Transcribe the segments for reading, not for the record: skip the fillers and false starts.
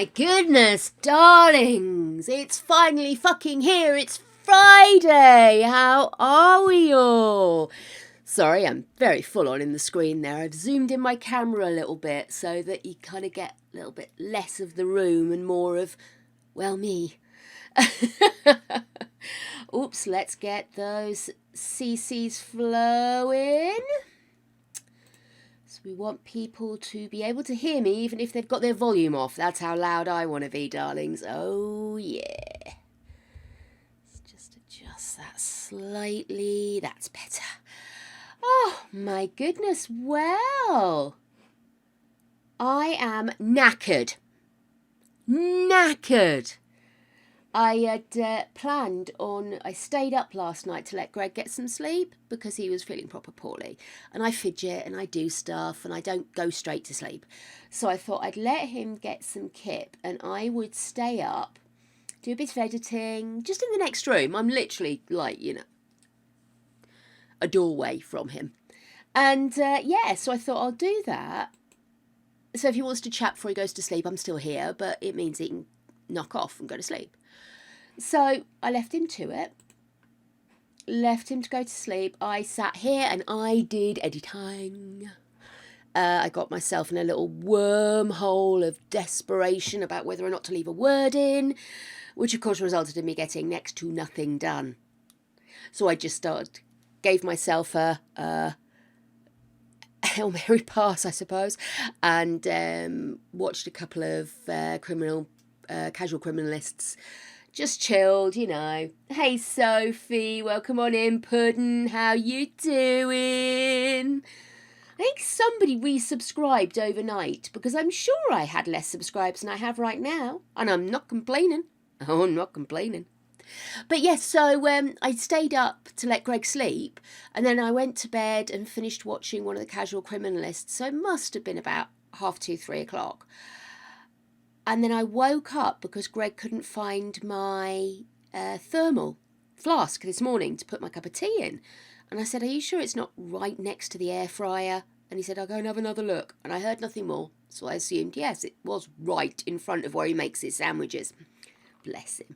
my goodness, darlings. It's finally fucking here. It's Friday. How are we all? Sorry, I'm very full on in the screen there. I've zoomed in my camera a little bit so that you kind of get a little bit less of the room and more of, well, me. Oops, let's get those CCs flowing. So we want people to be able to hear me even if they've got their volume off. That's how loud I want to be, darlings. Oh, yeah. Let's just adjust that slightly. That's better. Oh, my goodness. Well, I am knackered. Knackered. I had planned on, I stayed up last night to let Greg get some sleep because he was feeling proper poorly. And I fidget and I do stuff and I don't go straight to sleep. So I thought I'd let him get some kip and I would stay up, do a bit of editing, just in the next room. I'm literally like, you know, a doorway from him. And yeah, so I thought I'll do that. So if he wants to chat before he goes to sleep, I'm still here, but it means he can knock off and go to sleep. So I left him to it, left him to go to sleep. I sat here and I did editing. I got myself in a little wormhole of desperation about whether or not to leave a word in, which of course resulted in me getting next to nothing done. So I just gave myself a Hail Mary pass, I suppose, and watched a couple of casual criminalists. Just chilled, you know. Hey, Sophie, welcome on in, Puddin'. How you doing? I think somebody resubscribed overnight because I'm sure I had less subscribers than I have right now. And I'm not complaining. Oh, I'm not complaining. But yes, so I stayed up to let Greg sleep. And then I went to bed and finished watching one of the casual criminalists. So it must have been about 2:30, 3 o'clock. And then I woke up because Greg couldn't find my thermal flask this morning to put my cup of tea in. And I said, are you sure it's not right next to the air fryer? And he said, I'll go and have another look. And I heard nothing more. So I assumed, yes, it was right in front of where he makes his sandwiches. Bless him.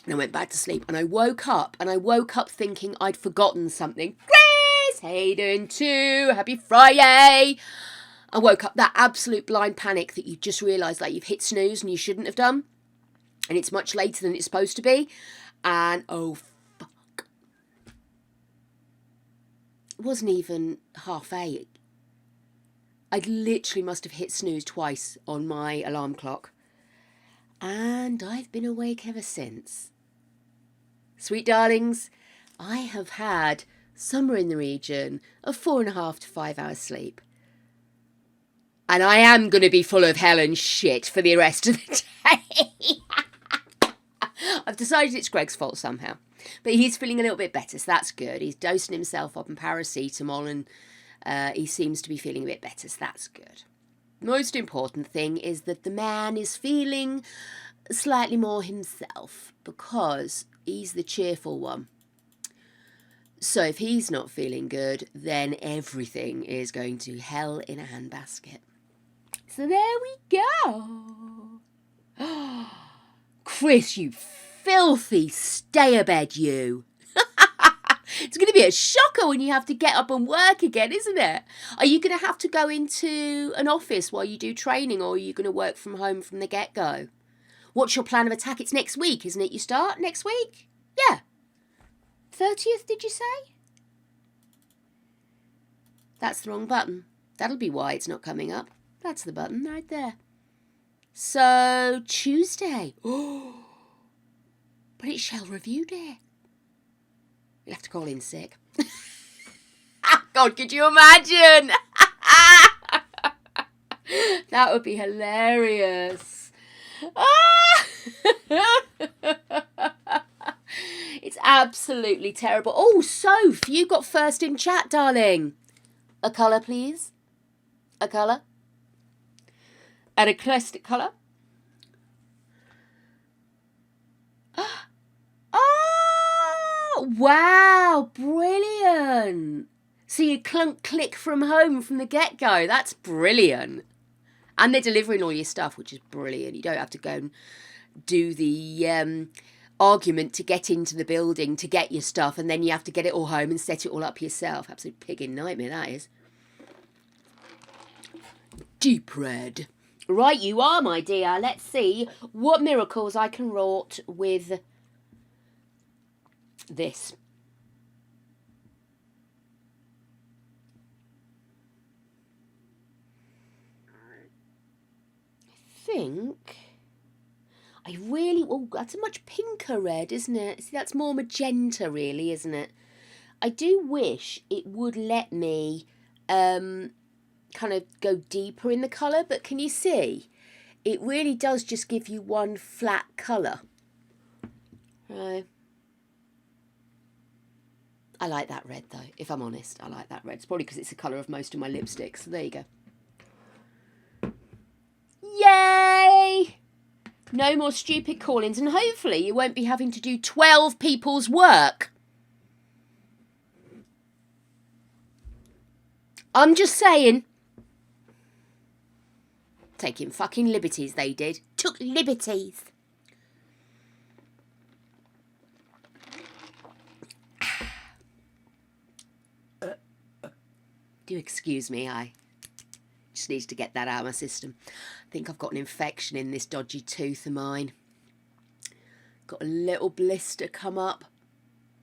And I went back to sleep and I woke up thinking I'd forgotten something. Grace, how you doing too? Happy Friday. I woke up, that absolute blind panic that you just realised that you've hit snooze and you shouldn't have done. And it's much later than it's supposed to be. And oh, fuck. It wasn't even 8:30. I literally must have hit snooze twice on my alarm clock. And I've been awake ever since. Sweet darlings, I have had somewhere in the region of 4.5 to 5 hours sleep. And I am going to be full of hell and shit for the rest of the day. I've decided it's Greg's fault somehow. But he's feeling a little bit better, so that's good. He's dosing himself up on paracetamol and he seems to be feeling a bit better, so that's good. Most important thing is that the man is feeling slightly more himself because he's the cheerful one. So if he's not feeling good, then everything is going to hell in a handbasket. So there we go. Chris, you filthy stay-a-bed, you. It's going to be a shocker when you have to get up and work again, isn't it? Are you going to have to go into an office while you do training, or are you going to work from home from the get-go? What's your plan of attack? It's next week, isn't it? You start next week? Yeah. 30th, did you say? That's the wrong button. That'll be why it's not coming up. That's the button right there. So, Tuesday. Oh, but it's Shell Review Day. You'll have to call in sick. God, could you imagine? That would be hilarious. It's absolutely terrible. Oh, Soph, you got first in chat, darling. A colour, please. A colour. An eclectic colour. Oh, wow, brilliant. So you click from home from the get-go. That's brilliant. And they're delivering all your stuff, which is brilliant. You don't have to go and do the argument to get into the building to get your stuff, and then you have to get it all home and set it all up yourself. Absolute pigging nightmare, that is. Deep red. Right, you are, my dear. Let's see what miracles I can wrought with this. I think I really... Oh, that's a much pinker red, isn't it? See, that's more magenta, really, isn't it? I do wish it would let me kind of go deeper in the colour, but can you see? It really does just give you one flat colour. Right. I like that red, though, if I'm honest. I like that red. It's probably because it's the colour of most of my lipsticks. So there you go. Yay! No more stupid call-ins, and hopefully you won't be having to do 12 people's work. I'm just saying. Taking fucking liberties, they did. Took liberties. Do excuse me, I just need to get that out of my system. I think I've got an infection in this dodgy tooth of mine. Got a little blister come up,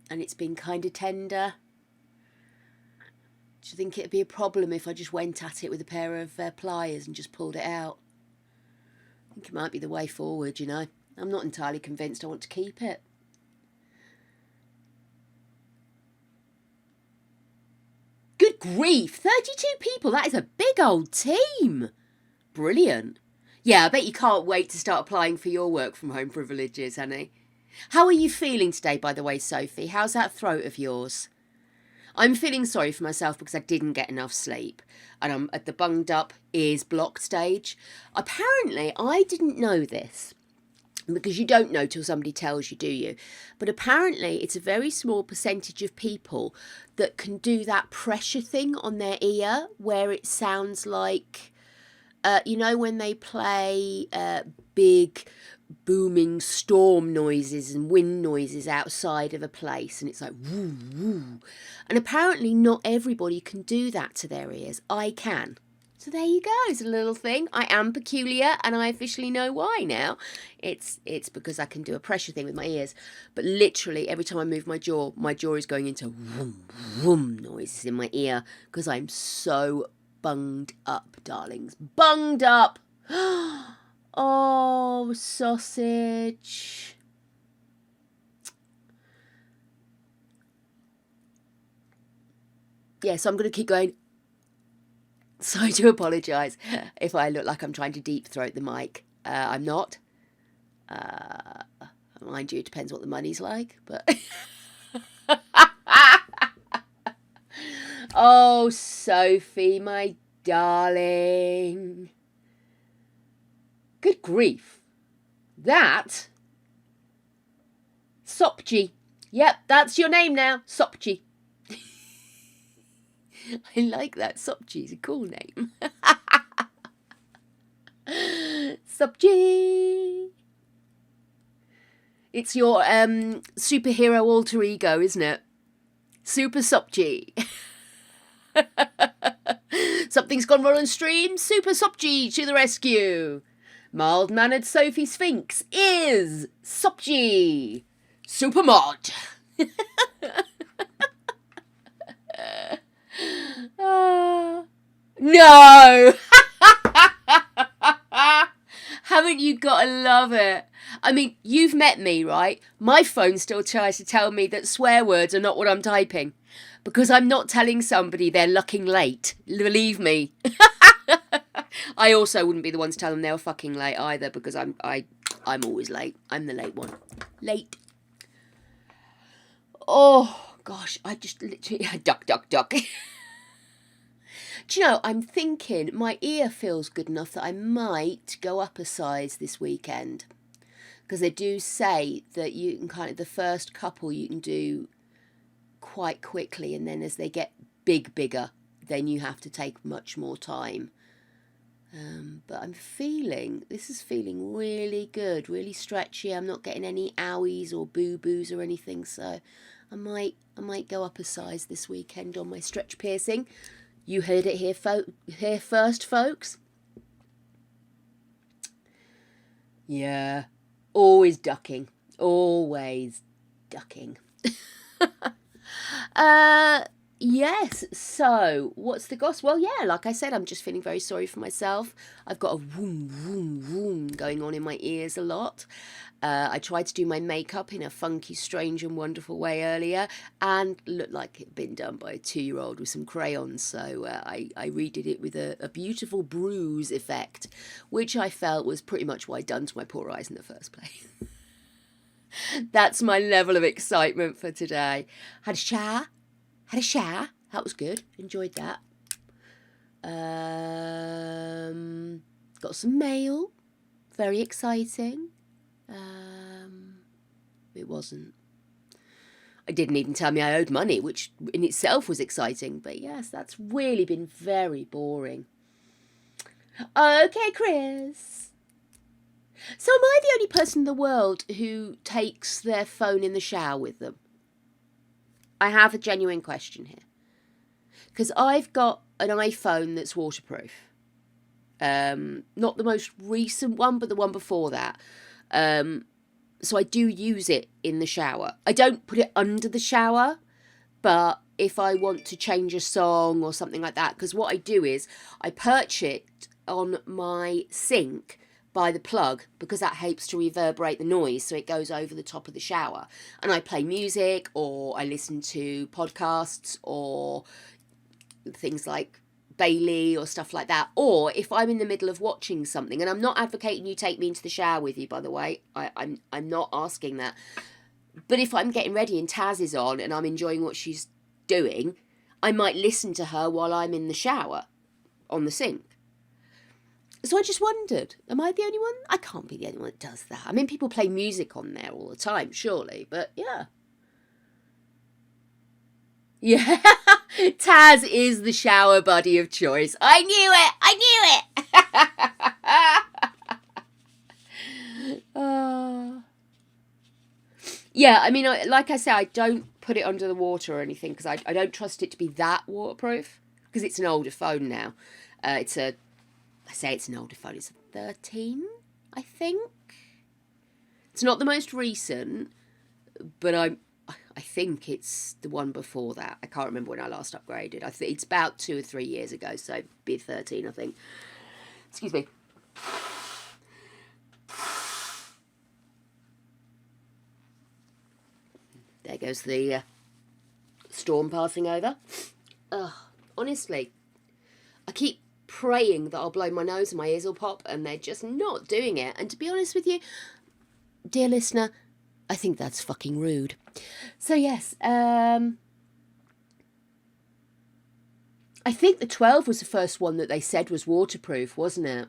and it's been kind of tender. Do you think it'd be a problem if I just went at it with a pair of pliers and just pulled it out? I think it might be the way forward, you know. I'm not entirely convinced I want to keep it. Good grief, 32 people, that is a big old team. Brilliant. Yeah, I bet you can't wait to start applying for your work from home privileges, honey. How are you feeling today, by the way, Sophie? How's that throat of yours? I'm feeling sorry for myself because I didn't get enough sleep, and I'm at the bunged up, ears blocked stage. Apparently, I didn't know this, because you don't know till somebody tells you, do you? But apparently it's a very small percentage of people that can do that pressure thing on their ear where it sounds like, you know, when they play big booming storm noises and wind noises outside of a place, and it's like woo woo. And apparently not everybody can do that to their ears. I can. So there you go. It's a little thing. I am peculiar, and I officially know why now. It's because I can do a pressure thing with my ears. But literally every time I move my jaw is going into whoom whoom noises in my ear because I'm so bunged up, darlings. Bunged up. Oh, sausage. Yeah, so I'm going to keep going. So I do apologise if I look like I'm trying to deep throat the mic. I'm not. Mind you, it depends what the money's like, but... Oh, Sophie, my darling. Good grief. That? Sopji. Yep, that's your name now, Sopji. I like that. Sopji's a cool name. Sopji. It's your superhero alter ego, isn't it? Super Sopji. Something's gone wrong on stream. Super Sopji to the rescue. Mild-mannered Sophie Sphinx is Sopji. Super mod. No! Haven't you got to love it? I mean, you've met me, right? My phone still tries to tell me that swear words are not what I'm typing. Because I'm not telling somebody they're looking late. Believe me. I also wouldn't be the one to tell them they were fucking late either, because I'm always late. I'm the late one. Late. Oh, gosh, I just literally... Duck, duck, duck. Do you know, I'm thinking my ear feels good enough that I might go up a size this weekend. Because they do say that you can kind of, the first couple you can do quite quickly, and then as they get bigger, then you have to take much more time. But this is feeling really good, really stretchy. I'm not getting any owies or boo-boos or anything, so I might go up a size this weekend on my stretch piercing. You heard it here first, folks. Yeah, always ducking. Always ducking. Yes, so what's the goss? Well, yeah, like I said, I'm just feeling very sorry for myself. I've got a vroom, vroom, vroom going on in my ears a lot. I tried to do my makeup in a funky, strange and wonderful way earlier and looked like it'd been done by a 2-year-old with some crayons. So I redid it with a beautiful bruise effect, which I felt was pretty much what I'd done to my poor eyes in the first place. That's my level of excitement for today. Had a shower. That was good. Enjoyed that. Got some mail. Very exciting. It wasn't. I didn't even tell me I owed money, which in itself was exciting. But yes, that's really been very boring. Okay, Chris. So am I the only person in the world who takes their phone in the shower with them? I have a genuine question here. Because I've got an iPhone that's waterproof. Not the most recent one, but the one before that. So I do use it in the shower. I don't put it under the shower, but if I want to change a song or something like that, because what I do is I perch it on my sink by the plug because that helps to reverberate the noise so it goes over the top of the shower. And I play music or I listen to podcasts or things like Bailey or stuff like that. Or if I'm in the middle of watching something, and I'm not advocating you take me into the shower with you, by the way, I'm not asking that. But if I'm getting ready and Taz is on and I'm enjoying what she's doing, I might listen to her while I'm in the shower on the sink. So I just wondered, am I the only one? I can't be the only one that does that. I mean, people play music on there all the time, surely, but yeah. Yeah, Taz is the shower buddy of choice. I knew it! Yeah, I mean, like I say, I don't put it under the water or anything because I don't trust it to be that waterproof because it's an older phone now. I say it's an older phone. It's a 13, I think. It's not the most recent, but I think it's the one before that. I can't remember when I last upgraded. I think it's about 2 or 3 years ago, so it'd be 13, I think. Excuse me. There goes the storm passing over. Honestly, I keep praying that I'll blow my nose and my ears will pop, and they're just not doing it. And to be honest with you, dear listener, I think that's fucking rude. So yes, I think the 12 was the first one that they said was waterproof, wasn't it?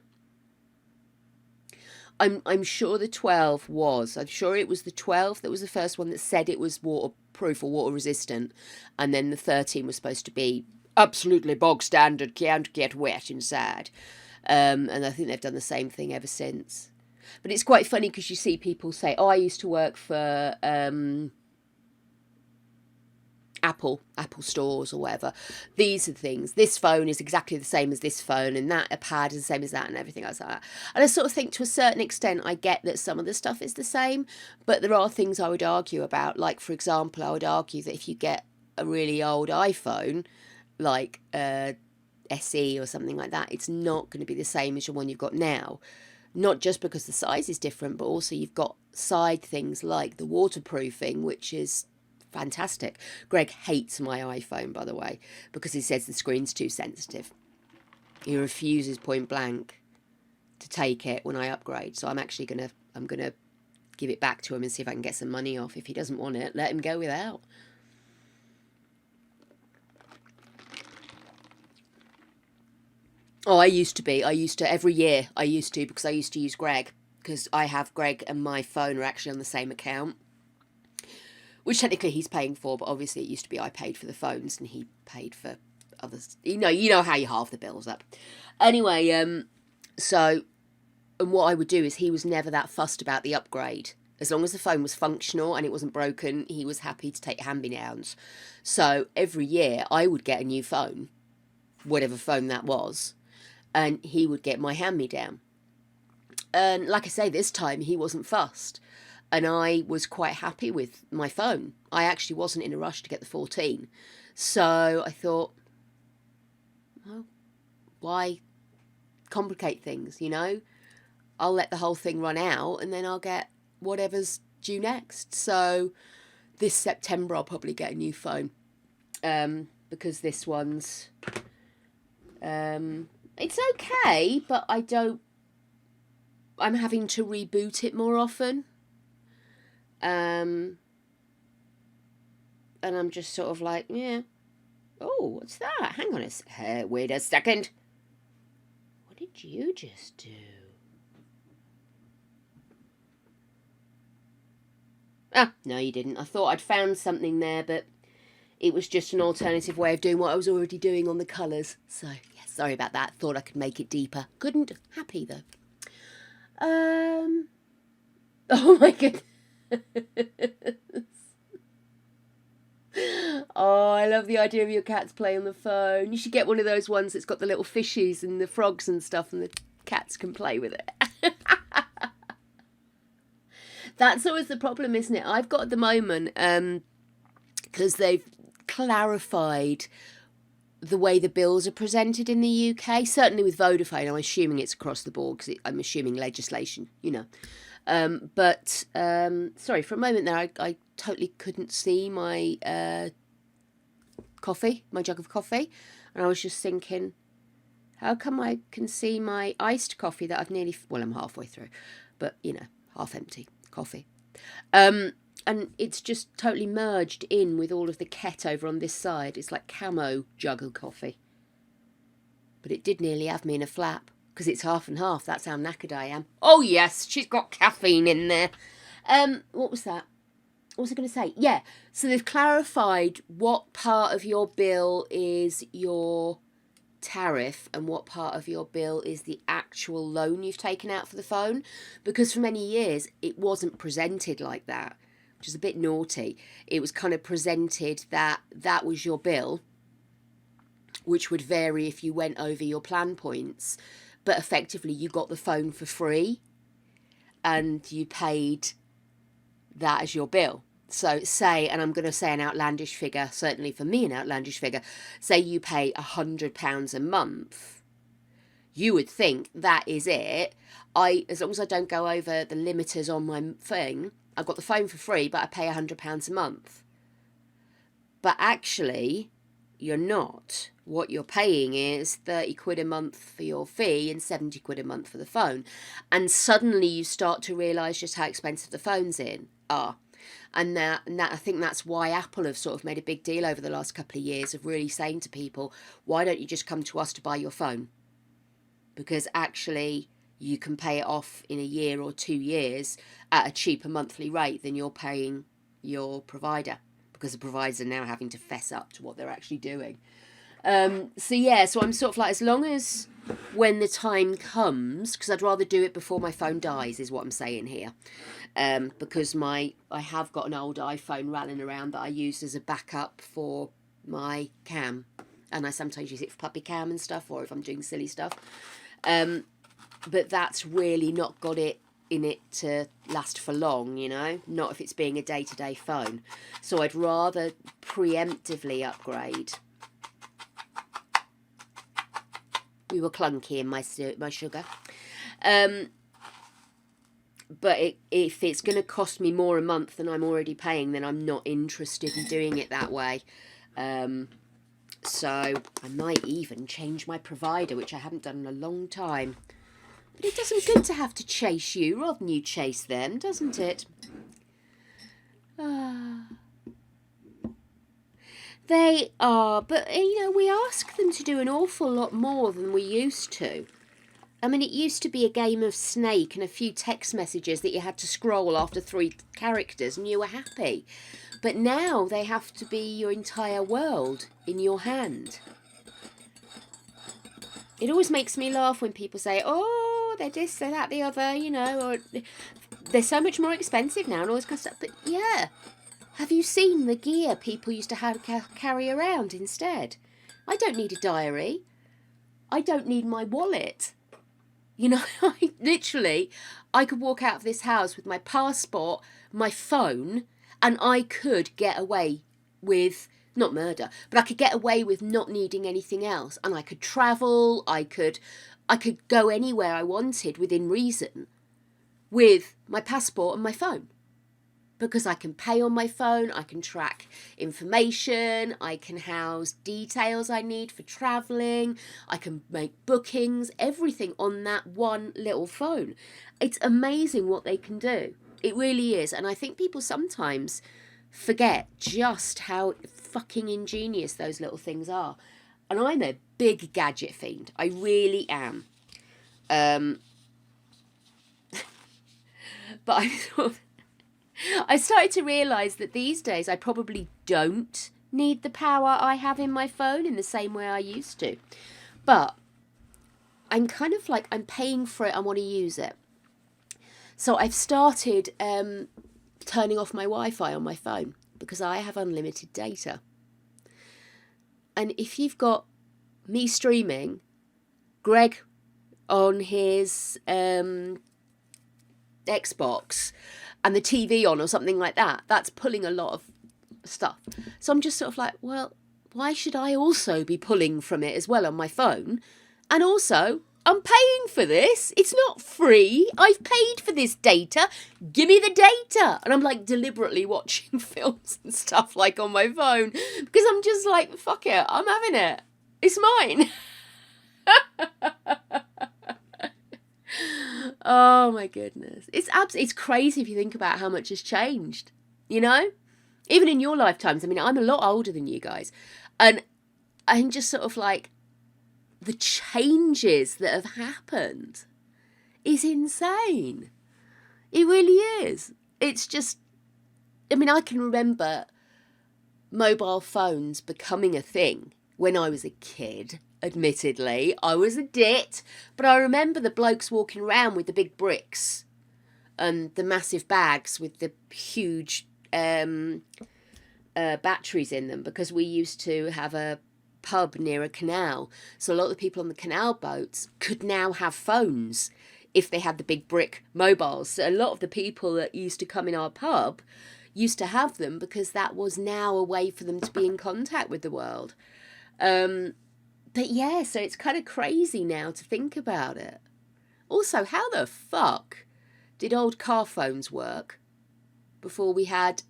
I'm sure the 12 was. I'm sure it was the 12 that was the first one that said it was waterproof or water resistant, and then the 13 was supposed to be absolutely bog standard, can't get wet inside. And I think they've done the same thing ever since. But it's quite funny because you see people say, oh, I used to work for Apple stores or whatever. These are things. This phone is exactly the same as this phone, and that a pad is the same as that, and everything else like that. And I sort of think to a certain extent I get that some of the stuff is the same, but there are things I would argue about. Like, for example, I would argue that if you get a really old iPhone, like SE or something like that, it's not going to be the same as your one you've got now. Not just because the size is different, but also you've got side things like the waterproofing, which is fantastic. Greg hates my iPhone, by the way, because he says the screen's too sensitive. He refuses point blank to take it when I upgrade. So I'm actually gonna give it back to him and see if I can get some money off. If he doesn't want it, let him go without. Oh, I used to every year because I used to use Greg, because I have Greg and my phone are actually on the same account, which technically he's paying for, but obviously it used to be I paid for the phones and he paid for others. You know how you halve the bills up. Anyway, So, and what I would do is he was never that fussed about the upgrade. As long as the phone was functional and it wasn't broken, he was happy to take hand-me-downs. So every year I would get a new phone, whatever phone that was, and he would get my hand-me-down. And like I say, this time he wasn't fussed. And I was quite happy with my phone. I actually wasn't in a rush to get the 14. So I thought, well, why complicate things, you know? I'll let the whole thing run out and then I'll get whatever's due next. So this September I'll probably get a new phone, because this one's it's okay, but I'm having to reboot it more often, and I'm just sort of like, yeah, oh, what's that? Hang on wait a second, what did you just do? Ah, no, you didn't. I thought I'd found something there, but it was just an alternative way of doing what I was already doing on the colours. So, yeah, sorry about that. Thought I could make it deeper. Couldn't. Happy, though. Oh, my goodness. Oh, I love the idea of your cats playing on the phone. You should get one of those ones that's got the little fishies and the frogs and stuff, and the cats can play with it. That's always the problem, isn't it? I've got at the moment, because they've clarified the way the bills are presented in the UK, certainly with Vodafone. I'm assuming it's across the board because I'm assuming legislation, you know. Sorry, for a moment there, I totally couldn't see my coffee, my jug of coffee. And I was just thinking, how come I can see my iced coffee that I've I'm halfway through, but, you know, half empty coffee. And it's just totally merged in with all of the ket over on this side. It's like camo jug of coffee. But it did nearly have me in a flap, because it's half and half. That's how knackered I am. Oh, yes, she's got caffeine in there. What was that? What was I going to say? Yeah, so they've clarified what part of your bill is your tariff and what part of your bill is the actual loan you've taken out for the phone, because for many years it wasn't presented like that, which is a bit naughty. It was kind of presented that that was your bill, which would vary if you went over your plan points, but effectively you got the phone for free and you paid that as your bill. So say, and I'm going to say an outlandish figure, certainly for me an outlandish figure, say you pay £100 a month, you would think that is it. As long as I don't go over the limiters on my thing, I've got the phone for free, but I pay £100 a month. But actually, you're not. What you're paying is 30 quid a month for your fee and 70 quid a month for the phone. And suddenly you start to realise just how expensive the phones are. And that I think that's why Apple have sort of made a big deal over the last couple of years of really saying to people, why don't you just come to us to buy your phone? Because actually you can pay it off in a year or 2 years at a cheaper monthly rate than you're paying your provider, because the providers are now having to fess up to what they're actually doing. So I'm sort of like, as long as when the time comes, because I'd rather do it before my phone dies, is what I'm saying here. Because I have got an old iPhone rattling around that I use as a backup for my cam, and I sometimes use it for puppy cam and stuff, or if I'm doing silly stuff. But that's really not got it in it to last for long, you know, not if it's being a day-to-day phone. So I'd rather preemptively upgrade. We were clunky in my sugar. But if it's going to cost me more a month than I'm already paying, then I'm not interested in doing it that way. So I might even change my provider, which I haven't done in a long time. But it does them good to have to chase you rather than you chase them, doesn't it? They are, but, you know, we ask them to do an awful lot more than we used to. I mean, it used to be a game of Snake and a few text messages that you had to scroll after 3 characters and you were happy. But now they have to be your entire world in your hand. It always makes me laugh when people say, oh, they're this, they're that, the other, or they're so much more expensive now and all this kind of stuff. But yeah, have you seen the gear people used to have carry around instead? I don't need a diary. I don't need my wallet. I could walk out of this house with my passport, my phone, and I could get away with, not murder, but I could get away with not needing anything else. And I could travel, I could go anywhere I wanted within reason with my passport and my phone. Because I can pay on my phone, I can track information, I can house details I need for travelling, I can make bookings, everything on that one little phone. It's amazing what they can do. It really is. And I think people sometimes forget just how fucking ingenious those little things are. And I'm a big gadget fiend. I really am. But I started to realise that these days I probably don't need the power I have in my phone in the same way I used to. But I'm kind of like, I'm paying for it, I want to use it. So I've started turning off my Wi-Fi on my phone because I have unlimited data. And if you've got me streaming, Greg on his Xbox, and the TV on or something like that, that's pulling a lot of stuff. So I'm just sort of like, well, why should I also be pulling from it as well on my phone? And also, I'm paying for this. It's not free. I've paid for this data. Give me the data. And I'm like deliberately watching films and stuff like on my phone because I'm just like, fuck it, I'm having it. It's mine. Oh my goodness. It's crazy if you think about how much has changed, Even in your lifetimes. I mean, I'm a lot older than you guys. And I'm just sort of like, the changes that have happened is insane. It really is. It's just, I mean, I can remember mobile phones becoming a thing when I was a kid. Admittedly, I was a dit, but I remember the blokes walking around with the big bricks and the massive bags with the huge batteries in them, because we used to have a pub near a canal. So a lot of the people on the canal boats could now have phones if they had the big brick mobiles. So a lot of the people that used to come in our pub used to have them because that was now a way for them to be in contact with the world. But yeah, so it's kind of crazy now to think about it. Also, how the fuck did old car phones work before we had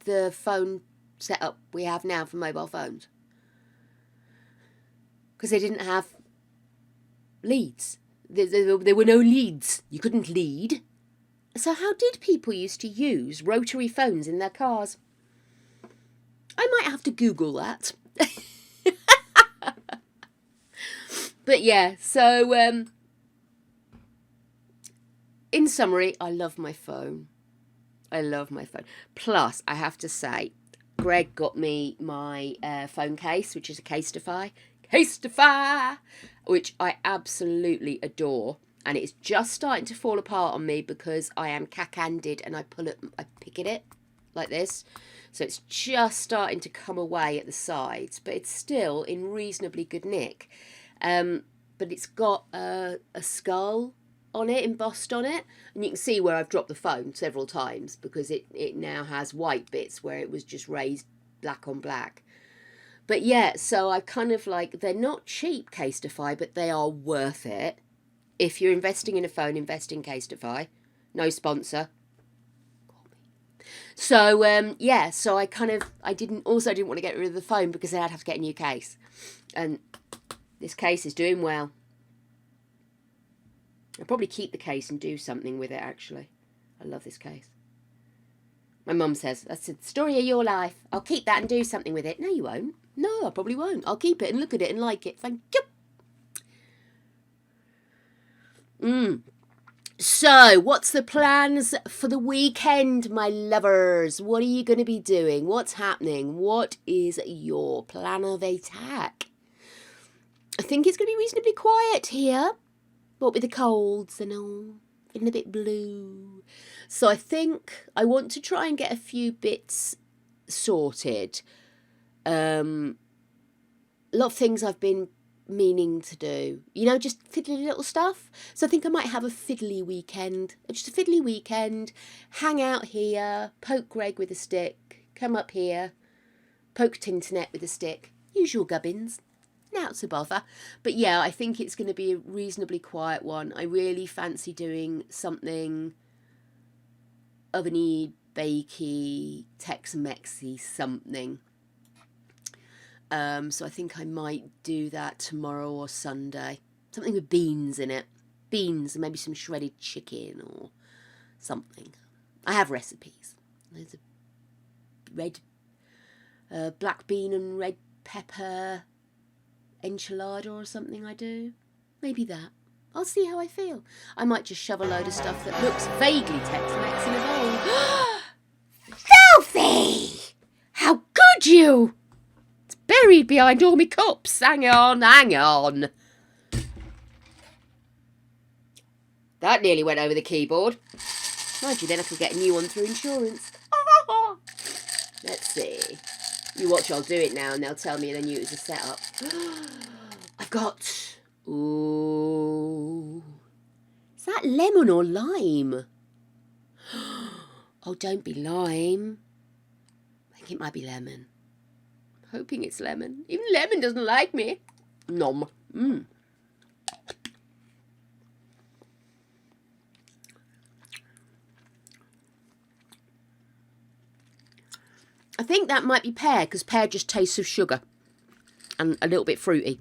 the phone setup we have now for mobile phones? Because they didn't have leads. There were no leads. You couldn't lead. So how did people used to use rotary phones in their cars? I might have to Google that. But yeah, so in summary, I love my phone. I love my phone. Plus, I have to say, Greg got me my phone case, which is a Casetify, which I absolutely adore. And it's just starting to fall apart on me because I am cack-handed and I pick at it like this. So it's just starting to come away at the sides, but it's still in reasonably good nick. But it's got a skull on it, embossed on it. And you can see where I've dropped the phone several times because it now has white bits where it was just raised black on black. But yeah, so I kind of like, they're not cheap, Casetify, but they are worth it. If you're investing in a phone, invest in Casetify. No sponsor. So, yeah, so I didn't want to get rid of the phone because then I'd have to get a new case. And this case is doing well. I'll probably keep the case and do something with it, actually. I love this case. My mum says, that's the story of your life. I'll keep that and do something with it. No, you won't. No, I probably won't. I'll keep it and look at it and like it. Thank you. So, what's the plans for the weekend, my lovers? What are you going to be doing? What's happening? What is your plan of attack? I think it's going to be reasonably quiet here. What with the colds and all, feeling a bit blue. So I think I want to try and get a few bits sorted. A lot of things I've been meaning to do, just fiddly little stuff. So I think I might have a fiddly weekend, just a fiddly weekend, hang out here, poke Greg with a stick, come up here, poke Tinternet with a stick, usual gubbins, not to bother. But yeah, I think it's going to be a reasonably quiet one. I really fancy doing something oveny, bakey, Tex-Mexy something. So I think I might do that tomorrow or Sunday. Something with beans in it. Beans and maybe some shredded chicken or something. I have recipes. There's a red, black bean and red pepper enchilada or something I do. Maybe that. I'll see how I feel. I might just shove a load of stuff that looks vaguely Tex-Mex in a bowl. Sophie! How could you? Buried behind all my cups. Hang on. That nearly went over the keyboard. Mind you, then I could get a new one through insurance. Let's see. You watch, I'll do it now and they'll tell me they knew it was a setup. I've got... Ooh. Is that lemon or lime? Oh, don't be lime. I think it might be lemon. Hoping it's lemon. Even lemon doesn't like me. Nom. I think that might be pear, because pear just tastes of sugar and a little bit fruity.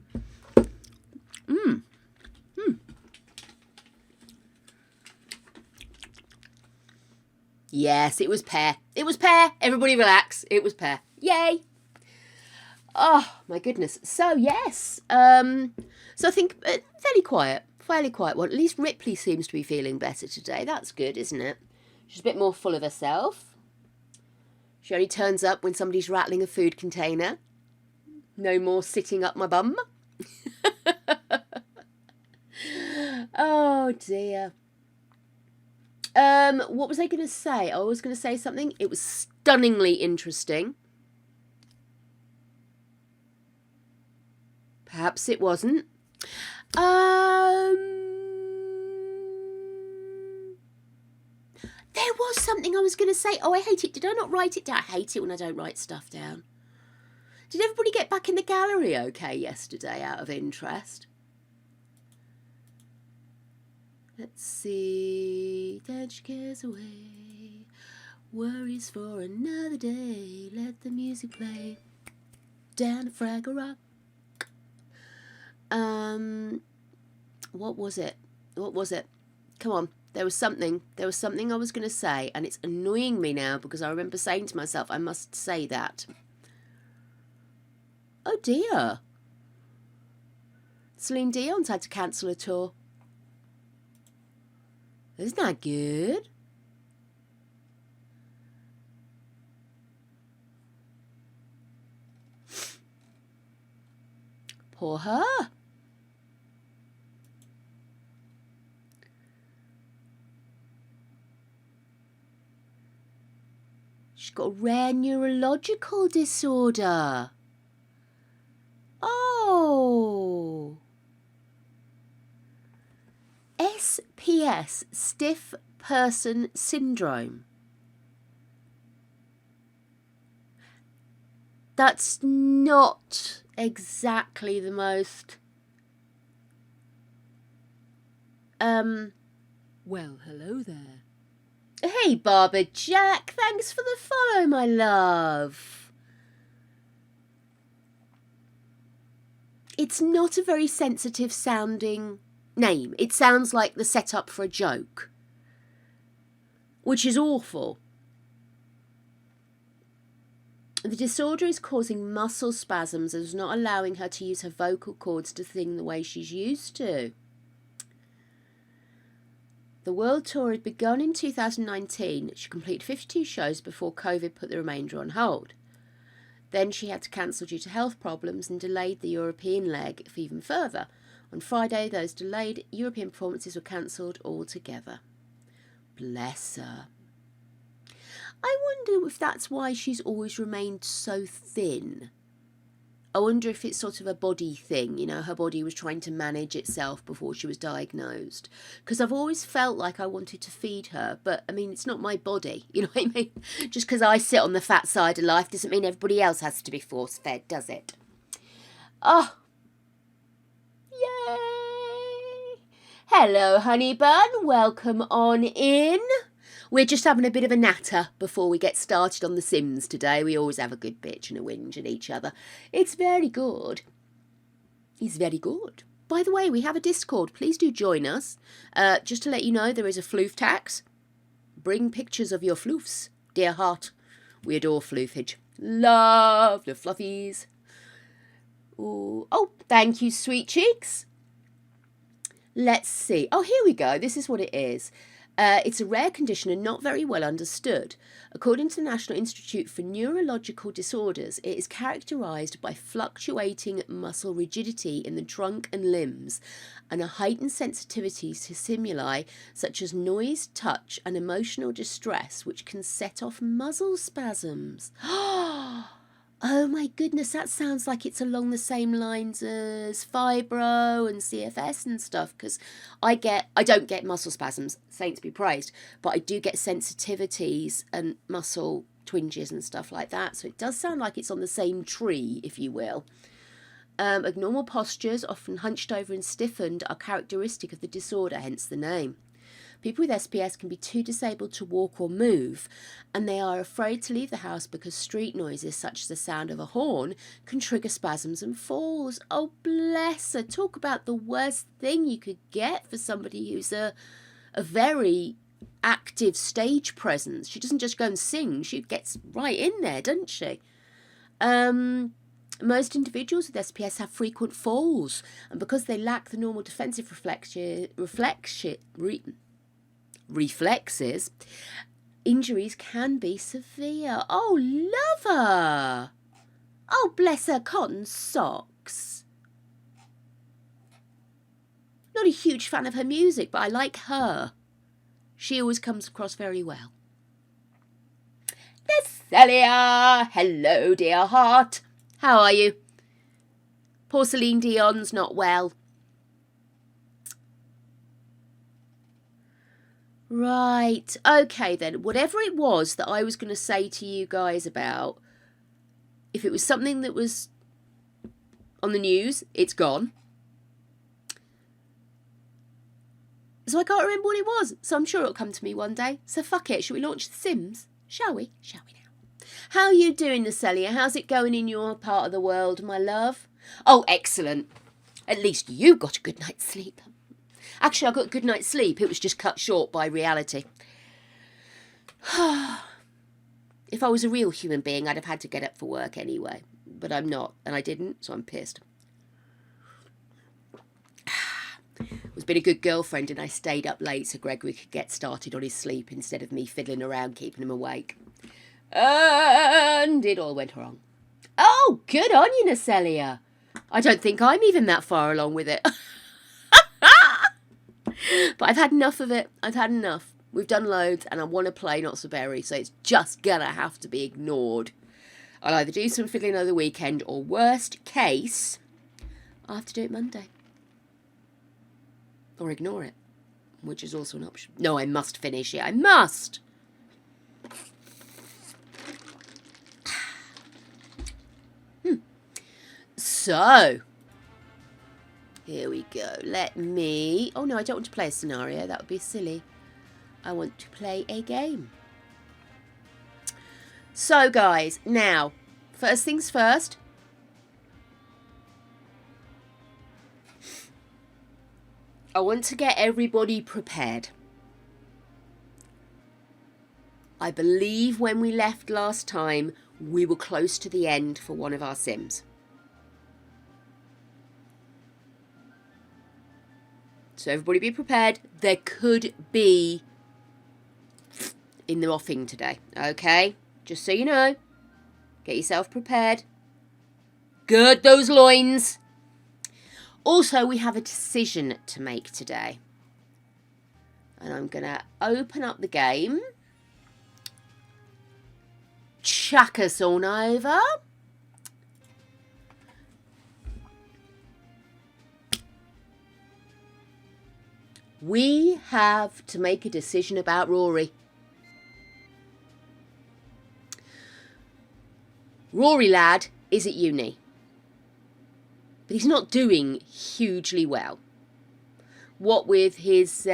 Yes, it was pear. It was pear. Everybody relax. It was pear. Yay. Oh, my goodness. So, yes. So I think fairly quiet one. At least Ripley seems to be feeling better today. That's good, isn't it? She's a bit more full of herself. She only turns up when somebody's rattling a food container. No more sitting up my bum. Oh, dear. What was I going to say? I was going to say something. It was stunningly interesting. Perhaps it wasn't. There was something I was going to say. Oh, I hate it. Did I not write it down? I hate it when I don't write stuff down. Did everybody get back in the gallery okay yesterday, out of interest? Let's see. Dance your cares away. Worries for another day. Let the music play. Down a Fraggle Rock. What was it? Come on. There was something I was going to say, and it's annoying me now because I remember saying to myself, I must say that. Oh dear. Celine Dion's had to cancel a tour. Isn't that good? Poor her. She's got a rare neurological disorder. Oh. SPS, Stiff Person Syndrome. That's not exactly the most... Well, hello there. Hey, Barber Jack, thanks for the follow, my love. It's not a very sensitive sounding name. It sounds like the setup for a joke, which is awful. The disorder is causing muscle spasms and is not allowing her to use her vocal cords to sing the way she's used to. The world tour had begun in 2019. She completed 52 shows before COVID put the remainder on hold. Then she had to cancel due to health problems and delayed the European leg for even further. On Friday, those delayed European performances were cancelled altogether. Bless her. I wonder if that's why she's always remained so thin. I wonder if it's sort of a body thing, you know, her body was trying to manage itself before she was diagnosed. Because I've always felt like I wanted to feed her, but I mean, it's not my body, you know what I mean? Just because I sit on the fat side of life doesn't mean everybody else has to be force-fed, does it? Oh, yay! Hello, honey bun, welcome on in. We're just having a bit of a natter before we get started on The Sims today. We always have a good bitch and a whinge at each other. It's very good. It's very good. By the way, we have a Discord. Please do join us. Just to let you know, there is a floof tax. Bring pictures of your floofs, dear heart. We adore floofage. Love the fluffies. Ooh. Oh, thank you, sweet cheeks. Let's see. Oh, here we go. This is what it is. It's a rare condition and not very well understood. According to the National Institute for Neurological Disorders, it is characterised by fluctuating muscle rigidity in the trunk and limbs and a heightened sensitivity to stimuli such as noise, touch and emotional distress, which can set off muscle spasms. Oh my goodness, that sounds like it's along the same lines as fibro and CFS and stuff, because I don't get muscle spasms, saints be praised, but I do get sensitivities and muscle twinges and stuff like that, so it does sound like it's on the same tree, if you will. Abnormal postures, often hunched over and stiffened, are characteristic of the disorder, hence the name. People with SPS can be too disabled to walk or move, and they are afraid to leave the house because street noises such as the sound of a horn can trigger spasms and falls. Oh, bless her. Talk about the worst thing you could get for somebody who's a very active stage presence. She doesn't just go and sing, she gets right in there, doesn't she? Most individuals with SPS have frequent falls, and because they lack the normal defensive reflexes, injuries can be severe. Oh, love her. Oh, bless her cotton socks. Not a huge fan of her music, but I like her. She always comes across very well. Celia, hello, dear heart. How are you? Porcelain Dion's not well. Right, okay then, whatever it was that I was going to say to you guys about, if it was something that was on the news, it's gone. So I can't remember what it was, so I'm sure it'll come to me one day. So fuck it, shall we launch The Sims? Shall we? Shall we now? How are you doing, Natalia? How's it going in your part of the world, my love? Oh, excellent. At least you got a good night's sleep. Actually, I got a good night's sleep. It was just cut short by reality. If I was a real human being, I'd have had to get up for work anyway. But I'm not, and I didn't, so I'm pissed. I was being a good girlfriend, and I stayed up late so Gregory could get started on his sleep instead of me fiddling around keeping him awake. And it all went wrong. Oh, good on you, Natalia. I don't think I'm even that far along with it. But I've had enough of it. I've had enough. We've done loads and I want to play Not So Berry, so it's just gonna have to be ignored. I'll either do some fiddling over the weekend or worst case, I'll have to do it Monday. Or ignore it, which is also an option. No, I must finish it. I must! So, here we go. Let me... Oh, no, I don't want to play a scenario. That would be silly. I want to play a game. So, guys, now, first things first. I want to get everybody prepared. I believe when we left last time, we were close to the end for one of our Sims. So everybody be prepared. There could be in the offing today. Okay? Just so you know. Get yourself prepared. Gird those loins. Also, we have a decision to make today. And I'm going to open up the game. Chuck us on over. We have to make a decision about Rory. Rory lad is at uni, but he's not doing hugely well. What with his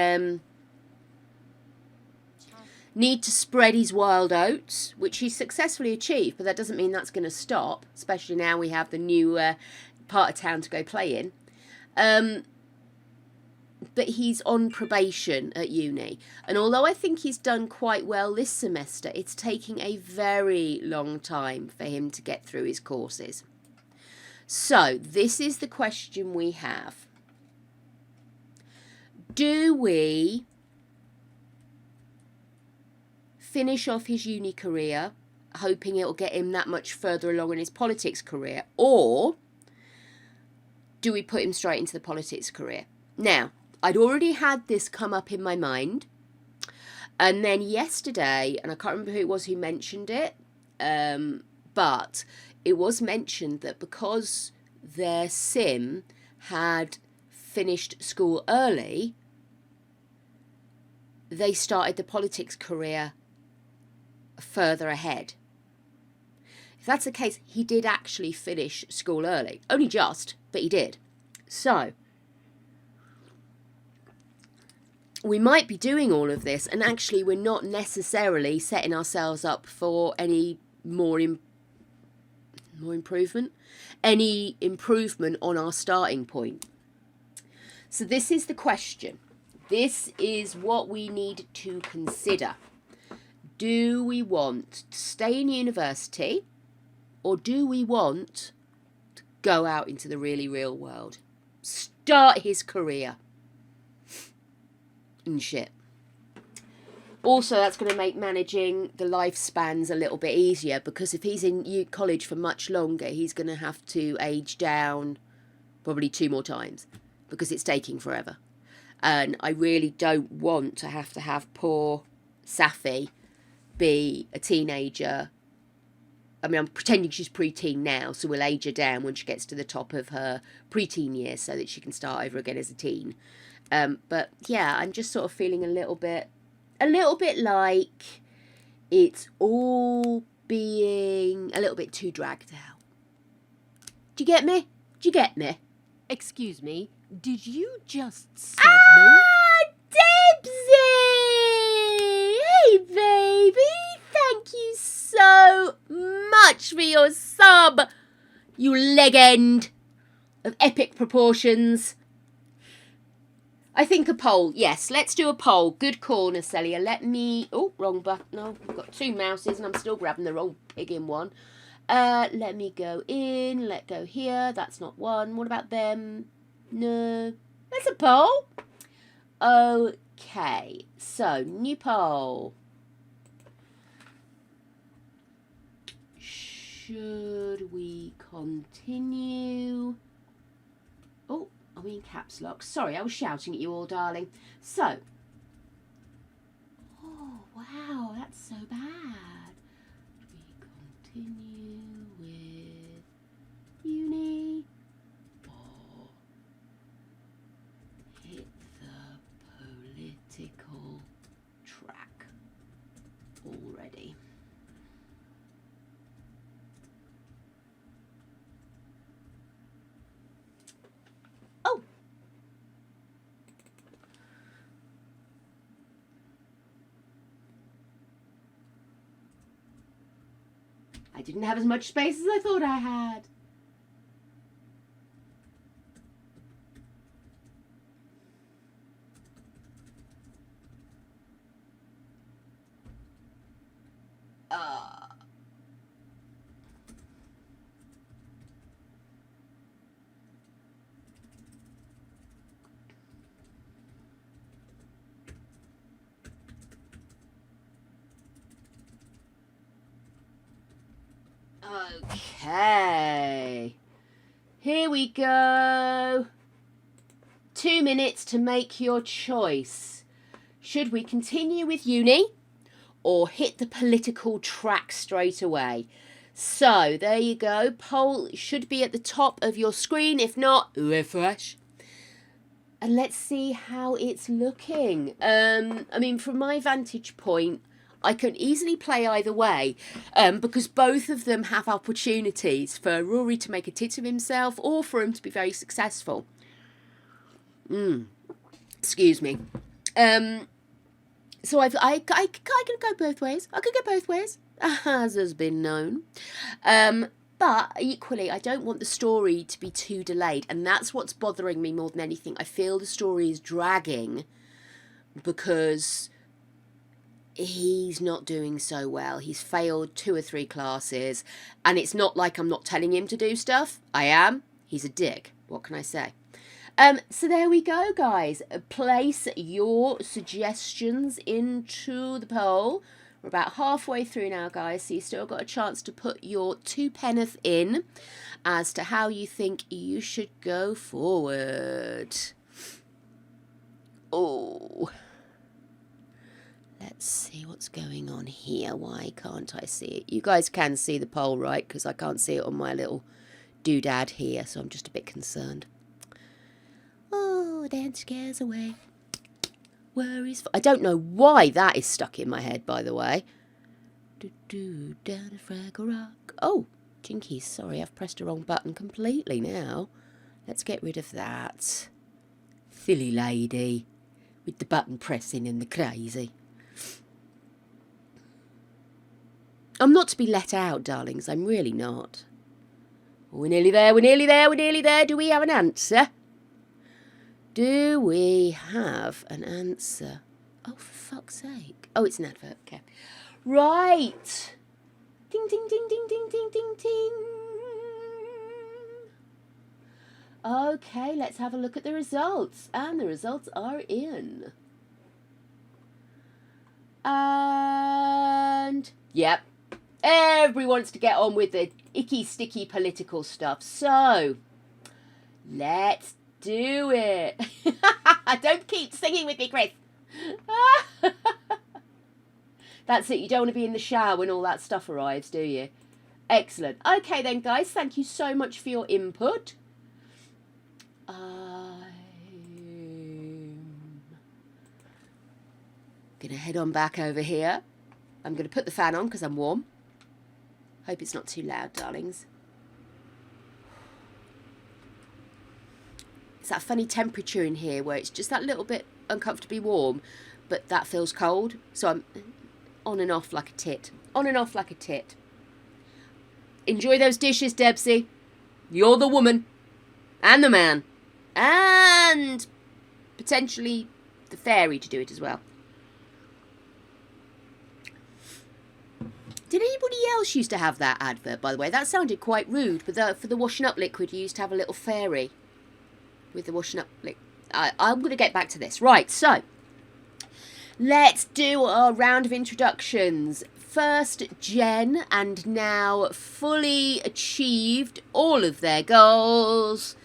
need to spread his wild oats, which he's successfully achieved, but that doesn't mean that's going to stop, especially now we have the new part of town to go play in. But he's on probation at uni. And although I think he's done quite well this semester, it's taking a very long time for him to get through his courses. So this is the question we have. Do we finish off his uni career, hoping it'll get him that much further along in his politics career, or do we put him straight into the politics career? Now, I'd already had this come up in my mind, and then yesterday, and I can't remember who it was who mentioned it, but it was mentioned that because their sim had finished school early, they started the politics career further ahead. If that's the case, he did actually finish school early. Only just, but he did. So we might be doing all of this, and actually we're not necessarily setting ourselves up for any more improvement, any improvement on our starting point. So this is the question. This is what we need to consider. Do we want to stay in university, or do we want to go out into the really real world? Start his career. And shit. Also, that's going to make managing the lifespans a little bit easier, because if he's in college for much longer, he's going to have to age down probably 2 more times because it's taking forever. And I really don't want to have poor Safi be a teenager. I mean, I'm pretending she's preteen now, so we'll age her down when she gets to the top of her preteen years so that she can start over again as a teen. But yeah, I'm just sort of feeling a little bit like it's all being a little bit too dragged out. Do you get me? Do you get me? Excuse me, did you just sub me? Dibsy! Hey, baby! Thank you so much for your sub, you legend of epic proportions. I think a poll. Yes, let's do a poll. Good call, Nacelia. Let me... Oh, wrong button. No, I've got 2 mouses and I'm still grabbing the wrong pig in one. Let me go in. Let go here. That's not one. What about them? No. That's a poll. Okay. So, new poll. Should we continue? Oh. Are we in caps lock? Sorry, I was shouting at you all, darling. So. Oh, wow, that's so bad. We continue with uni or hit the political track already? I didn't have as much space as I thought I had. Okay. Here we go. 2 minutes to make your choice. Should we continue with uni or hit the political track straight away? So there you go. Poll should be at the top of your screen. If not, refresh. And let's see how it's looking. I mean, from my vantage point, I can easily play either way, because both of them have opportunities for Rory to make a tit of himself or for him to be very successful. Excuse me. So I can go both ways. I could go both ways, as has been known. But equally, I don't want the story to be too delayed. And that's what's bothering me more than anything. I feel the story is dragging because he's not doing so well. He's failed 2 or 3 classes. And it's not like I'm not telling him to do stuff. I am. He's a dick. What can I say? So there we go, guys. Place your suggestions into the poll. We're about halfway through now, guys, so you've still got a chance to put your 2 penneth in as to how you think you should go forward. Oh, let's see what's going on here. Why can't I see it? You guys can see the poll, right? Because I can't see it on my little doodad here, so I'm just a bit concerned. Oh, then scares away. Worries. I don't know why that is stuck in my head, by the way. Down a Fraggle Rock. Oh, jinkies. Sorry, I've pressed the wrong button completely now. Let's get rid of that. Silly lady. With the button pressing and the crazy. I'm not to be let out, darlings. I'm really not. We're nearly there. We're nearly there. We're nearly there. Do we have an answer? Do we have an answer? Oh, for fuck's sake. Oh, it's an advert. Okay. Right. Ding, ding, ding, ding, ding, ding, ding, ding. Okay, let's have a look at the results. And the results are in. And, yep. Everyone wants to get on with the icky, sticky political stuff. So, let's do it. Don't keep singing with me, Chris. That's it. You don't want to be in the shower when all that stuff arrives, do you? Excellent. Okay then, guys. Thank you so much for your input. I'm going to head on back over here. I'm going to put the fan on because I'm warm. Hope it's not too loud, darlings. It's that funny temperature in here where it's just that little bit uncomfortably warm, but that feels cold. So I'm on and off like a tit. On and off like a tit. Enjoy those dishes, Debsy. You're the woman. And the man. And potentially the fairy to do it as well. Did anybody else used to have that advert, by the way? That sounded quite rude, but for the washing up liquid, you used to have a little fairy with the washing up liquid. I'm going to get back to this. Right, so let's do our round of introductions. First, Jen, and now fully achieved all of their goals,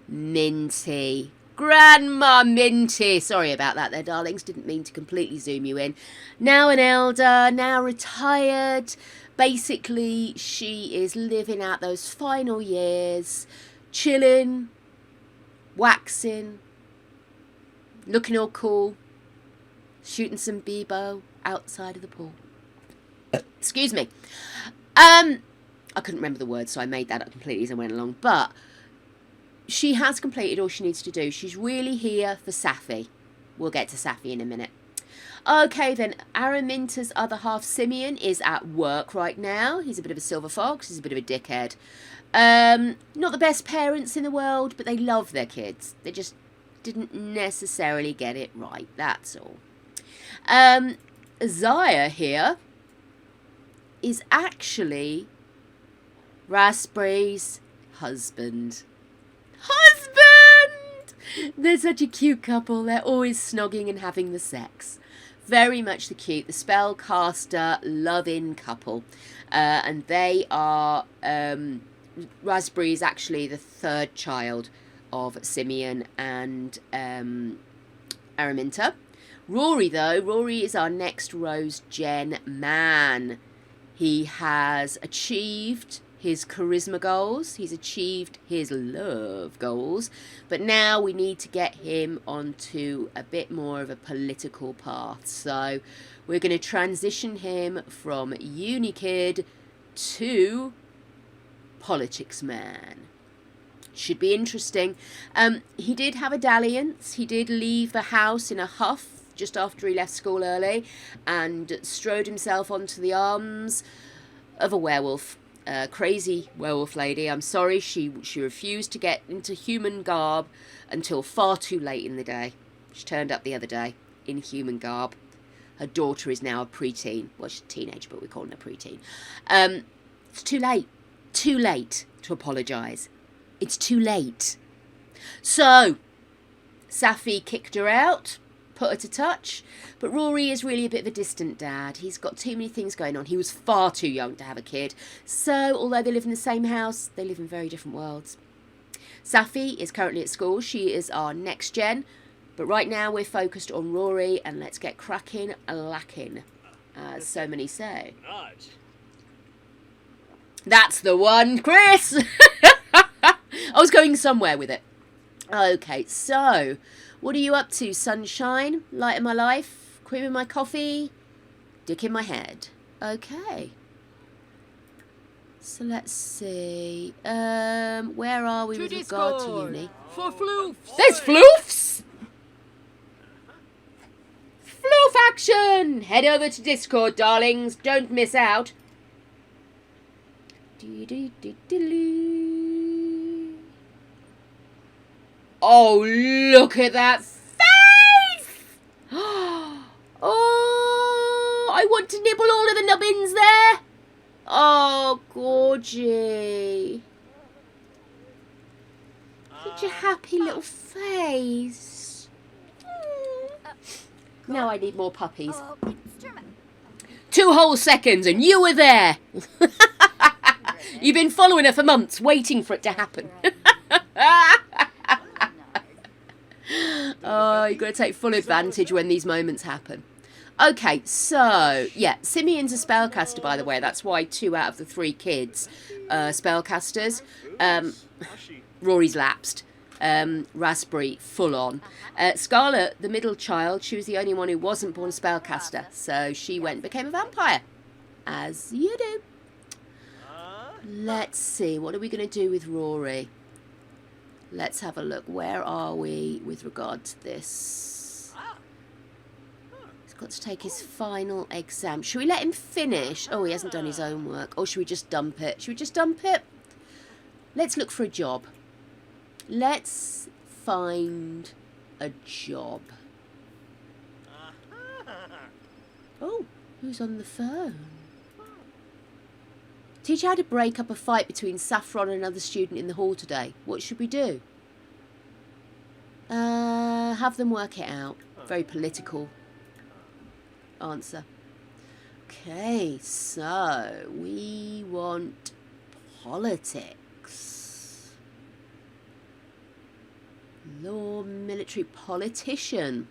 Minty. Grandma Minty. Sorry about that there, darlings. Didn't mean to completely zoom you in. Now an elder, now retired. Basically, she is living out those final years, chilling, waxing, looking all cool, shooting some Bebo outside of the pool. Excuse me. I couldn't remember the words, so I made that up completely as I went along. But she has completed all she needs to do. She's really here for Safi. We'll get to Safi in a minute. Okay, then Araminta's other half, Simeon, is at work right now. He's a bit of a silver fox. He's a bit of a dickhead. Not the best parents in the world, but they love their kids. They just didn't necessarily get it right. That's all. Zaya here is actually Raspberry's husband. They're such a cute couple. They're always snogging and having the sex. Very much the cute, the spellcaster love-in couple. And they are, Raspberry is actually the third child of Simeon and Araminta. Rory, though, Rory is our next Rose Gen man. He has achieved his charisma goals. He's achieved his love goals. But now we need to get him onto a bit more of a political path. So we're going to transition him from uni kid to politics man. Should be interesting. He did have a dalliance. He did leave the house in a huff just after he left school early and strode himself onto the arms of a werewolf. Crazy werewolf lady. I'm sorry, she refused to get into human garb until far too late in the day. She turned up the other day in human garb. Her daughter is now a preteen. Well, she's a teenager, but we're calling her preteen. It's too late. Too late to apologise. It's too late. So, Safi kicked her out, put her to touch, but Rory is really a bit of a distant dad. He's got too many things going on. He was far too young to have a kid. So, although they live in the same house, they live in very different worlds. Safi is currently at school. She is our next gen, but right now we're focused on Rory, and let's get cracking lacking, as so many say. That's the one, Chris! I was going somewhere with it. Okay, so what are you up to? Sunshine, light of my life, cream in my coffee, dick in my head. Okay. So let's see. Where are we with regard to uni? For floofs. There's floofs! Floof action! Head over to Discord, darlings. Don't miss out. Oh, look at that face! Oh, I want to nibble all of the nubbins there. Oh, gorgy. Look at your happy little face. Now I need more puppies. 2 whole seconds and you were there. You've been following her for months, waiting for it to happen. Oh, you've got to take full advantage when these moments happen. Okay, so, yeah, Simeon's a spellcaster, by the way. That's why 2 out of the 3 kids are spellcasters. Rory's lapsed. Raspberry, full on. Scarlett, the middle child, she was the only one who wasn't born a spellcaster. So she went and became a vampire. As you do. Let's see, what are we going to do with Rory? Let's have a look. Where are we with regard to this? He's got to take his final exam. Should we let him finish? Oh, he hasn't done his own work. Or should we just dump it? Should we just dump it? Let's look for a job. Let's find a job. Oh, who's on the phone? Teach how to break up a fight between Saffron and another student in the hall today. What should we do? Have them work it out. Very political answer. Okay, so we want politics. Law, military, politician.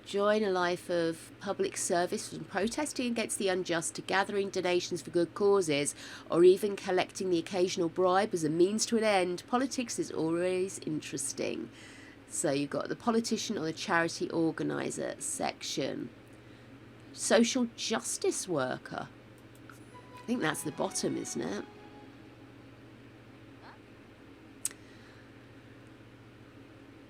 Join a life of public service from protesting against the unjust to gathering donations for good causes or even collecting the occasional bribe as a means to an end. Politics is always interesting. So you've got the politician or the charity organiser section. Social justice worker. I think that's the bottom, isn't it?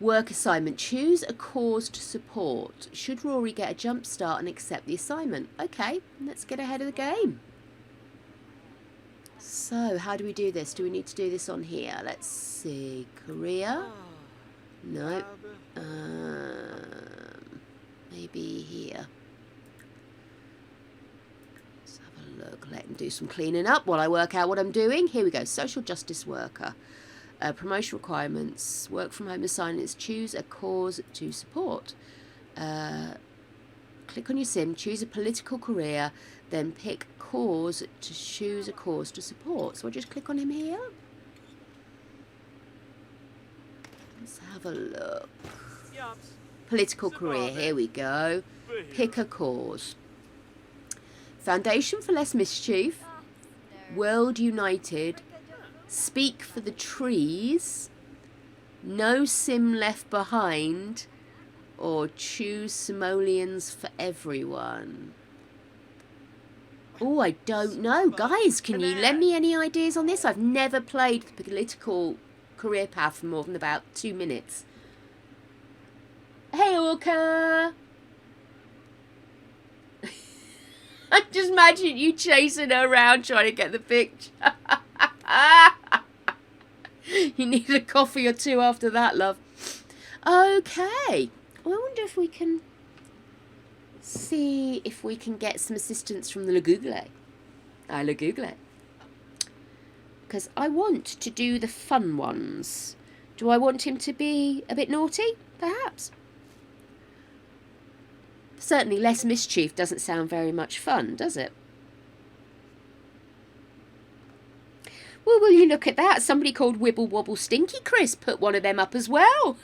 Work assignment. Choose a cause to support. Should Rory get a jump start and accept the assignment? Okay, let's get ahead of the game. So, how do we do this? Do we need to do this on here? Let's see. Career? No. Maybe here. Let's have a look. Let him do some cleaning up while I work out what I'm doing. Here we go. Social justice worker. Promotion requirements, work from home assignments, choose a cause to support. Click on your sim, choose a political career, then pick cause to choose a cause to support. So I'll just click on him here. Let's have a look. Political career, here we go. Pick a cause. Foundation for Less Mischief, World United, Speak for the Trees, No Sim Left Behind, or Choose Simoleons for Everyone. Oh, I don't know. Guys, can you lend me any ideas on this? I've never played the political career path for more than about 2 minutes. Hey, Orca! I just imagine you chasing her around trying to get the picture. You need a coffee or two after that, love. Okay. I wonder if we can see if we can get some assistance from the Lagoogle. Lagoogle. Because I want to do the fun ones. Do I want him to be a bit naughty? Perhaps. Certainly Less Mischief doesn't sound very much fun, does it? Well, will you look at that? Somebody called Wibble Wobble Stinky Chris put one of them up as well.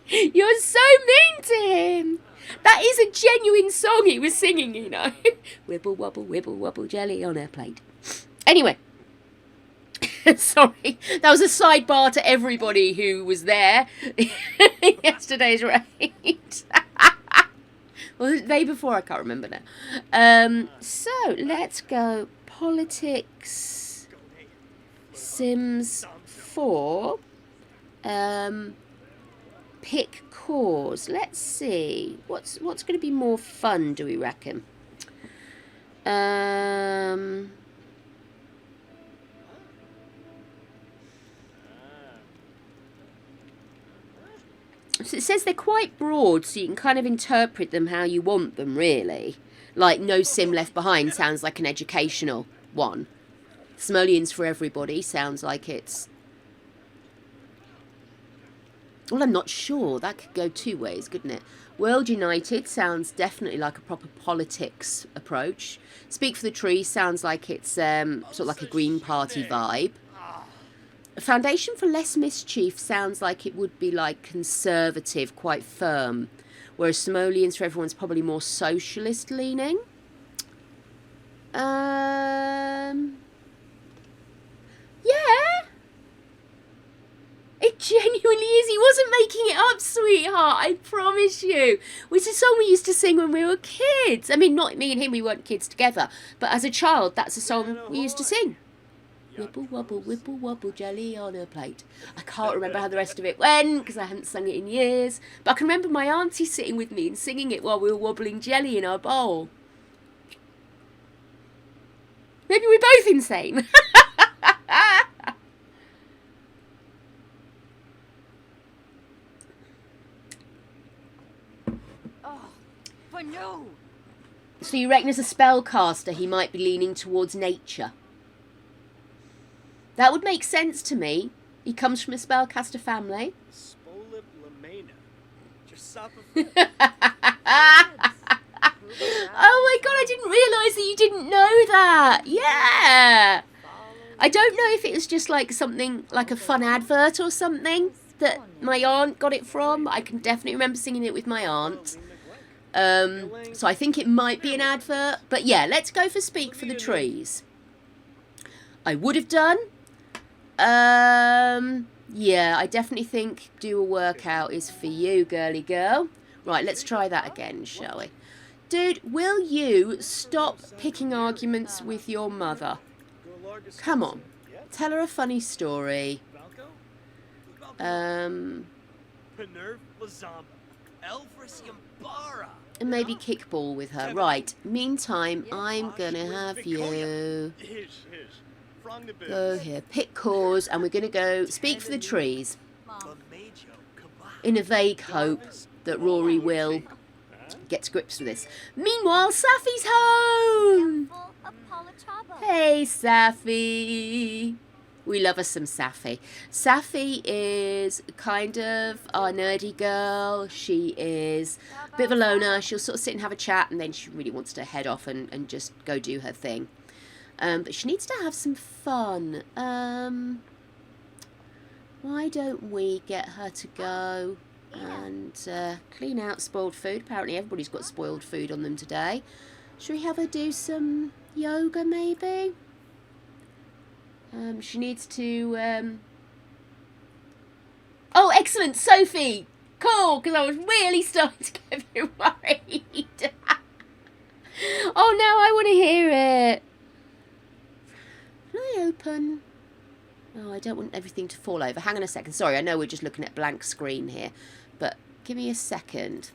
You're so mean to him. That is a genuine song he was singing, you know. Wibble wobble jelly on her plate. Anyway. Sorry, that was a sidebar to everybody who was there in yesterday's raid. Well, the day before, I can't remember now. So, let's go politics, Sims 4, pick cause. Let's see, what's going to be more fun, do we reckon? So it says they're quite broad, so you can kind of interpret them how you want them, really. Like No Sim Left Behind sounds like an educational one. Simoleons for Everybody sounds like it's... Well, I'm not sure. That could go 2 ways, couldn't it? World United sounds definitely like a proper politics approach. Speak for the Trees sounds like it's sort of like a Green Party vibe. Foundation for Less Mischief sounds like it would be like conservative, quite firm, whereas Simoleons for Everyone's probably more socialist leaning. Yeah, it genuinely is. He wasn't making it up, sweetheart, I promise you. It's a song we used to sing when we were kids. I mean, not me and him, we weren't kids together, but as a child, that's a song we used to sing. Wibble wobble jelly on a plate. I can't remember how the rest of it went because I hadn't sung it in years. But I can remember my auntie sitting with me and singing it while we were wobbling jelly in our bowl. Maybe we're both insane. Oh, but no. So you reckon as a spellcaster he might be leaning towards nature? That would make sense to me. He comes from a spellcaster family. Oh my god, I didn't realise that you didn't know that. Yeah. I don't know if it was just like something, like a fun advert or something that my aunt got it from. I can definitely remember singing it with my aunt. So I think it might be an advert. But yeah, let's go for Speak for the Trees. I would have done. Yeah, I definitely think do a workout is for you, girly girl. Right, let's try that again, shall we? Dude, will you stop picking arguments with your mother? Come on, tell her a funny story. And maybe kickball with her. Right, meantime, I'm gonna have you go here, pick cause, and we're gonna go Speak for the Trees. In a vague hope that Rory will get to grips with this. Meanwhile, Safi's home! Hey, Safi! We love us some Safi. Safi is kind of our nerdy girl. She is a bit of a loner. She'll sort of sit and have a chat, and then she really wants to head off and just go do her thing. But she needs to have some fun. Why don't we get her to go and clean out spoiled food? Apparently everybody's got spoiled food on them today. Should we have her do some yoga maybe? She needs to... Oh, excellent, Sophie! Cool, because I was really starting to get a bit worried. Oh, now I want to hear it. Can I open? Oh, I don't want everything to fall over. Hang on a second. Sorry, I know we're just looking at blank screen here, but give me a second.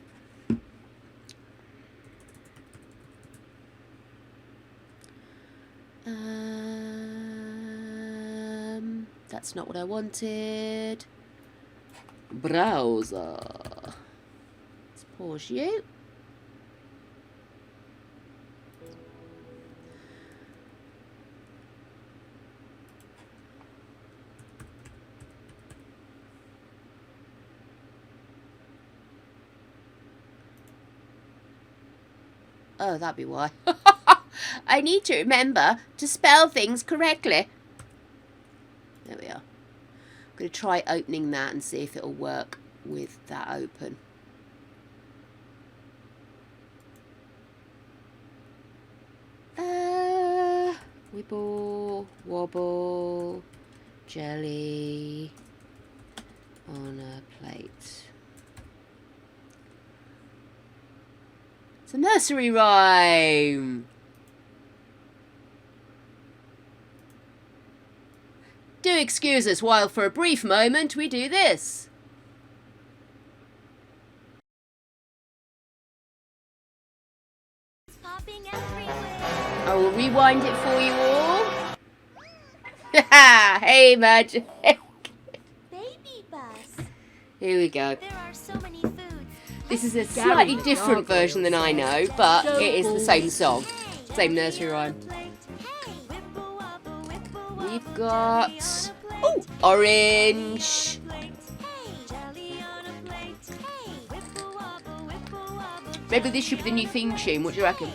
That's not what I wanted. Browser. Let's pause you. Oh, that'd be why. I need to remember to spell things correctly. There we are. I'm going to try opening that and see if it'll work with that open. Wibble, wobble, jelly on a plate. It's a nursery rhyme. Do excuse us while for a brief moment we do this. It's popping everywhere. I will rewind it for you all. Hey, Magic. Baby bus. Here we go. There are so many foods. This is a slightly different version than I know, but it is the same song. Same nursery rhyme. We've got... Oh, orange. Maybe this should be the new theme tune. What do you reckon?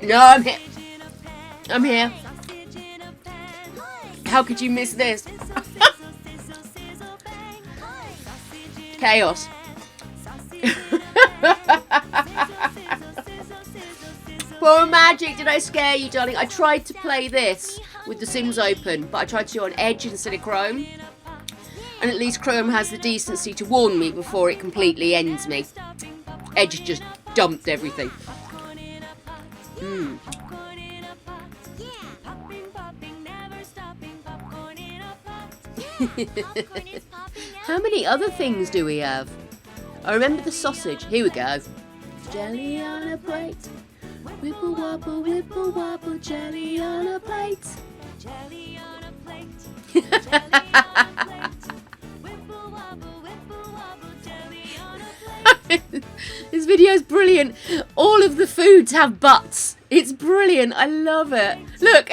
No, I'm here. I'm here. How could you miss this? Chaos. Poor Magic, did I scare you, darling? I tried to play this with the Sims open, but I tried to do it on Edge instead of Chrome. And at least Chrome has the decency to warn me before it completely ends me. Edge just dumped everything. How many other things do we have? I remember the sausage. Here we go. Jelly on a plate. Whipple wobble, jelly on a plate. Jelly on a plate. Whipple wobble, jelly on a plate. This video is brilliant. All of the foods have butts. It's brilliant. I love it. Look.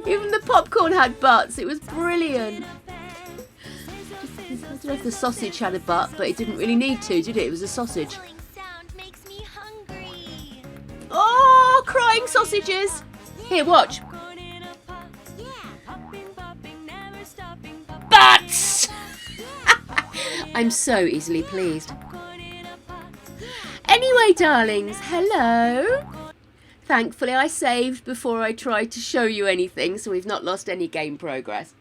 Even the popcorn had butts. It was brilliant. I don't know if the sausage had a butt, but it didn't really need to, did it? It was a sausage. Oh, crying sausages. Here, watch. Butts! I'm so easily pleased. Anyway, darlings, hello. Thankfully, I saved before I tried to show you anything, so we've not lost any game progress.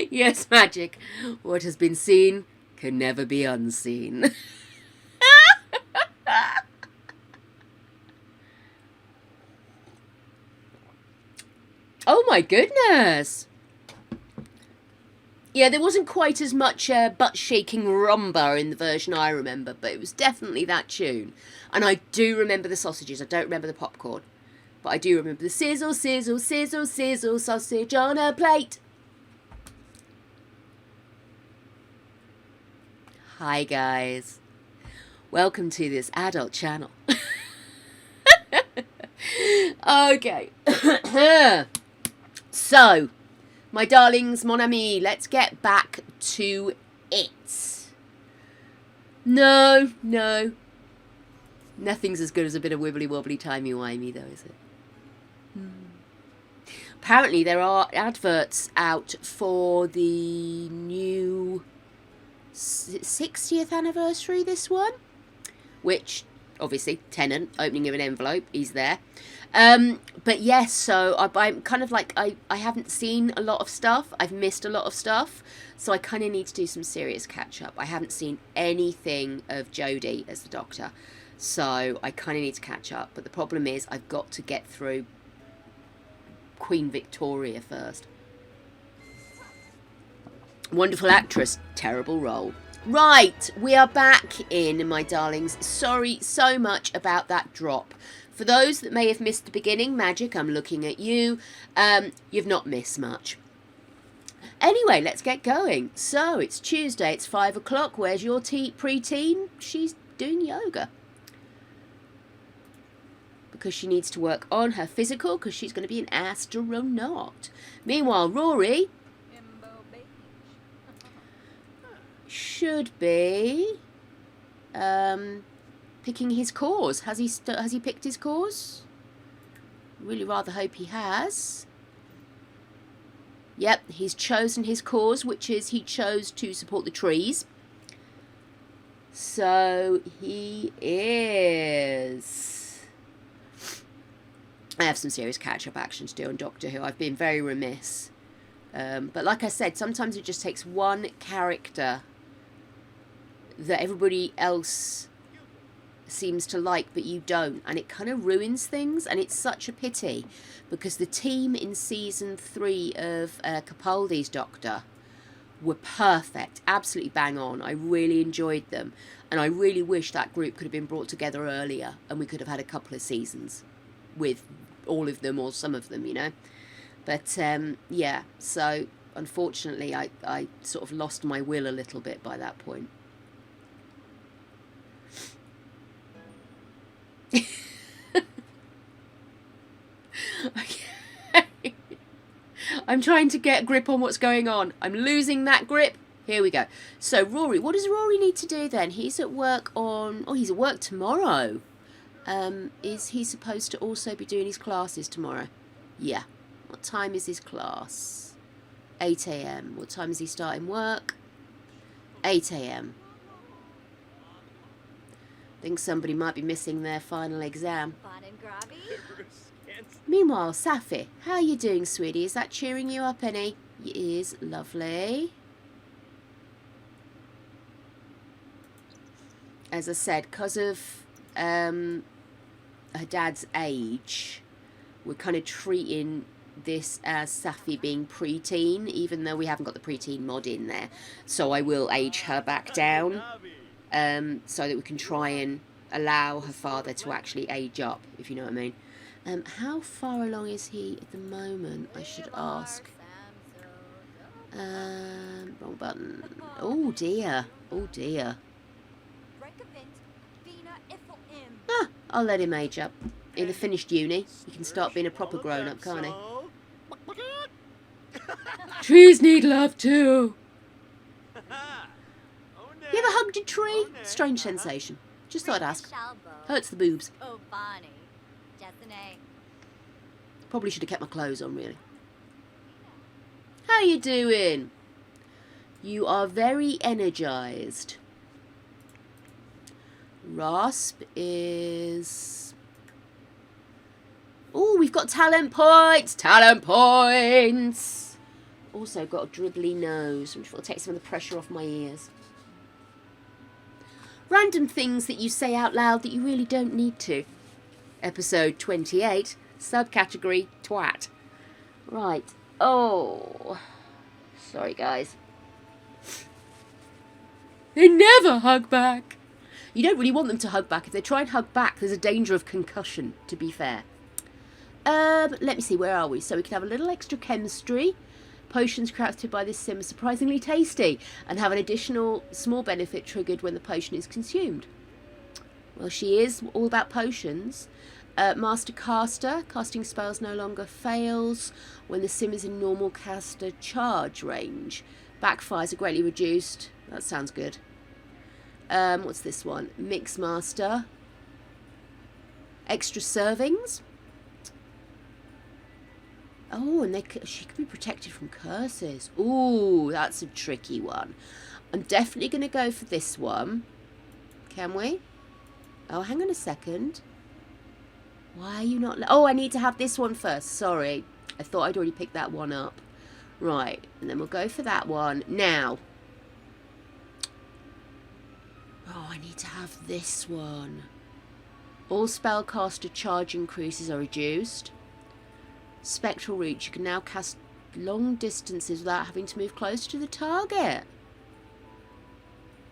Yes, Magic. What has been seen can never be unseen. Oh my goodness. Yeah, there wasn't quite as much butt-shaking rumba in the version I remember, but it was definitely that tune. And I do remember the sausages. I don't remember the popcorn. But I do remember the sizzle, sizzle, sizzle, sizzle, sausage on a plate. Hi, guys. Welcome to this adult channel. Okay. So... my darlings, mon ami, let's get back to it. No. Nothing's as good as a bit of wibbly wobbly timey wimey though, is it? Apparently there are adverts out for the new 60th anniversary, this one, which obviously Tennant, opening of an envelope, he's there. But yes, so I'm kind of like, I haven't seen a lot of stuff. I've missed a lot of stuff. So I kind of need to do some serious catch up. I haven't seen anything of Jodie as the Doctor. So I kind of need to catch up. But the problem is I've got to get through Queen Victoria first. Wonderful actress, terrible role. Right, we are back in, my darlings. Sorry so much about that drop. For those that may have missed the beginning, Magic, I'm looking at you. You've not missed much. Anyway, let's get going. So, it's Tuesday, it's 5 o'clock. Where's your preteen? She's doing yoga. Because she needs to work on her physical, because she's going to be an astronaut. Meanwhile, Rory should be picking his course. Has he picked his course? Really rather hope he has. Yep, he's chosen his cause, which is he chose to support the trees. So he is. I have some serious catch-up action to do on Doctor Who. I've been very remiss. But like I said, sometimes it just takes one character that everybody else seems to like, but you don't. And it kind of ruins things. And it's such a pity. Because the team in season 3 of Capaldi's Doctor were perfect. Absolutely bang on. I really enjoyed them. And I really wish that group could have been brought together earlier. And we could have had a couple of seasons with all of them or some of them, you know. But, yeah. So, unfortunately, I sort of lost my will a little bit by that point. Okay. I'm trying to get a grip on what's going on. I'm losing that grip. Here we go. So, Rory, what does Rory need to do then? He's at work on... Oh, he's at work tomorrow. Is he supposed to also be doing his classes tomorrow? Yeah. What time is his class? 8 a.m. What time is he starting work? 8 a.m. I think somebody might be missing their final exam. Fun and grabby. Meanwhile, Safi, how are you doing, sweetie? Is that cheering you up any? It is. Lovely. As I said, because of her dad's age, we're kind of treating this as Safi being preteen, even though we haven't got the preteen mod in there. So I will age her back down, so that we can try and allow her father to actually age up, if you know what I mean. How far along is he at the moment, I should ask? Wrong button. Oh dear. Oh dear. Ah, I'll let him age up. In a finished uni, he can start being a proper grown-up, can't he? Trees need love too. You ever hugged a tree? Strange sensation. Just thought I'd ask. Hurts the boobs. Oh, Bonnie. Just an A. Probably should have kept my clothes on, really. How you doing? You are very energised. Rasp is... Oh, we've got talent points! Talent points! Also got a dribbly nose, which will take some of the pressure off my ears. Random things that you say out loud that you really don't need to. Episode 28, subcategory twat. Right. Oh. Sorry, guys. They never hug back. You don't really want them to hug back. If they try and hug back, there's a danger of concussion, to be fair. Let me see, where are we? So we can have a little extra chemistry. Potions crafted by this sim are surprisingly tasty and have an additional small benefit triggered when the potion is consumed. Well, she is all about potions. Master Caster. Casting spells no longer fails when the sim is in normal caster charge range. Backfires are greatly reduced That sounds good. What's this one? Mix master. Extra servings. Oh, and she could be protected from curses. Ooh, that's a tricky one. I'm definitely going to go for this one. Can we? Oh, hang on a second. Why are you not... Oh, I need to have this one first. Sorry. I thought I'd already picked that one up. Right. And then we'll go for that one. Now. Oh, I need to have this one. All spellcaster charge increases are reduced. Spectral reach. You can now cast long distances without having to move closer to the target.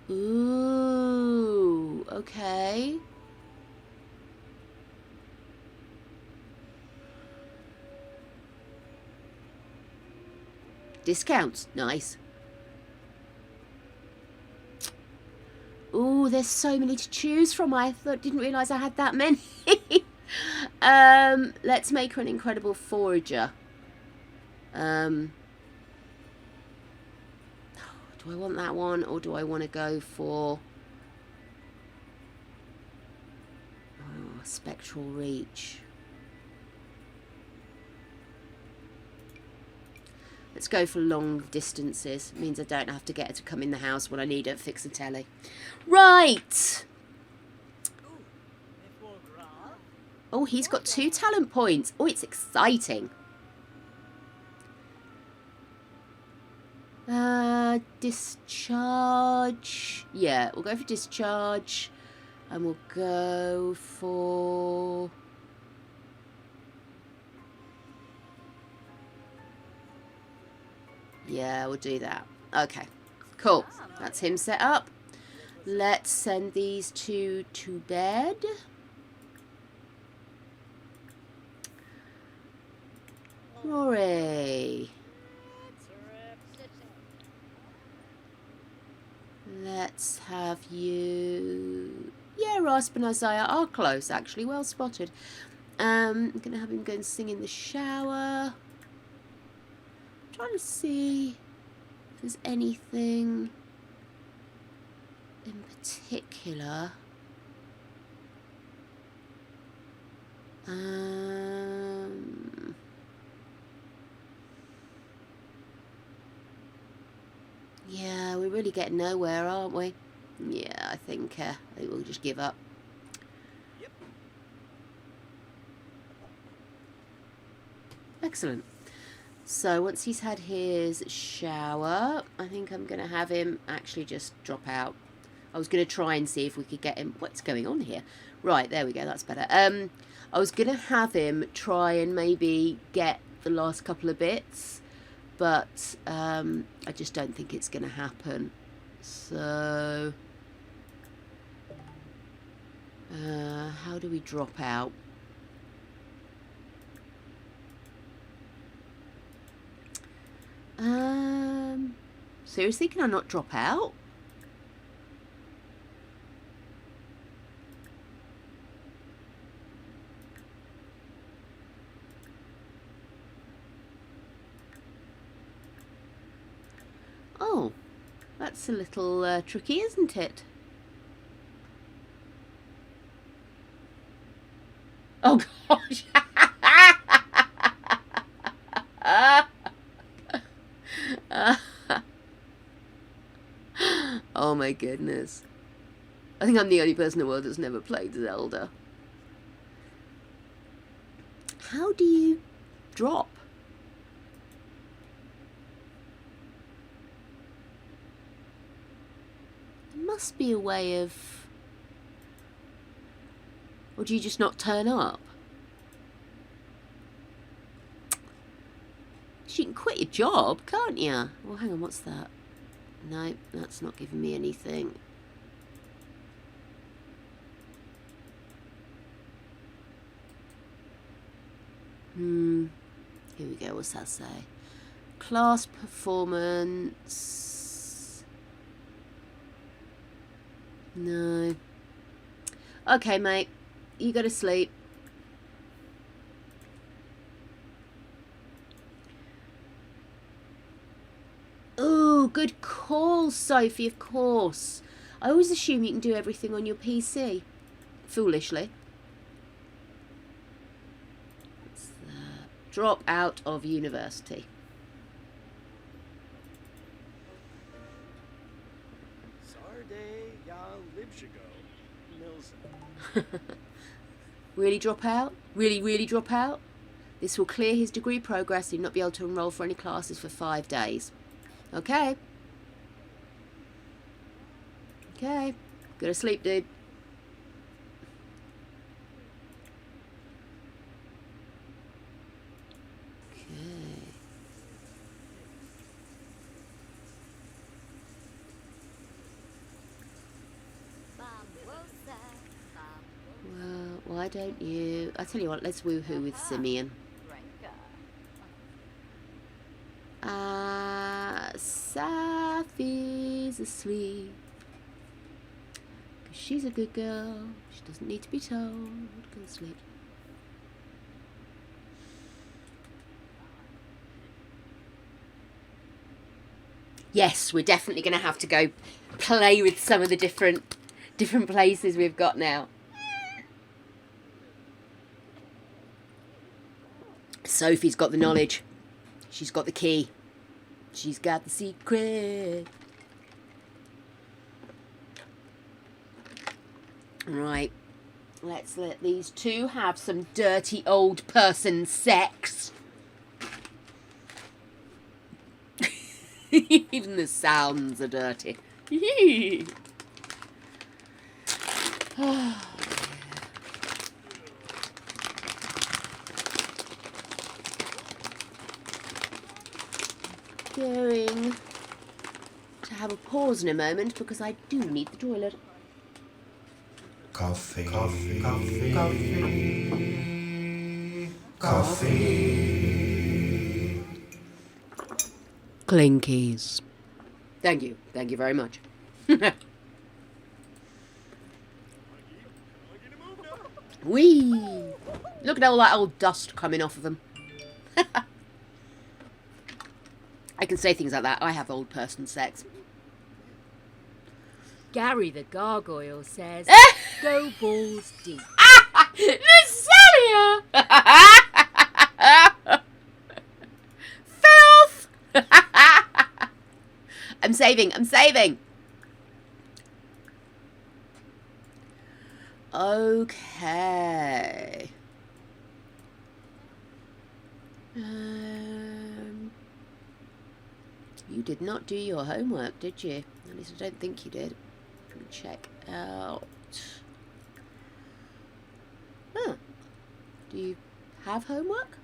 Ooh. Okay. Discounts. Nice. Ooh, there's so many to choose from. I didn't realise I had that many. Let's make her an incredible forager. Do I want that one, or do I want to go for spectral reach? Let's go for long distances. It means I don't have to get her to come in the house when I need her to fix the telly. Right. Oh, he's got 2 talent points. Oh, it's exciting. Discharge. Yeah, we'll go for discharge. And we'll go for... Yeah, we'll do that. Okay, cool. That's him set up. Let's send these two to bed. Rory. Let's have you... Yeah, Rasp and Isaiah are close, actually. Well spotted. I'm going to have him go and sing in the shower. Trying to see if there's anything in particular. Yeah, we're really getting nowhere, aren't we? Yeah, I think we'll just give up. Yep. Excellent. So once he's had his shower, I think I'm going to have him actually just drop out. I was going to try and see if we could get him... What's going on here? Right, there we go. That's better. I was going to have him try and maybe get the last couple of bits, but I just don't think it's going to happen. So... how do we drop out? Seriously, can I not drop out? Oh, that's a little tricky, isn't it? Oh gosh. Oh my goodness. I think I'm the only person in the world that's never played Zelda. How do you drop? There must be a way of... Or do you just not turn up? You can quit your job, can't you? Well, hang on, what's that? No, that's not giving me anything. Here we go, what's that say? Class performance. No. Okay, mate. You go to sleep. Ooh, good call, Sophie, of course. I always assume you can do everything on your PC. Foolishly. What's that? Drop out of university. Sarday ya libshigo Mills. Really drop out? Really drop out? This will clear his degree progress and not be able to enrol for any classes for 5 days. Okay. Okay. Go to sleep, dude. Okay. Famosa. Well, why don't you... I tell you what, let's woohoo with Simeon. Safi's asleep. 'Cause she's a good girl. She doesn't need to be told. Go to sleep. Yes, we're definitely going to have to go play with some of the different places we've got now. Sophie's got the knowledge. She's got the key. She's got the secret. Right. Let's let these two have some dirty old person sex. Even the sounds are dirty. Going to have a pause in a moment because I do need the toilet. Coffee. Coffee. Coffee. Coffee. Coffee. Clinkies. Thank you. Thank you very much. Whee! Look at all that old dust coming off of them. I can say things like that. I have old person sex. Gary the Gargoyle says, go balls deep. Natalia! Filth! I'm saving. Okay. You did not do your homework, did you? At least I don't think you did. Let me check out. Huh. Do you have homework?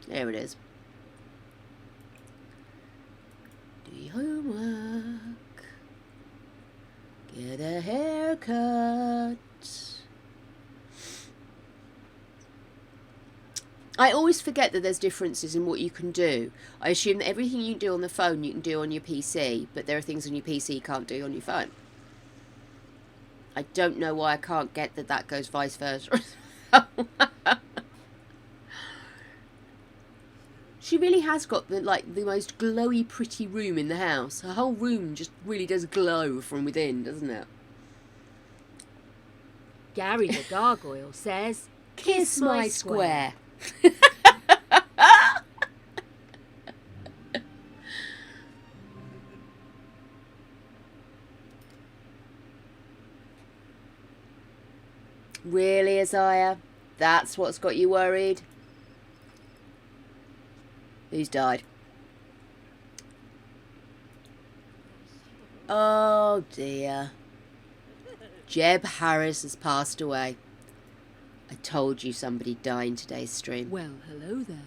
There it is. Do your homework. Get a haircut. I always forget that there's differences in what you can do. I assume that everything you do on the phone you can do on your PC, but there are things on your PC you can't do on your phone. I don't know why I can't get that goes vice versa. She really has got the most glowy, pretty room in the house. Her whole room just really does glow from within, doesn't it? Gary the Gargoyle says, Kiss my square. Really, Isaiah? That's what's got you worried? Who's died? Oh dear. Jeb Harris has passed away. I told you somebody'd die in today's stream. well, hello there.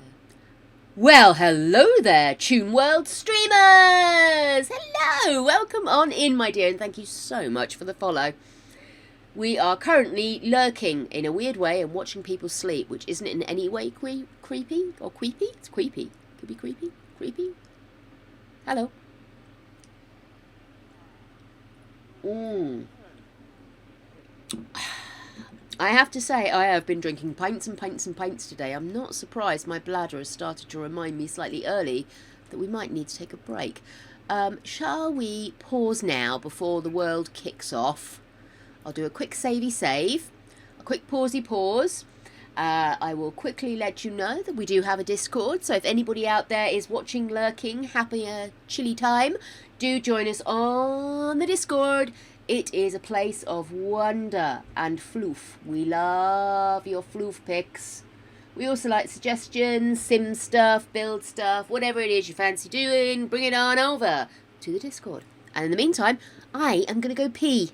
Well, hello there, Tune World streamers! Hello! Welcome on in, my dear, and thank you so much for the follow. We are currently lurking in a weird way and watching people sleep, which isn't in any way creepy or queepy. It's creepy. Could be creepy. Creepy. Hello. I have to say, I have been drinking pints and pints and pints today. I'm not surprised my bladder has started to remind me slightly early that we might need to take a break. Shall we pause now before the world kicks off? I'll do a quick savey save, a quick pausey pause. I will quickly let you know that we do have a Discord, so if anybody out there is watching, lurking, having a chilly time, do join us on the Discord. It is a place of wonder and floof. We love your floof pics. We also like suggestions, sim stuff, build stuff, whatever it is you fancy doing, bring it on over to the Discord. And in the meantime, I am going to go pee.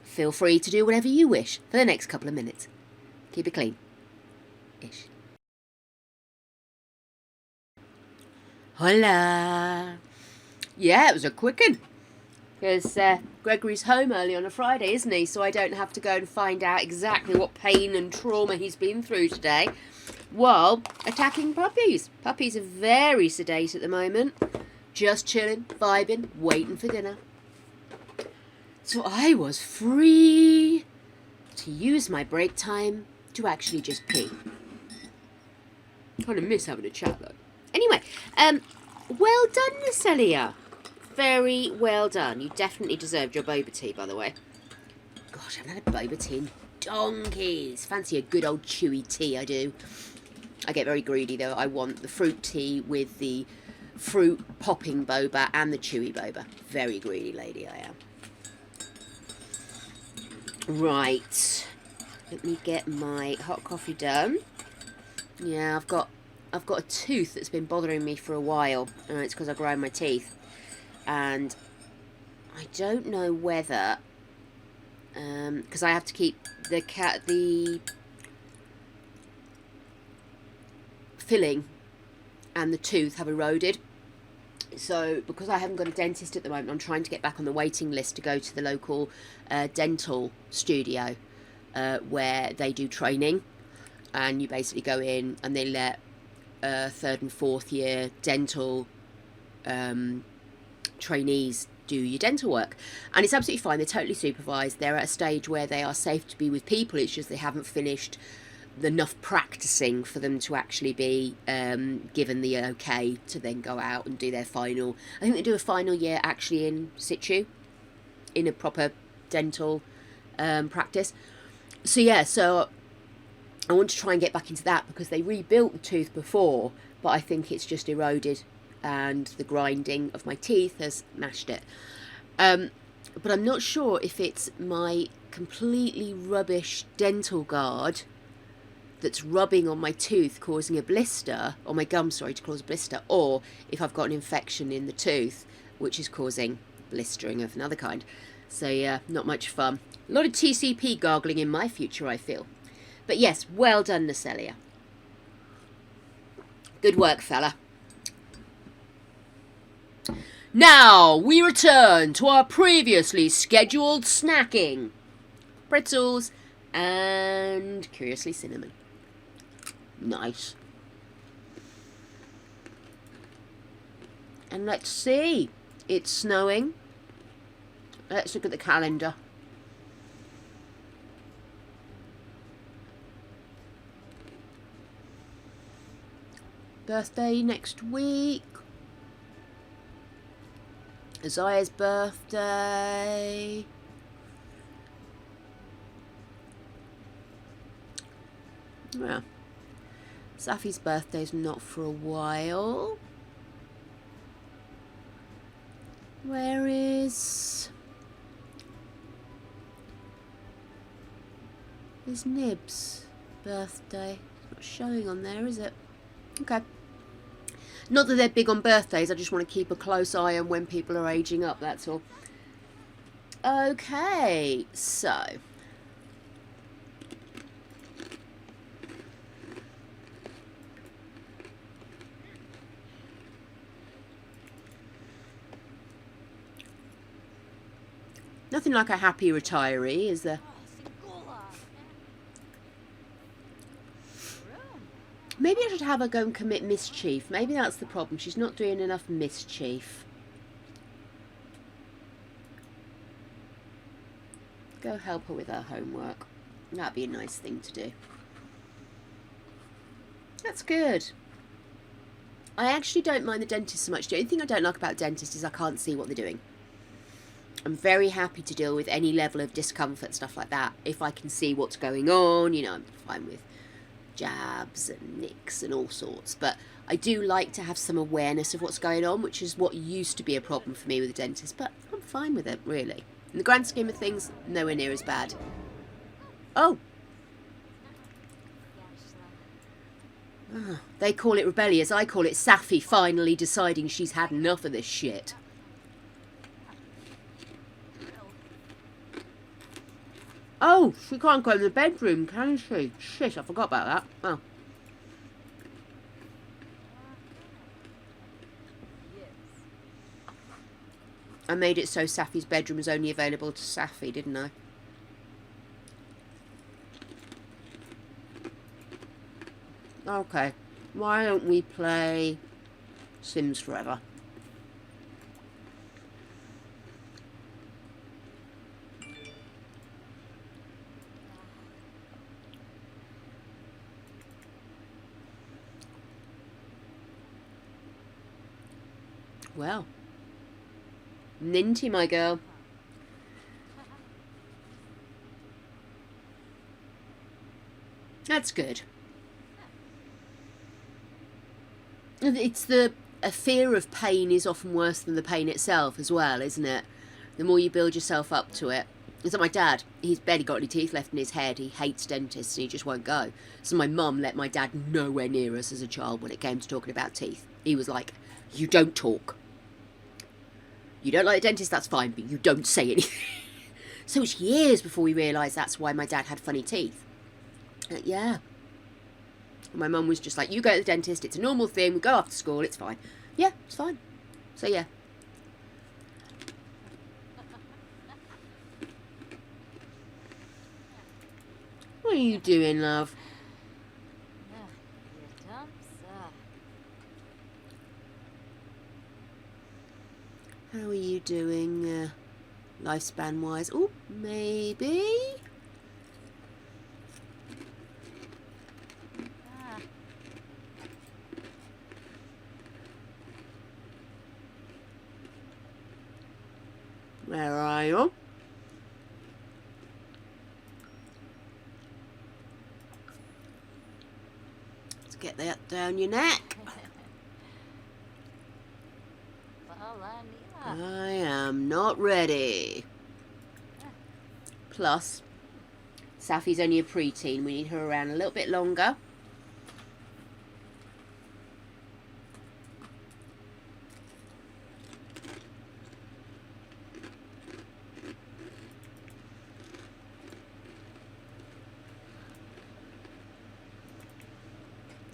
Feel free to do whatever you wish for the next couple of minutes. Keep it clean. Ish. Hola. Yeah, it was a quick one. Because Gregory's home early on a Friday, isn't he? So I don't have to go and find out exactly what pain and trauma he's been through today while attacking puppies. Puppies are very sedate at the moment. Just chilling, vibing, waiting for dinner. So I was free to use my break time to actually just pee. Kind of miss having a chat though. Anyway, well done, Natalia. Very well done. You definitely deserved your boba tea, by the way. Gosh, I haven't had a boba tea in donkeys. Fancy a good old chewy tea, I do. I get very greedy, though. I want the fruit tea with the fruit popping boba and the chewy boba. Very greedy lady I am. Right. Let me get my hot coffee done. Yeah, I've got a tooth that's been bothering me for a while. It's because I grind my teeth. And I don't know whether, because I have to keep the filling and the tooth have eroded. So because I haven't got a dentist at the moment, I'm trying to get back on the waiting list to go to the local dental studio where they do training. And you basically go in and they let third and fourth year dental trainees do your dental work, and it's absolutely fine. They're totally supervised. They're at a stage where they are safe to be with people. It's just they haven't finished enough practicing for them to actually be given the okay to then go out and do their final. I think they do a final year actually in situ, in a proper dental practice. So yeah, so I want to try and get back into that because they rebuilt the tooth before, but I think it's just eroded and the grinding of my teeth has mashed it. But I'm not sure if it's my completely rubbish dental guard that's rubbing on my tooth causing a blister, or my gum, sorry, to cause a blister, or if I've got an infection in the tooth which is causing blistering of another kind. So yeah, not much fun. A lot of TCP gargling in my future, I feel. But yes, well done, Natalia. Good work, fella. Now we return to our previously scheduled snacking. Pretzels and, curiously, cinnamon. Nice. And let's see. It's snowing. Let's look at the calendar. Birthday next week. Isaiah's birthday. Yeah. Safi's birthday's not for a while. Where is Nib's birthday? It's not showing on there, is it? Okay. Not that they're big on birthdays, I just want to keep a close eye on when people are aging up, that's all. Okay, so. Nothing like a happy retiree, is there? Maybe I should have her go and commit mischief. Maybe that's the problem. She's not doing enough mischief. Go help her with her homework. That'd be a nice thing to do. That's good. I actually don't mind the dentist so much. The only thing I don't like about dentists is I can't see what they're doing. I'm very happy to deal with any level of discomfort, stuff like that, if I can see what's going on. You know, I'm fine with jabs and nicks and all sorts. But I do like to have some awareness of what's going on, which is what used to be a problem for me with the dentist. But I'm fine with it, really. In the grand scheme of things, nowhere near as bad. Oh! They call it rebellious. I call it Safi finally deciding she's had enough of this shit. Oh, she can't go in the bedroom, can she? Shit, I forgot about that. Oh. I made it so Safi's bedroom was only available to Safi, didn't I? Okay. Why don't we play Sims Forever? Well. Ninty, my girl. That's good. It's a fear of pain is often worse than the pain itself as well, isn't it? The more you build yourself up to it. It's like my dad. He's barely got any teeth left in his head. He hates dentists and he just won't go. So my mum let my dad nowhere near us as a child when it came to talking about teeth. He was like, you don't talk. You don't like the dentist, that's fine, but you don't say anything. So it's years before we realised that's why my dad had funny teeth. Yeah. My mum was just like, you go to the dentist, it's a normal thing, we go after school, it's fine. Yeah, it's fine. So yeah. What are you doing, love? How are you doing, lifespan-wise? Oh, maybe? Where are you? Let's get that down your neck. I am not ready. Plus, Safi's only a preteen. We need her around a little bit longer.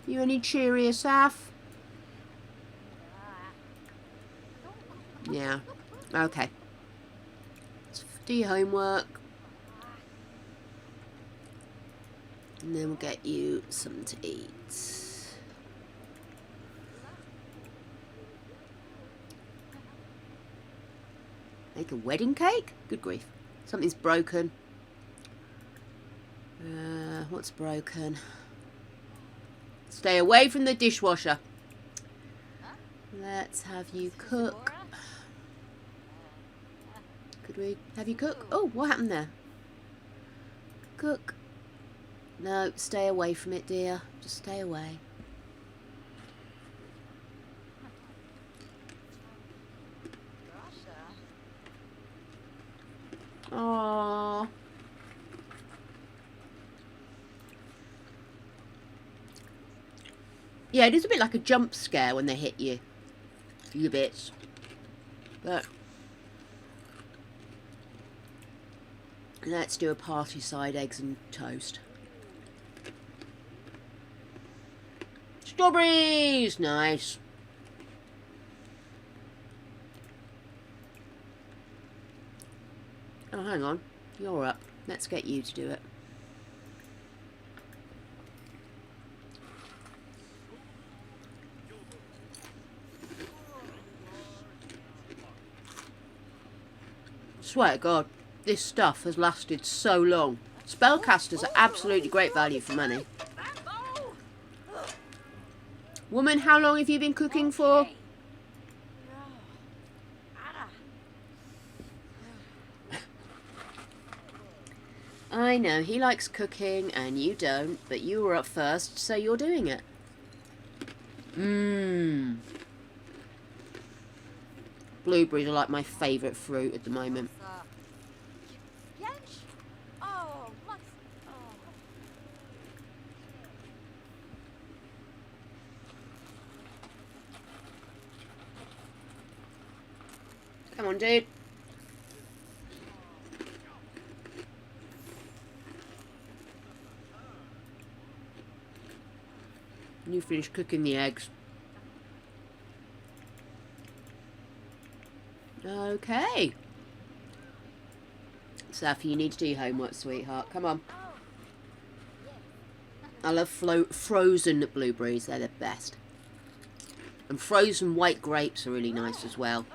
You any cheerier, Saf? Yeah. Okay. Let's do your homework. And then we'll get you something to eat. Make a wedding cake? Good grief. Something's broken. What's broken? Stay away from the dishwasher. Let's have you cook. Could we have you cook? Oh, what happened there? Cook. No, stay away from it, dear. Just stay away. Aww. Yeah, it is a bit like a jump scare when they hit you. You bits. But let's do a party side, eggs and toast. Strawberries! Nice. Oh, hang on. You're up. Let's get you to do it. Swear to God, this stuff has lasted so long. Spellcasters are absolutely great value for money. Woman, how long have you been cooking for? Okay. I know, he likes cooking and you don't, but you were up first, so you're doing it. Mmm. Blueberries are like my favourite fruit at the moment. Yench? Oh, what's... Oh. Come on, dude. You finished cooking the eggs. Okay. Safi, you need to do your homework, sweetheart. Come on. I love frozen blueberries. They're the best. And frozen white grapes are really nice as well.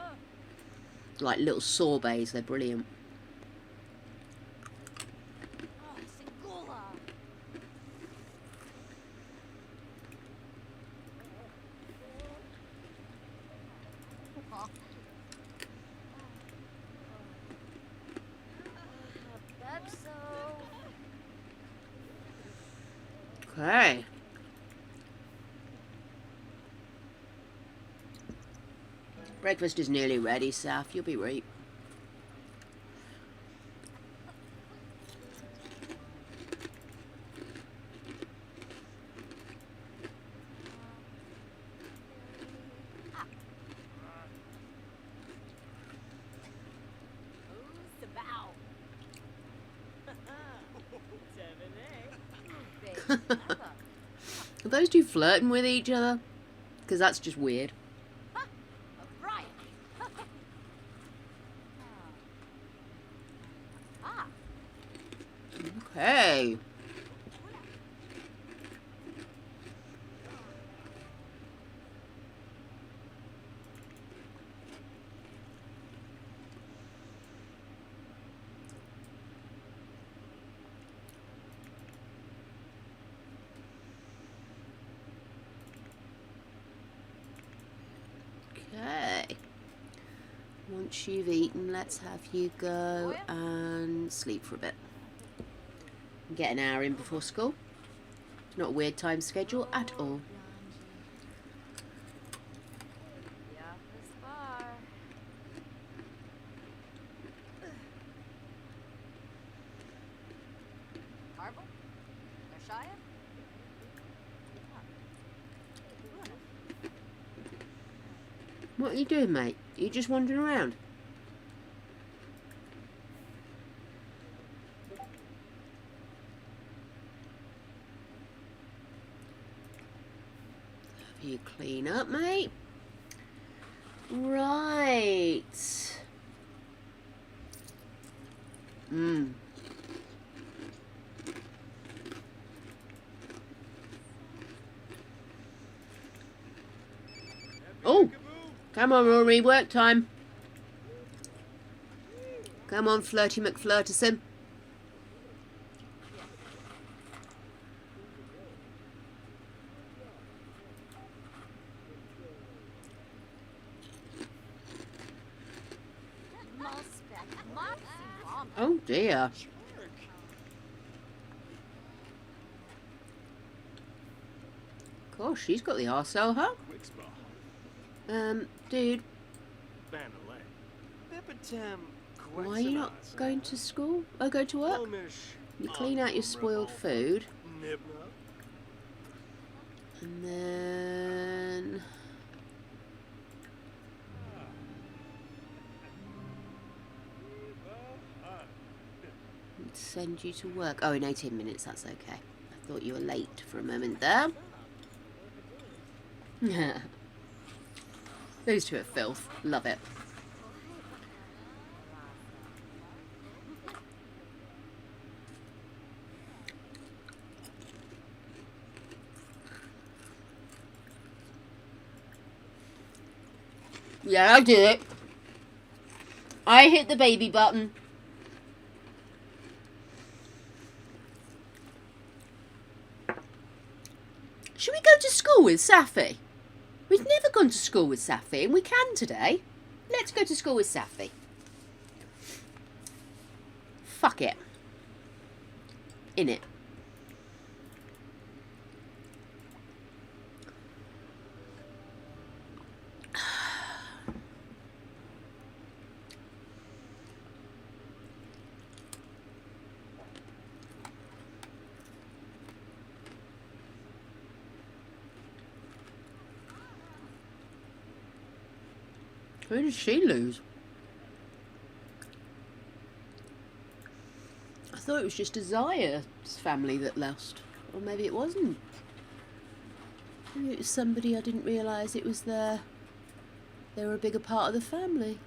Like little sorbets. They're brilliant. Okay. Breakfast is nearly ready, Saf. You'll be right. Are those two flirting with each other? Because that's just weird. Okay. Okay. Once you've eaten, let's have you go and sleep for a bit. Get an hour in before school. It's not a weird time schedule at all. What are you doing, mate? Are you just wandering around? You clean up, mate. Right. Oh, come on, Rory, work time. Come on, Flirty McFlirtison. Oh dear. Gosh, she's got the arsehole, huh? Dude, why are you not going to school? Oh, go to work? You clean out your spoiled food. And then... send you to work. Oh, in 18 minutes, that's okay. I thought you were late for a moment there. Those two are filth. Love it. Yeah, I did it. I hit the baby button. Should we go to school with Safi? We've never gone to school with Safi, and we can today. Let's go to school with Safi. Fuck it. In it. Who did she lose? I thought it was just Isaiah's family that lost. Or maybe it wasn't. Maybe it was somebody I didn't realise it was there. They were a bigger part of the family.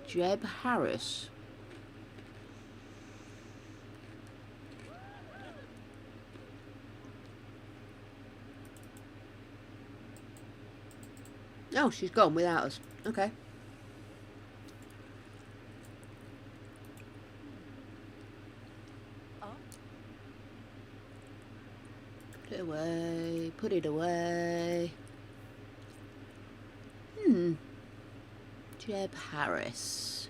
Jeb Harris. Oh, she's gone without us. Okay. Put it away. Put it away. Jeb Harris.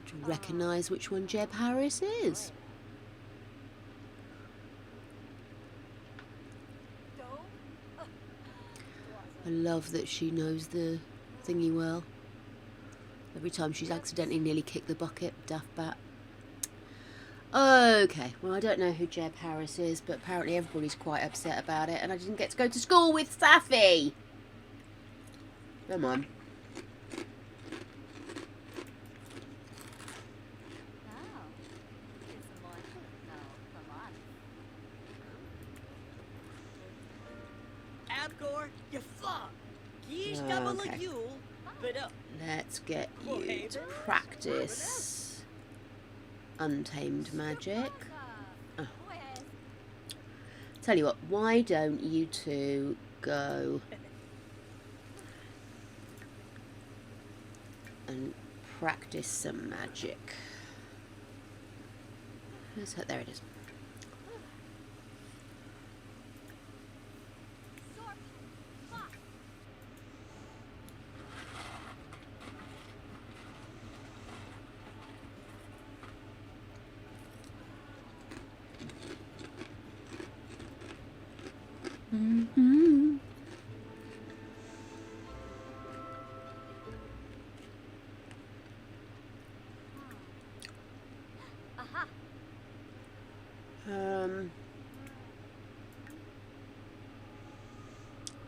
Do you recognise which one Jeb Harris is? I love that she knows the thingy well. Every time she's accidentally nearly kicked the bucket, daft bat. Okay, well I don't know who Jeb Harris is, but apparently everybody's quite upset about it, and I didn't get to go to school with Safi. Come on. Abgor, you fuck. Geesh double Okay. like you, but up. Let's get you to practice untamed magic. Oh. Tell you what, why don't you two go and practice some magic? There it is.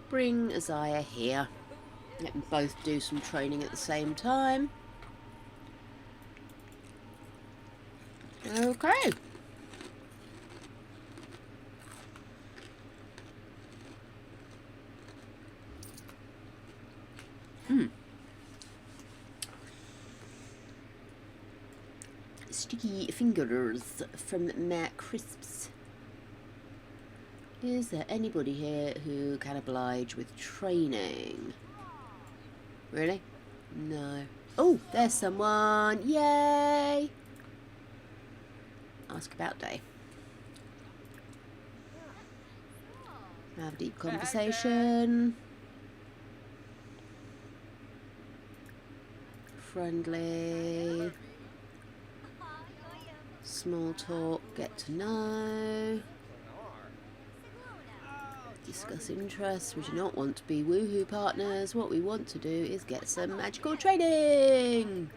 Bring Isaiah here. Let them both do some training at the same time. Okay. Sticky fingers from Matt Crisps. Is there anybody here who can oblige with training? Really? No. Oh, there's someone. Yay! Ask about day. Have a deep conversation. Friendly. Small talk, get to know. Discuss interests. We do not want to be woohoo partners. What we want to do is get some magical training.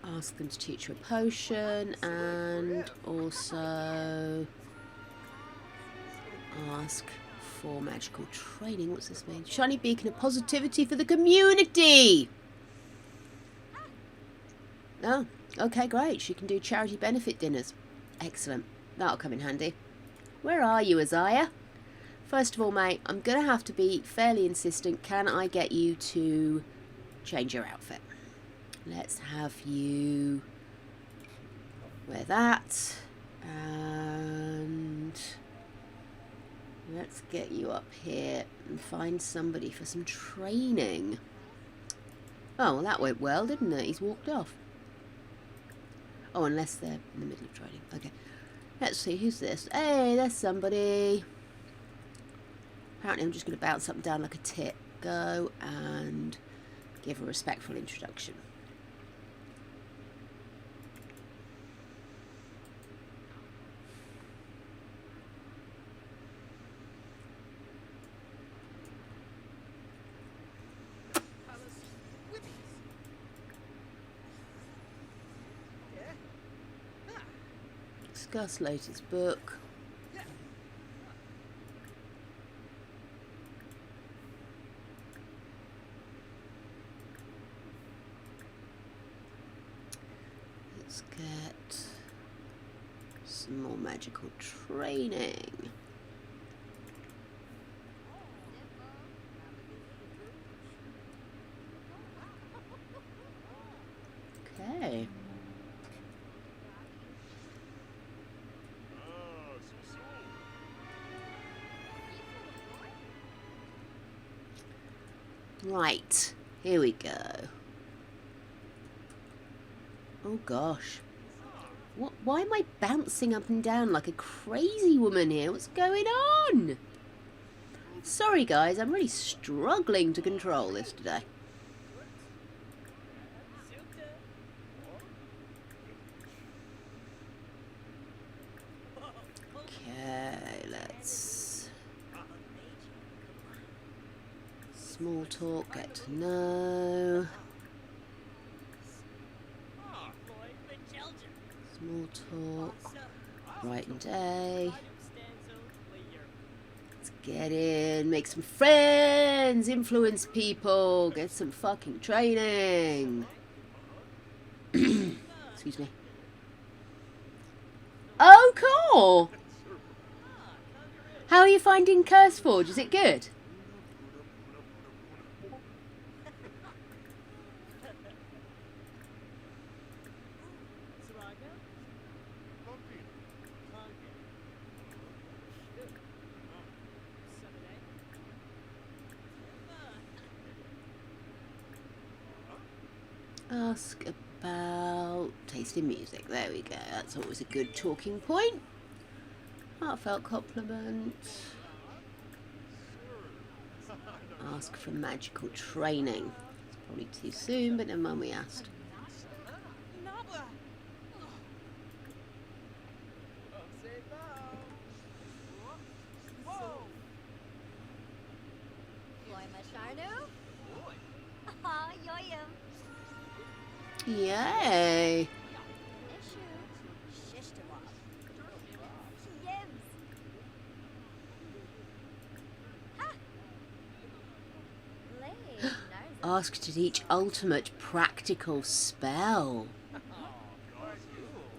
Ask them to teach you a potion, and also ask for magical training. What's this mean? Shiny beacon of positivity for the community. Oh, okay, great. She can do charity benefit dinners. Excellent. That'll come in handy. Where are you, Isaiah? First of all, mate, I'm going to have to be fairly insistent. Can I get you to change your outfit? Let's have you wear that. And Let's get you up here and find somebody for some training. Oh, well, that went well, didn't it? He's walked off. Oh, unless they're in the middle of training. Okay. Let's see, who's this? Hey, there's somebody. Apparently I'm just going to bounce up and down like a tit. Go and give a respectful introduction. Discuss latest book. Let's get some more magical training. Okay. Right, here we go. Oh gosh. What? Why am I bouncing up and down like a crazy woman here? What's going on? Sorry guys, I'm really struggling to control this today. Okay, let's... Small talk, get to know. Small talk, right and day. Let's get in, make some friends, influence people, get some fucking training. Excuse me. Oh, cool! How are you finding CurseForge? Is it good? Ask about tasting music. There we go. That's always a good talking point. Heartfelt compliment. Ask for magical training. It's probably too soon, but never mind, we asked. Yay! Ask to teach ultimate practical spell.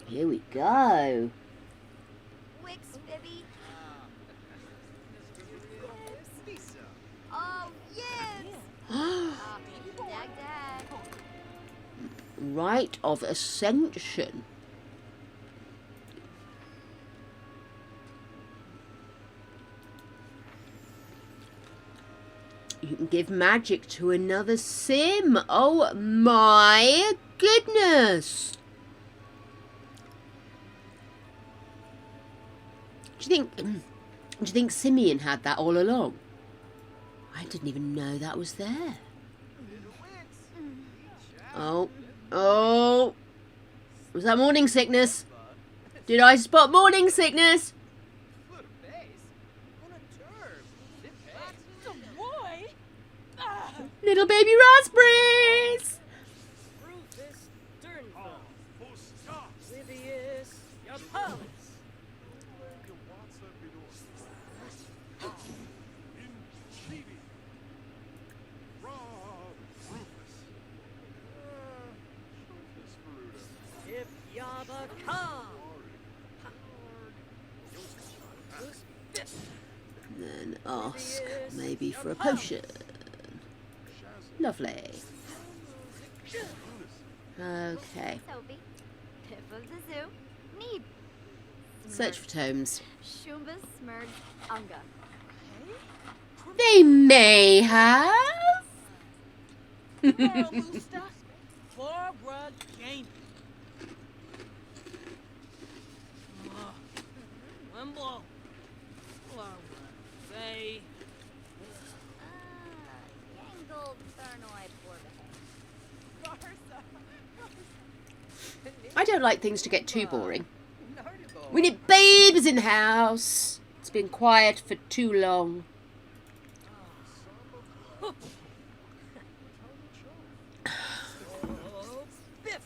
Here we go. Wix, Bibby. Oh, yes. Dag, dag. Rite of Ascension. You can give magic to another sim. Oh my goodness. Do you think Simeon had that all along? I didn't even know that was there. Oh. Oh. Was that morning sickness? Did I spot morning sickness? Little baby raspberries! Then ask maybe for a potion. Lovely. Okay. Sophie. Pip of the zoo. Need. Search for tomes. Shumba Smurg Unga. They may have. Tomorrow, little stuff. Barbara Jamie. Wimble. Say. Yangled Thornoid I don't like things to get too boring. We need babes in the house. It's been quiet for too long. Biff.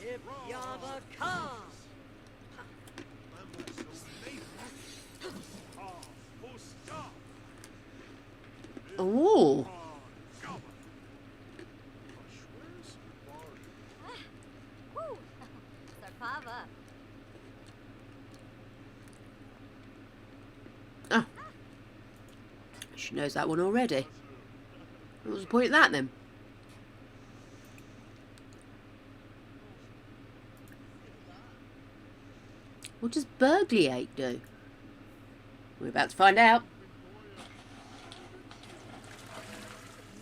If Yava come. Oh. Woo! Sarpava. Oh. She knows that one already. What was the point of that then? What does burgliate do? We're about to find out.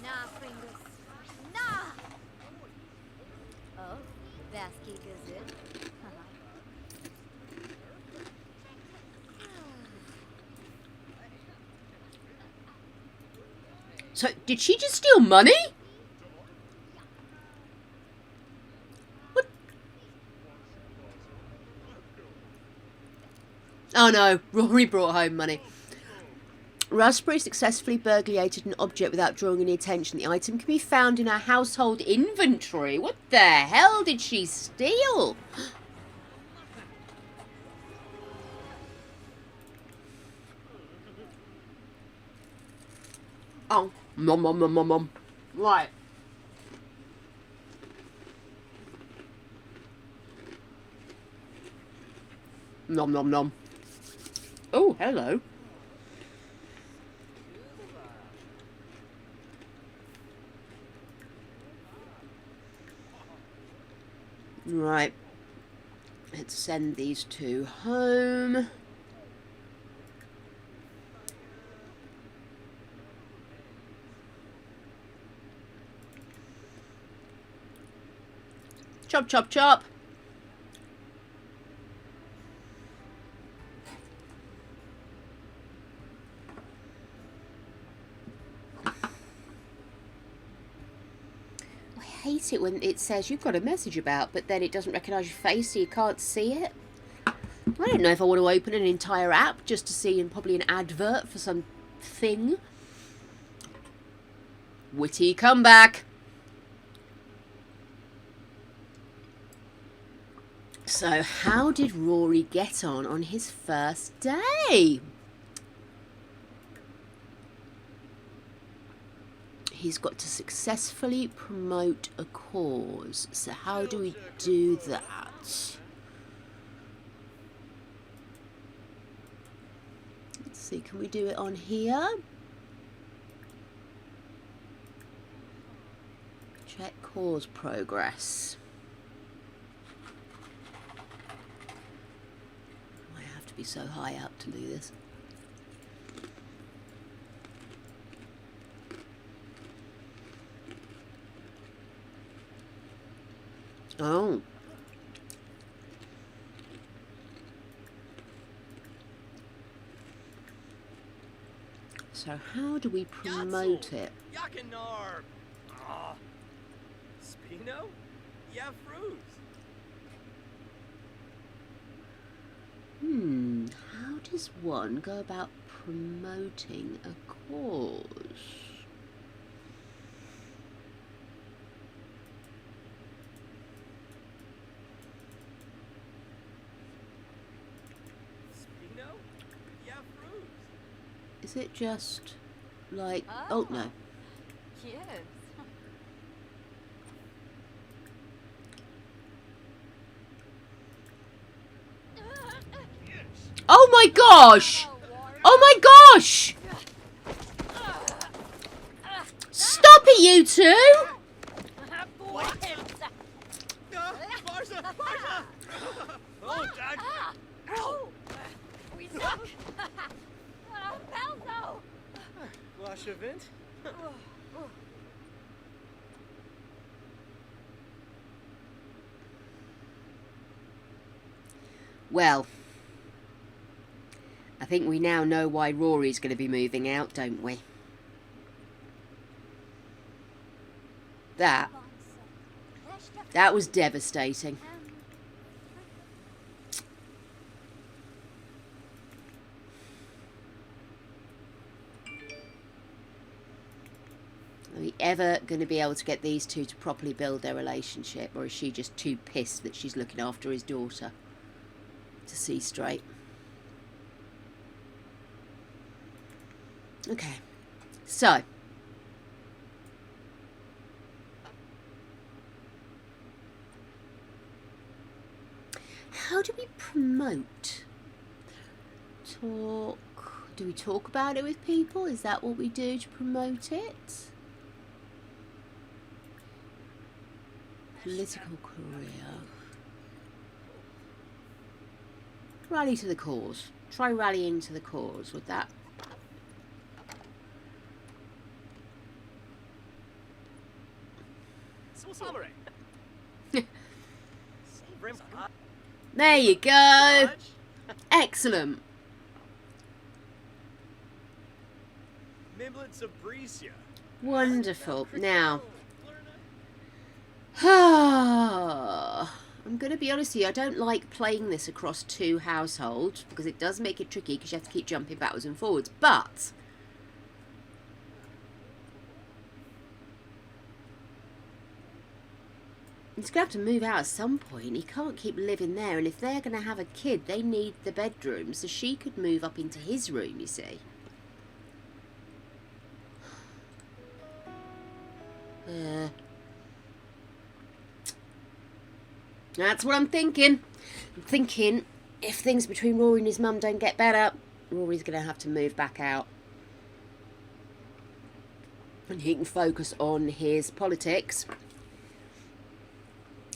Nah, Pringles. Nah! Oh, Vasky is it? So, did she just steal money? What? Oh no, Rory brought home money. Raspberry successfully burglated an object without drawing any attention. The item can be found in our household inventory. What the hell did she steal? Oh, nom. Right. Nom. Oh, hello. Right. Let's send these two home. Chop. I hate it when it says you've got a message about, but then it doesn't recognise your face so you can't see it. I don't know if I want to open an entire app just to see and probably an advert for some thing. Witty comeback. So, how did Rory get on his first day? He's got to successfully promote a cause. So, how do we do that? Let's see, can we do it on here? Check cause progress. Be so high up to do this. Oh. So how do we promote it? Yakinar. Spino? Yafruz. How does one go about promoting a cause? Spino? Yafruz. Is it just like... Oh, no. Yes. Oh my gosh! Oh my gosh! Stop it, you two! Barza! Oh, Dad! Shavint? Well, I think we now know why Rory's going to be moving out, don't we? That was devastating. Are we ever going to be able to get these two to properly build their relationship, or is she just too pissed that she's looking after his daughter? To see straight. Okay, so how do we promote? Do we talk about it with people? Is that what we do to promote it? Political career. Rally to the cause. Try rallying to the cause. Would that... There you go. Excellent. Wonderful. Now, I'm going to be honest with you, I don't like playing this across two households because it does make it tricky because you have to keep jumping backwards and forwards, but he's going to have to move out at some point. He can't keep living there, and if they're going to have a kid, they need the bedroom, so she could move up into his room, you see. That's what I'm thinking. I'm thinking if things between Rory and his mum don't get better, Rory's going to have to move back out. And he can focus on his politics.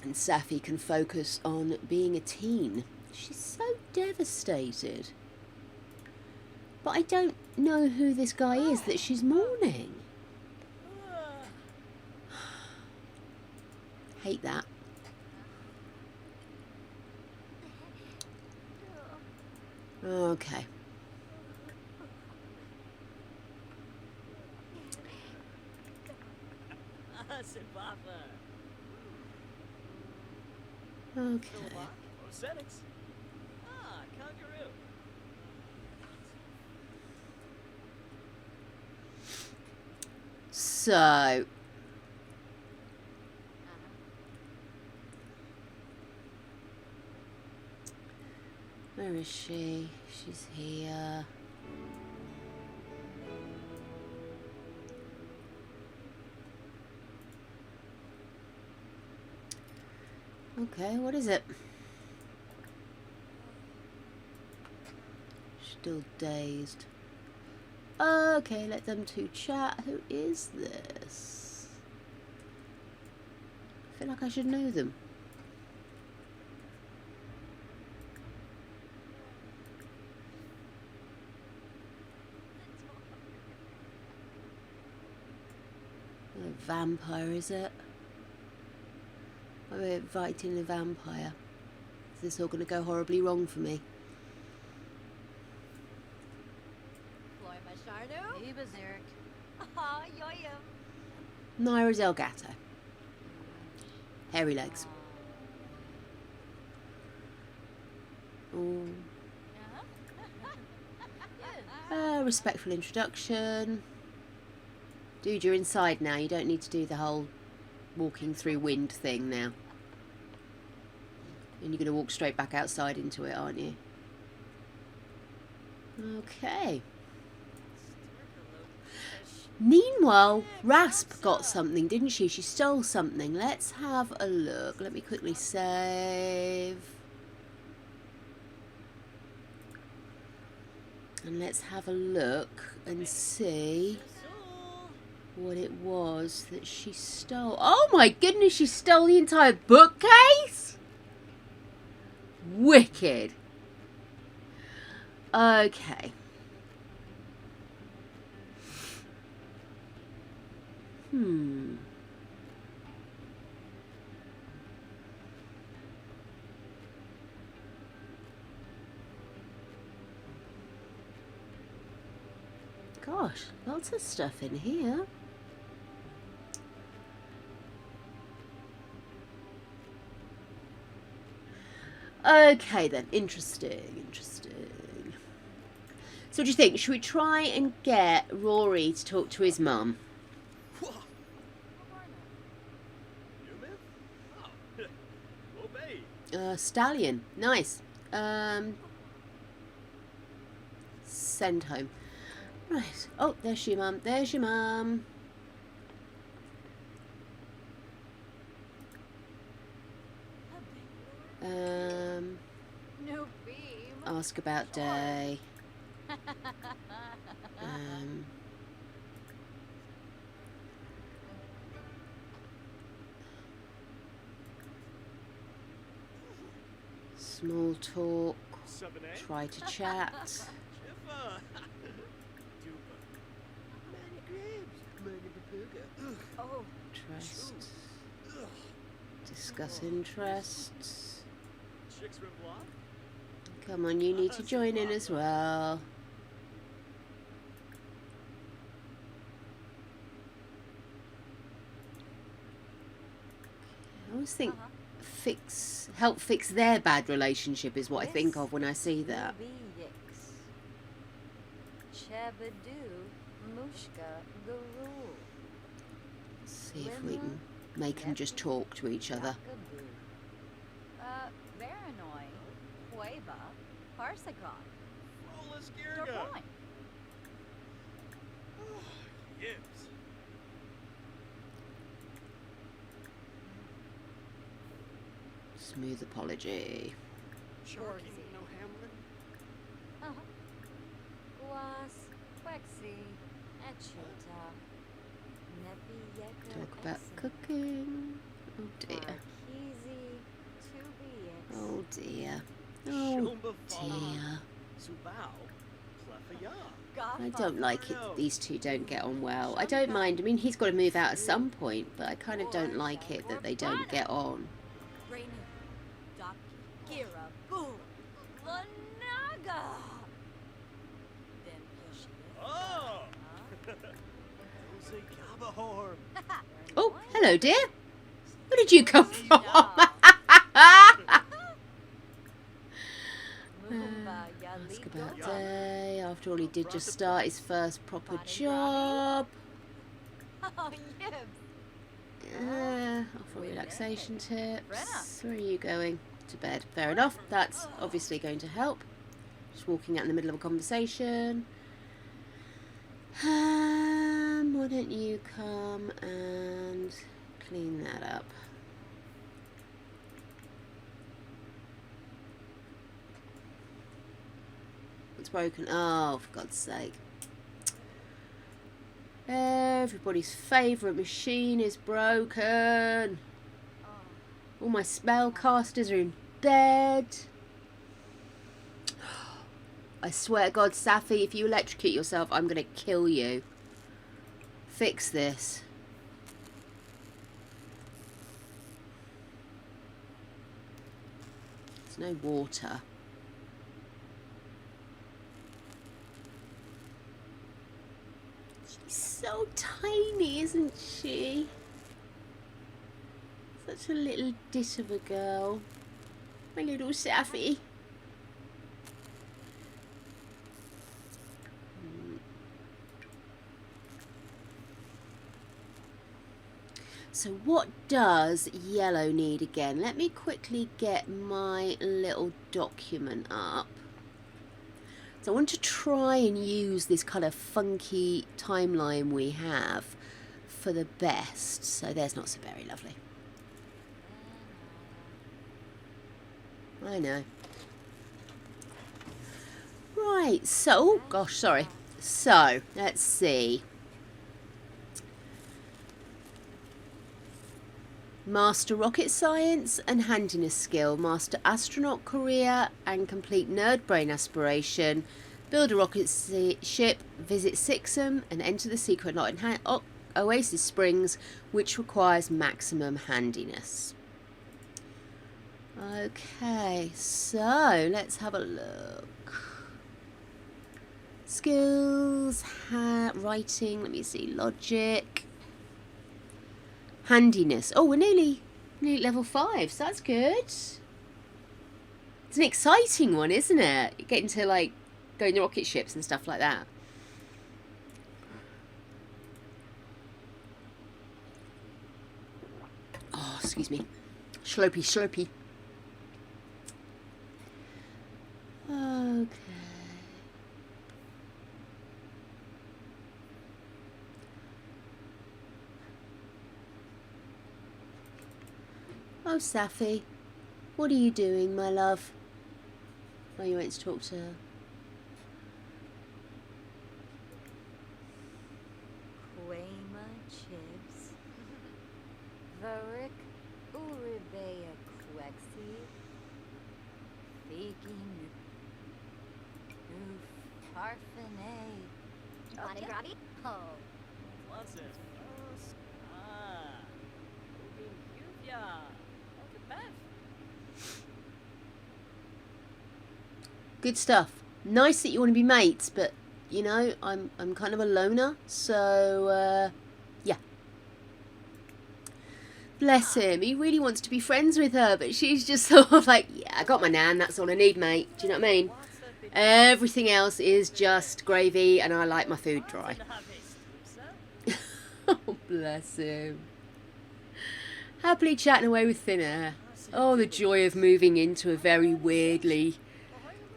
And Safi can focus on being a teen. She's so devastated. But I don't know who this guy is that she's mourning. Hate that. Okay. Okay. So, where is she? She's here. Okay, what is it? Still dazed. Okay, let them two chat. Who is this? I feel like I should know them. A vampire, is it? I'm inviting a vampire. Is this all going to go horribly wrong for me? Naira's Elgato. Hairy legs. Ooh. Respectful introduction. Dude, you're inside now. You don't need to do the whole walking through wind thing now. And you're going to walk straight back outside into it, aren't you? Okay. Meanwhile, Rasp got something, didn't she? She stole something. Let's have a look. Let me quickly save. And let's have a look and see what it was that she stole. Oh my goodness, she stole the entire bookcase? Wicked. Okay. Gosh, lots of stuff in here. Okay then, interesting. So what do you think? Should we try and get Rory to talk to his mum? Human? Oh. Obey. Stallion, nice. Send home. Right. Oh, there's your mum. There's your mum. No beam. Ask about day. Small talk. Try to chat. Chippa. Dupa. Many grapes. Many burger. Oh, Interest. Discuss interests. Chicks rip block. Come on, you need to join in as well. I always think help fix their bad relationship is what I think of when I see that. Chabadoo, Mushka, Guru. See if we can make them just talk to each other. Baranoi, Hueva, Parsagon, Rollus Girga. Dorpoint. Yips. Smooth apology. Sharking no Hamlin. Guas, Quexi, Echuta, Nepi Yeka. Talk about cooking. Oh dear. Oh dear. Oh dear. Subao. Clefaya. I don't like it that these two don't get on well. I don't mind. I mean, he's got to move out at some point, but I kind of don't like it that they don't get on. Rainu, Doki, Kira, Boom, Lanaga. Then Pishit. Oh! Jose Gabahorn. Oh, hello, dear. Where did you come from? Ask about day. After all, he did just start his first proper job. Oh, Offer relaxation tips. Where are you going? To bed. Fair enough. That's obviously going to help. Just walking out in the middle of a conversation. Why don't you come and clean that up? It's broken. Oh, for God's sake. Everybody's favourite machine is broken. All my spellcasters are in bed. I swear to God, Safi, if you electrocute yourself, I'm going to kill you. Fix this. There's no water. She's so tiny, isn't she? Such a little dit of a girl. My little Safi. So what does yellow need again? Let me quickly get my little document up. So I want to try and use this kind of funky timeline we have for the best. So there's not so very lovely. I know. Right, so, oh gosh, sorry. So, let's see. Master Rocket Science and Handiness Skill. Master Astronaut Career and complete Nerd Brain Aspiration. Build a rocket ship, visit Sixum and enter the secret lot in hand. Oh, Oasis Springs, which requires maximum handiness. Okay, so let's have a look. Skills, writing, let me see, logic, handiness. Oh, we're nearly level 5, so that's good. It's an exciting one, isn't it? Getting to like going to rocket ships and stuff like that. Oh, excuse me. Slurpy, slurpy. Okay. Oh, Safi. What are you doing, my love? Oh, you went to talk to her. Quema chips. Varik Uribea Quexi. Faking. Oof. Parfane. Bonnie Grabby? Oh. What's it? Ah. Ubin Huvia. Look at that. Good stuff. Nice that you want to be mates, but you know, I'm kind of a loner, so yeah. Bless him. He really wants to be friends with her, but she's just sort of like, yeah, I got my nan, that's all I need, mate. Do you know what I mean? Everything else is just gravy, and I like my food dry. Oh, bless him. Happily chatting away with thin air. Oh, the joy of moving into a very weirdly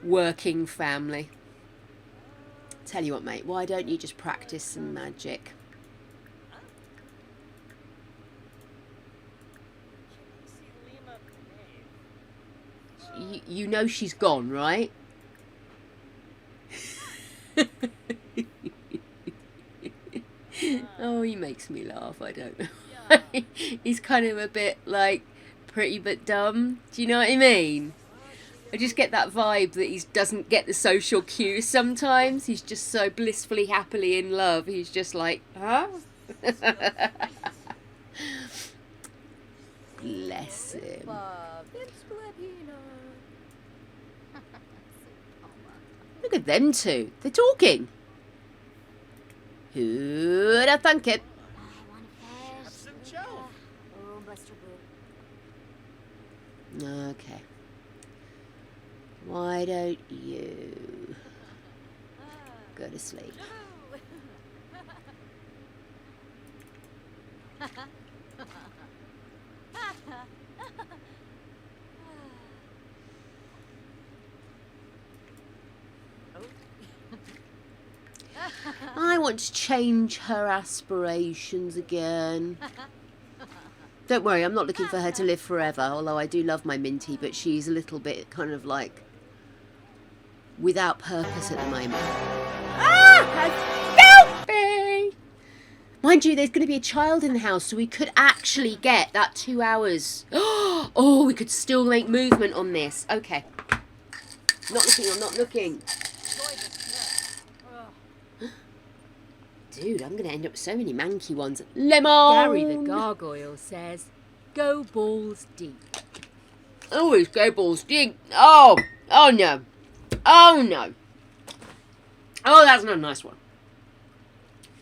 working family. Tell you what, mate, why don't you just practice some magic? You know she's gone, right? Oh, he makes me laugh, I don't know. He's kind of a bit like pretty but dumb. Do you know what I mean? I just get that vibe that he doesn't get the social cues sometimes. He's just so blissfully, happily in love. He's just like, huh? Bless him. Look at them two. They're talking. Who'd have thunk it? Okay. Why don't you go to sleep? I want to change her aspirations again. Don't worry, I'm not looking for her to live forever, although I do love my Minty, but she's a little bit kind of like without purpose at the moment. Ah! Selfie! Mind you, there's going to be a child in the house, so we could actually get that 2 hours. Oh, we could still make movement on this. Okay. Not looking, I'm not looking. Dude, I'm going to end up with so many manky ones. Lemon! Gary the Gargoyle says, go balls deep. Always go balls deep. Oh no. Oh no. Oh, that's not a nice one.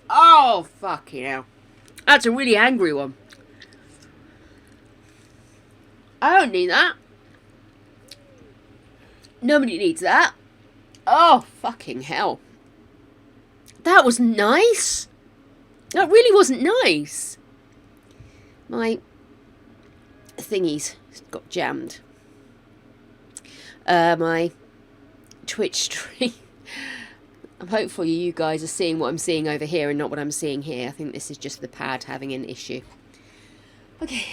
Oh, fucking hell. That's a really angry one. I don't need that. Nobody needs that. Oh, fucking hell. That was nice. That really wasn't nice. My thingies got jammed. My Twitch stream. I'm hopeful you guys are seeing what I'm seeing over here and not what I'm seeing here. I think this is just the pad having an issue. Okay.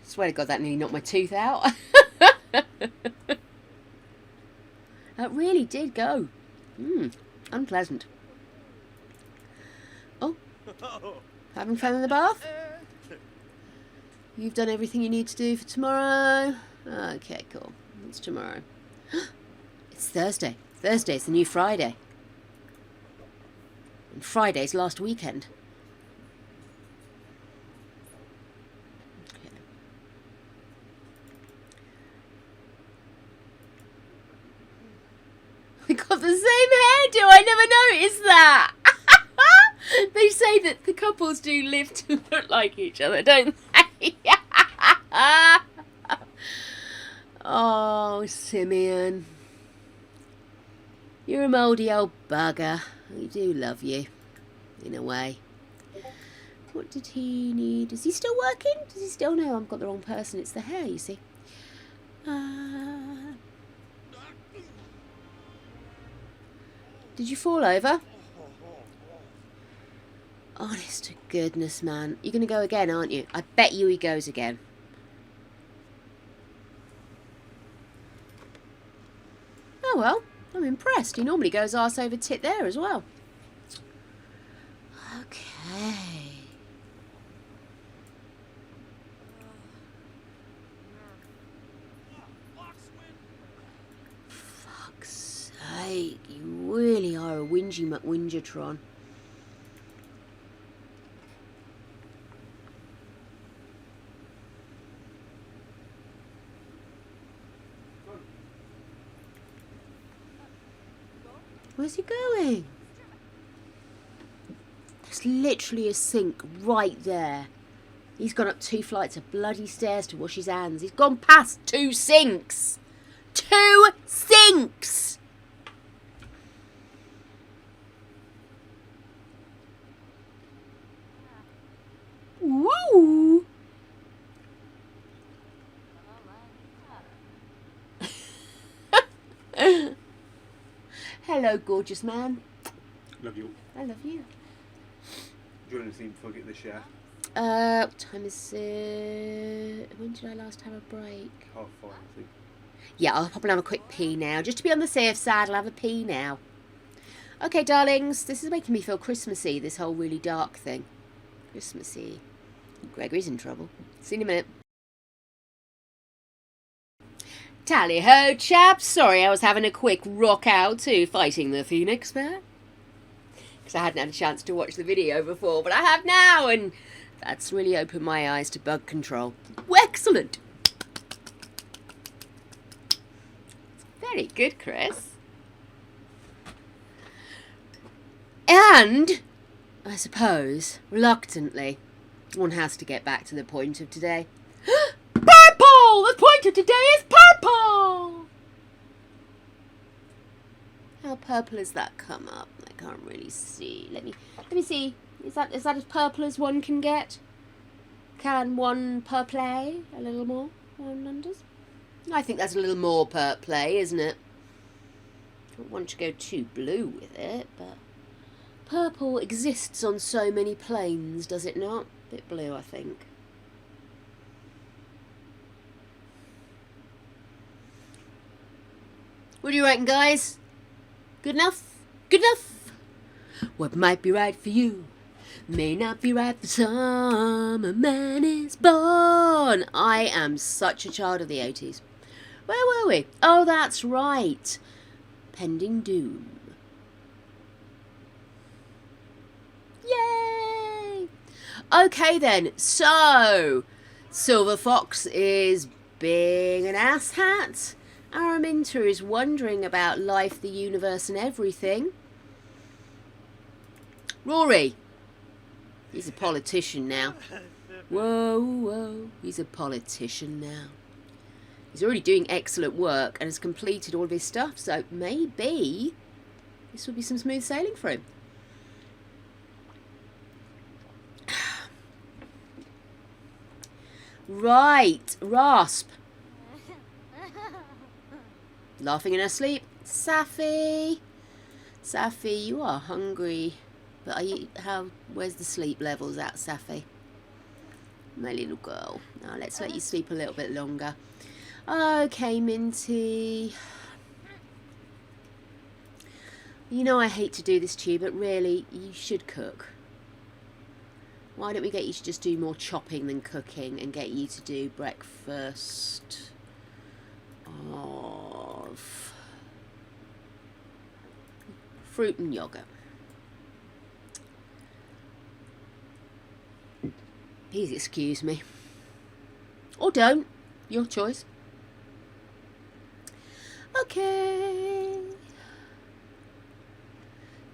Swear to God, that nearly knocked my tooth out. That really did go. Unpleasant. Oh, having fun in the bath? You've done everything you need to do for tomorrow? Okay, cool. It's tomorrow. It's Thursday. Thursday's the new Friday. And Friday's last weekend. Okay. We got the same hairdo. I never noticed that. They say that the couples do live to look like each other, don't they? Oh, Simeon. You're a mouldy old bugger. We do love you, in a way. What did he need? Is he still working? Does he still know? I've got the wrong person. It's the hair, you see. Did you fall over? Honest to goodness, man. You're going to go again, aren't you? I bet you he goes again. Oh, well. I'm impressed. He normally goes arse over tit there as well. Okay. Fuck's sake. You really are a whingy McWhingertron. Where's he going? There's literally a sink right there. He's gone up 2 flights of bloody stairs to wash his hands. He's gone past 2 sinks. 2 sinks! Woo! Hello, gorgeous man. Love you. I love you. Do you want anything before I get the shower? What time is it? When did I last have a break? 5:30, I think. Yeah, I'll pop and have a quick pee now. Just to be on the safe side, I'll have a pee now. Okay, darlings, this is making me feel Christmassy, this whole really dark thing. Christmassy. Gregory's in trouble. See you in a minute. Tally-ho, chaps. Sorry, I was having a quick rock out to Fighting the Phoenix there. Because I hadn't had a chance to watch the video before, but I have now, and that's really opened my eyes to bug control. Excellent. Very good, Chris. And, I suppose, reluctantly, one has to get back to the point of today. Purple! The point of today is purple! How purple has that come up? I can't really see. Let me see. Is that as purple as one can get? Can one purpley a little more? One wonders. I think that's a little more purpley, isn't it? Don't want to go too blue with it, but purple exists on so many planes, does it not? A bit blue, I think. What do you reckon, guys? Good enough? Good enough? What might be right for you may not be right for some. A man is born. I am such a child of the 80s. Where were we? Oh, that's right. Pending Doom. Yay! Okay then, so Silver Fox is being an asshat. Araminta is wondering about life, the universe and everything. Rory, he's a politician now. Whoa, whoa, he's a politician now. He's already doing excellent work and has completed all of his stuff, so maybe this will be some smooth sailing for him. Right, Rasp. Laughing in her sleep. Safi. Safi, you are hungry. But are you, where's the sleep levels at, Safi? My little girl. Now let's let you sleep a little bit longer. Okay, Minty. You know I hate to do this to you, but really, you should cook. Why don't we get you to just do more chopping than cooking and get you to do breakfast of fruit and yogurt. Please excuse me. Or don't. Your choice. Okay.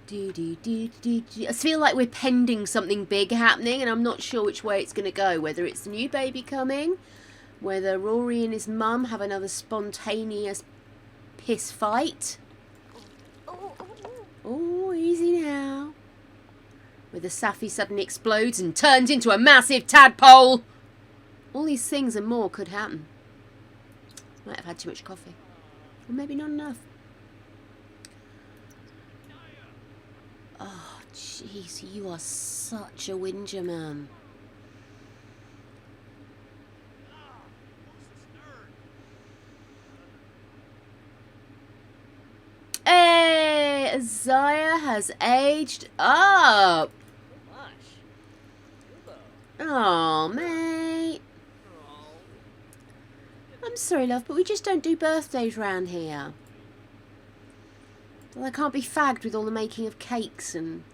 I feel like we're pending something big happening, and I'm not sure which way it's going to go. Whether it's the new baby coming, whether Rory and his mum have another spontaneous piss fight. Oh, easy now. Whether Safi suddenly explodes and turns into a massive tadpole. All these things and more could happen. Might have had too much coffee. Or maybe not enough. Oh, jeez, you are such a whinger, man. Hey, Isaiah has aged up. Oh, mate. I'm sorry, love, but we just don't do birthdays round here. Well, I can't be fagged with all the making of cakes and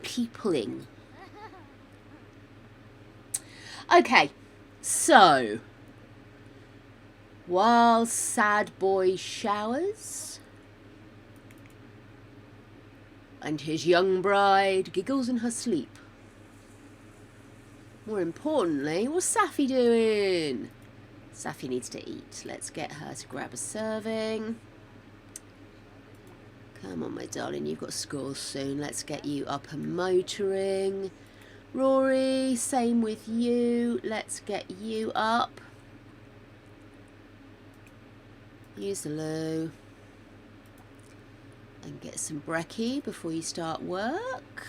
peopling. Okay, so while sad boy showers and his young bride giggles in her sleep. More importantly, what's Safi doing? Safi needs to eat. Let's get her to grab a serving. Come on, my darling, you've got school soon. Let's get you up and motoring. Rory, same with you. Let's get you up. Use the loo. And get some brekkie before you start work.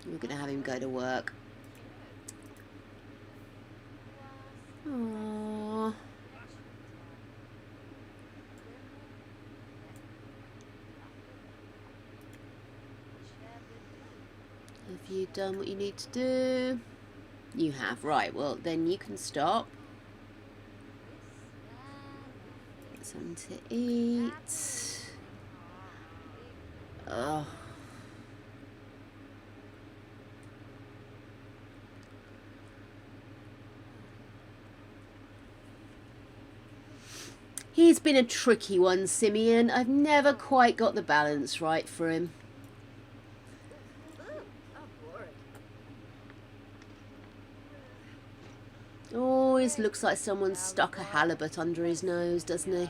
We're going to have him go to work. Aww. Have you done what you need to do? You have. Right, well, then you can stop. Get something to eat. Oh. He's been a tricky one, Simeon. I've never quite got the balance right for him. Always looks like someone stuck a halibut under his nose, doesn't he?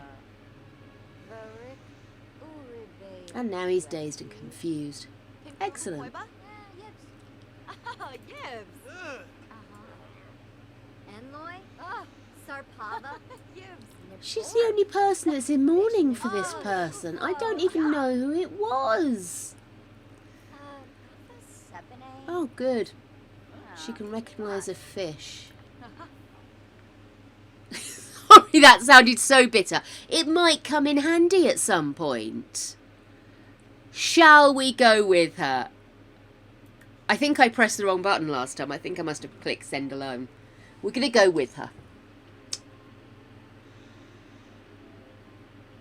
And now he's dazed and confused. Excellent. She's the only person that's in mourning for this person. I don't even know who it was. Oh, good. She can recognise a fish. Sorry, that sounded so bitter. It might come in handy at some point. Shall we go with her? I think I pressed the wrong button last time. I think I must have clicked send alone. We're going to go with her.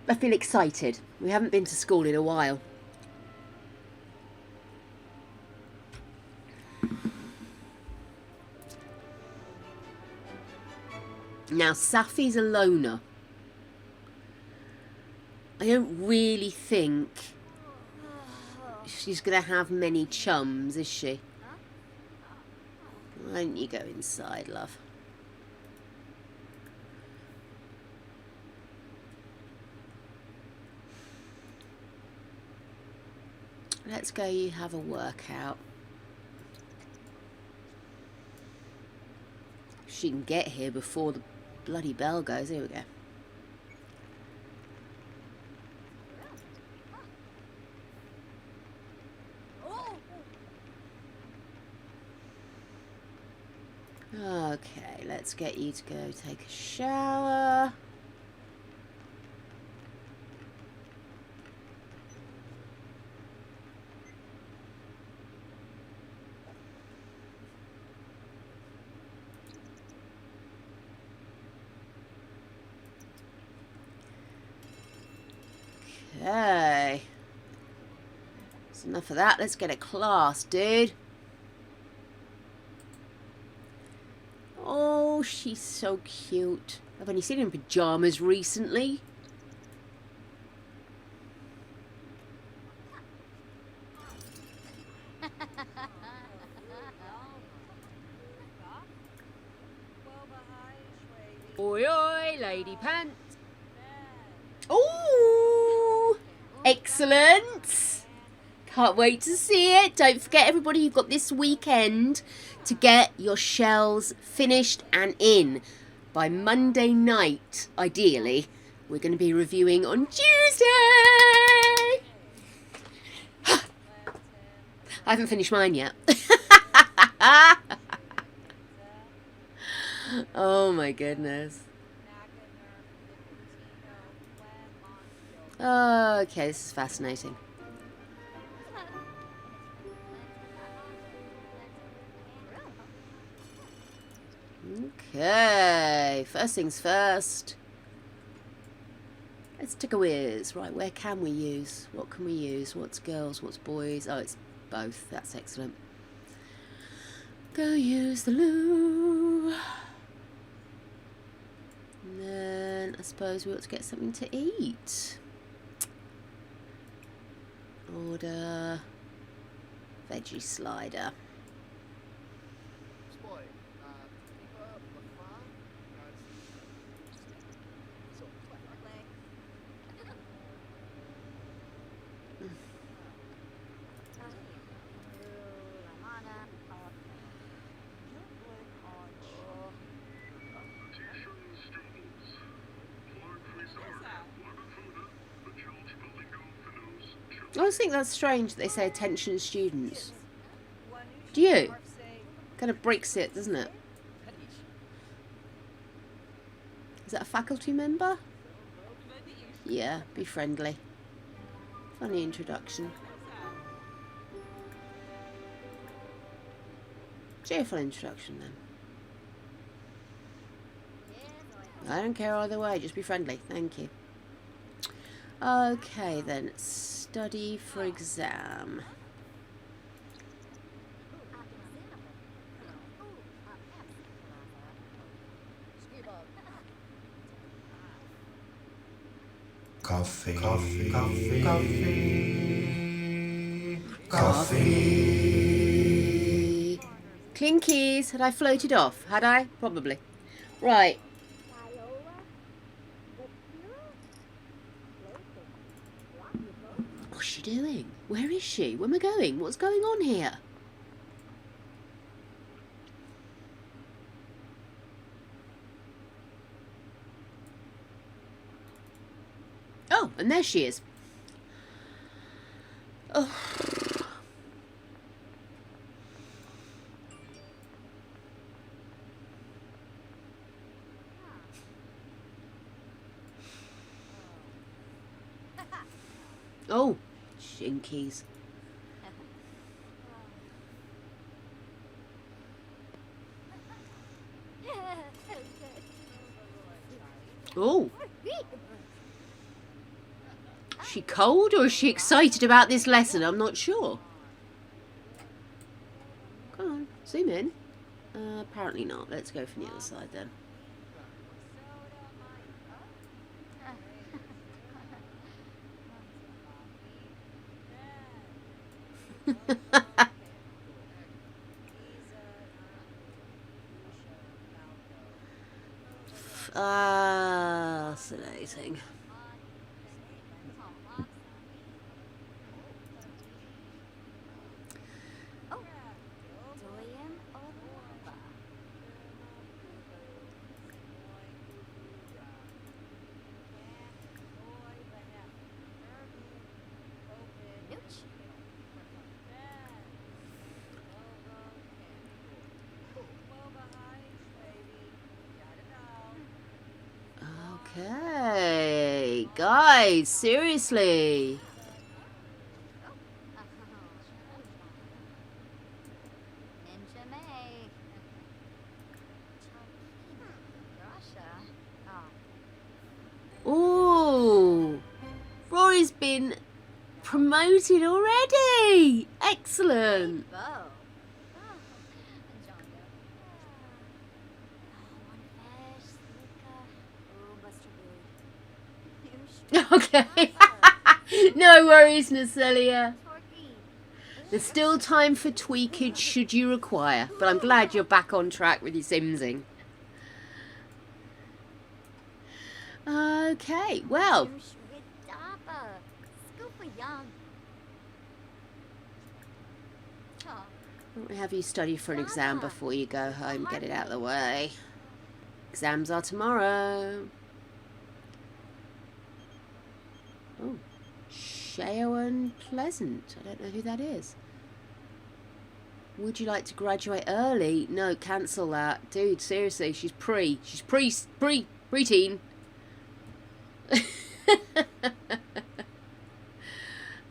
I feel excited. We haven't been to school in a while. Now, Safi's a loner. I don't really think she's going to have many chums, is she? Why don't you go inside, love? Let's go, you have a workout. She can get here before the bloody bell goes. Here we go. Okay, let's get you to go take a shower. Okay. That's enough of that. Let's get a class, dude. Oh, she's so cute. I've only seen her in pyjamas recently. Oi, oi, lady pants. Oh, excellent. Can't wait to see it. Don't forget, everybody, you've got this weekend to get your shells finished and in. By Monday night, ideally, we're going to be reviewing on Tuesday. I haven't finished mine yet. Oh my goodness. Okay, this is fascinating. Okay, first things first. Let's take a whiz. Right, where can we use? What can we use? What's girls? What's boys? Oh, it's both. That's excellent. Go use the loo. And then I suppose we ought to get something to eat. Order veggie slider. I always think that's strange that they say attention students. Do you? Kind of breaks it, doesn't it? Is that a faculty member? Yeah, be friendly. Funny introduction. Cheerful introduction then. I don't care either way, just be friendly. Thank you. Okay then, study for exam. Coffee. Clinkies. Had I floated off? Had I? Probably. Right. What's she doing? Where is she? Where am I going? What's going on here? Oh, and there she is. Oh. Oh, shinkies. Oh. Is she cold or is she excited about this lesson? I'm not sure. Come on, zoom in. Apparently not. Let's go from the other side then. Fascinating. Okay, guys, seriously. Ooh, Rory's been promoted already. Excellent. Bo. Oh, Jongo. One fish, Luca. Oh, Buster Okay. No worries, Nacelia. Torky. There's still time for tweakage should you require, but I'm glad you're back on track with your simsing. Okay, well, why don't we have you study for an exam before you go home? Get it out of the way. Exams are tomorrow. Oh, Sheo and Pleasant. I don't know who that is. Would you like to graduate early? No, cancel that. Dude, seriously, she's preteen.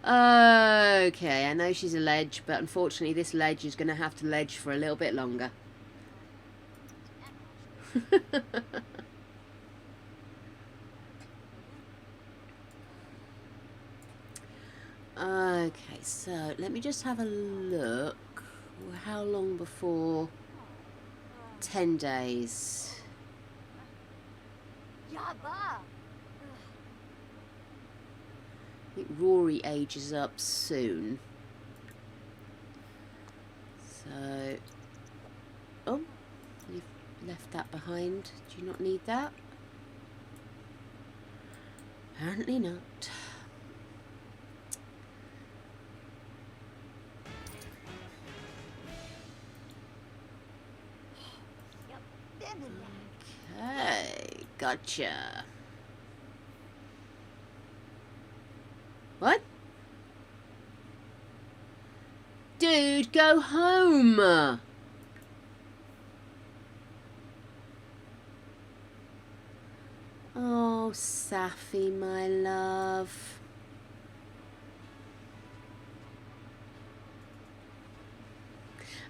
Okay, I know she's a ledge, but unfortunately this ledge is going to have to ledge for a little bit longer. Okay, so let me just have a look. How long before 10 days? I think Rory ages up soon. So, oh, you've left that behind. Do you not need that? Apparently not. Okay, gotcha. What? Dude, go home. Oh, Safi, my love.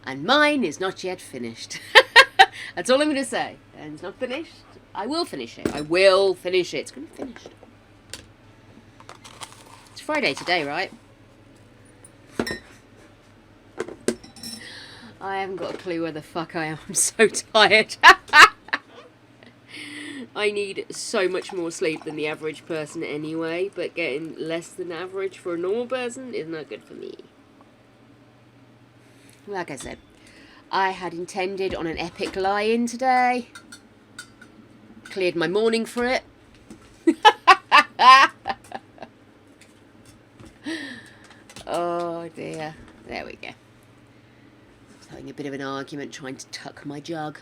And mine is not yet finished. That's all I'm going to say. And it's not finished. I will finish it. I will finish it. It's going to be finished. It's Friday today, right? I haven't got a clue where the fuck I am. I'm so tired. I need so much more sleep than the average person anyway, but getting less than average for a normal person is not good for me. Like I said, I had intended on an epic lie-in today. Cleared my morning for it. Oh dear. There we go. I was having a bit of an argument trying to tuck my jug,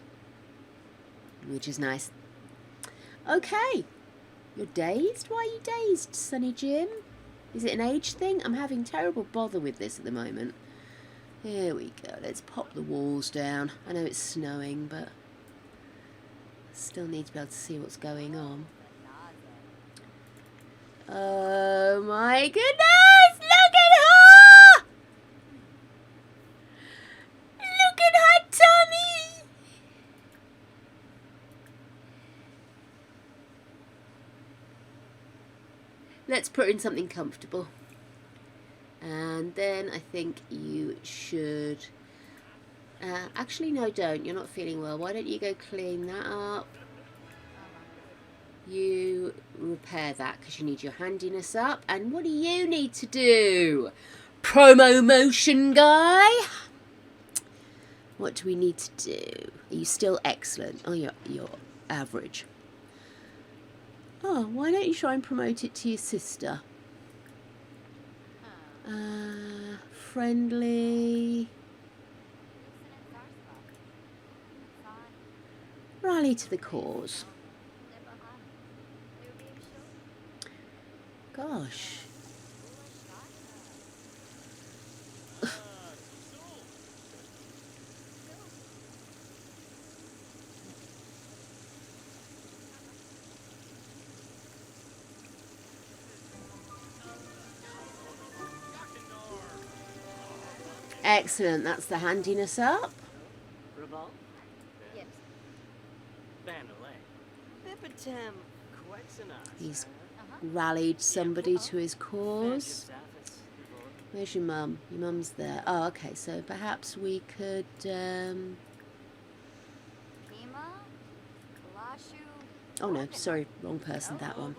which is nice. Okay. You're dazed? Why are you dazed, Sonny Jim? Is it an age thing? I'm having terrible bother with this at the moment. Here we go. Let's pop the walls down. I know it's snowing, but still need to be able to see what's going on. Oh my goodness! Look at her! Look at her tummy! Let's put her in something comfortable. And then I think you should... actually, no, don't. You're not feeling well. Why don't you go clean that up? You repair that because you need your handiness up. And what do you need to do? Promo motion guy? What do we need to do? Are you still excellent? Oh, you're average. Oh, why don't you try and promote it to your sister? Friendly. Rally to the cause. Gosh. Excellent, that's the handiness up. Revolt? Yes. Bandolay. Bipitem Quexenas. He's rallied somebody to his cause. Where's your mum? Your mum's there. Oh, okay, so perhaps we could, Kima, Lashu. oh no, sorry, wrong person, that one.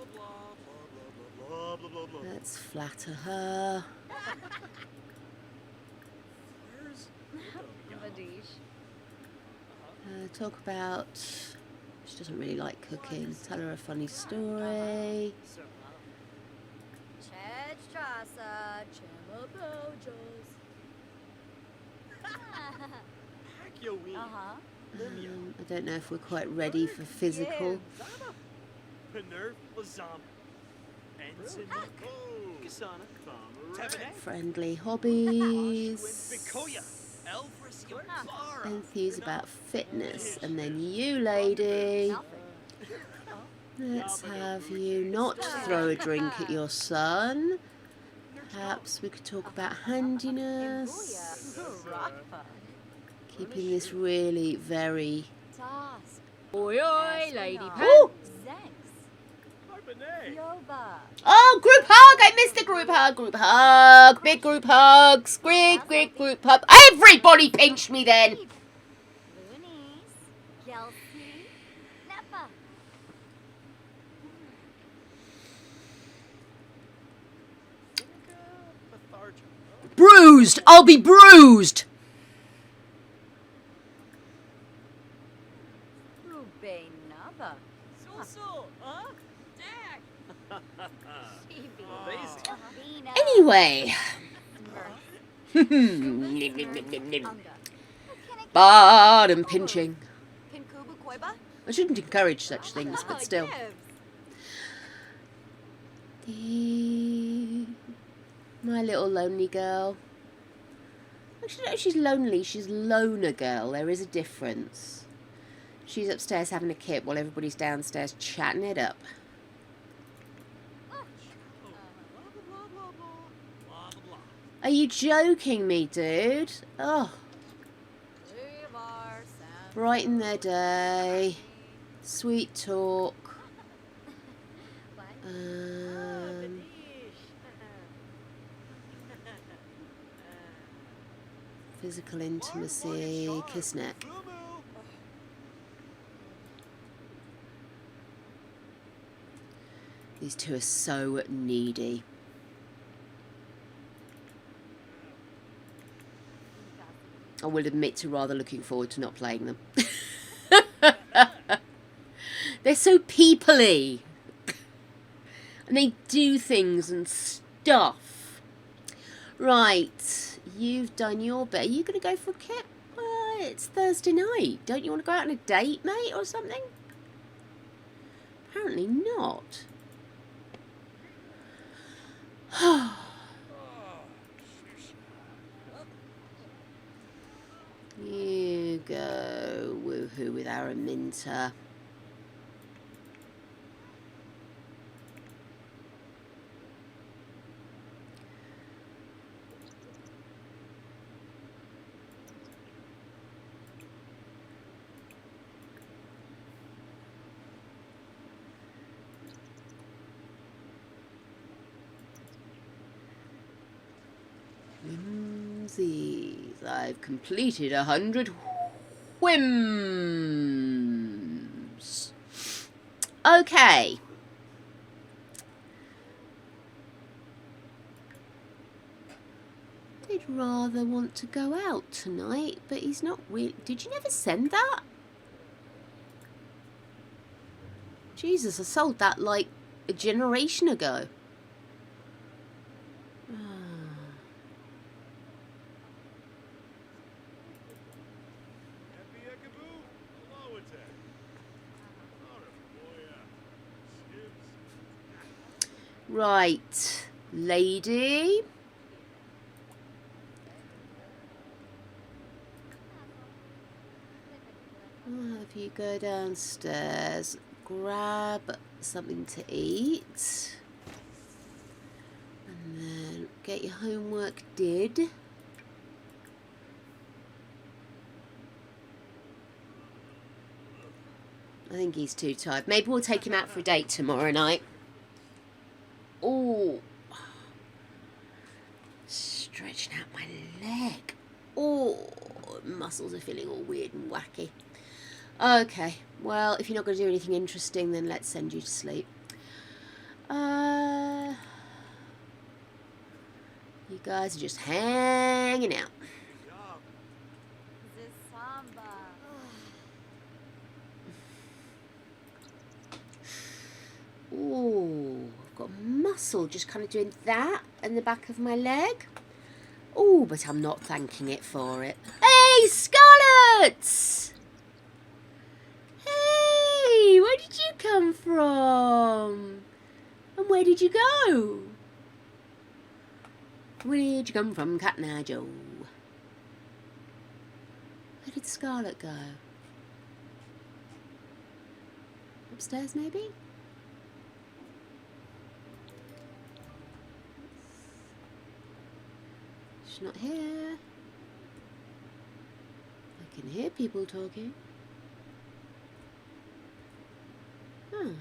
Let's flatter her. Vadish. Talk about, she doesn't really like cooking. Tell her a funny story. Chedstrasa, Chimabojos. Uh-huh. I don't know if we're quite ready for physical. Friendly hobbies. Enthuse about fitness. And then you, lady. Let's have you not throw a drink at your son. Perhaps we could talk about handiness. Keeping this really very... Oi, oi, lady Oh! Yoba. Oh, group hug! I missed the group hug. Group hug. Big group hugs. Great group hug. Everybody pinch me then. Loonies. Kelsey. Nepa. Bruised. I'll be bruised. Rube Naba. So, huh? Dak. Anyway. Bottom pinching. Pinkubu Koiba. I shouldn't encourage such things, but still. My little lonely girl. Actually, no, she's lonely. She's loner girl. There is a difference. She's upstairs having a kip while everybody's downstairs chatting it up. Are you joking me, dude? Oh. Brighten their day. Sweet talk. Physical intimacy. Kiss neck. These two are so needy. I will admit to rather looking forward to not playing them. They're so people-y. And they do things and stuff. Right, you've done your bit. Are you going to go for a kip? It's Thursday night. Don't you want to go out on a date, mate, or something? Apparently not. You go woohoo with Araminta. Whimsies. I've completed 100 whims. Okay. Did rather want to go out tonight, but he's not really... Did you never send that? Jesus, I sold that like a generation ago. Right, lady. I'll have you go downstairs, grab something to eat, and then get your homework did. I think he's too tired. Maybe we'll take him out for a date tomorrow night. stretching out my leg. Oh, muscles are feeling all weird and wacky. Okay, well, if you're not going to do anything interesting, then let's send you to sleep. You guys are just hanging out. This samba. Ooh, I've got muscle just kind of doing that in the back of my leg. Ooh, but I'm not thanking it for it. Hey, Scarlet! Hey, where did you come from? And where did you go? Where did you come from, contnue Joe? Where did Scarlet go? Upstairs, maybe? She's not here. I can hear people talking. Hmm.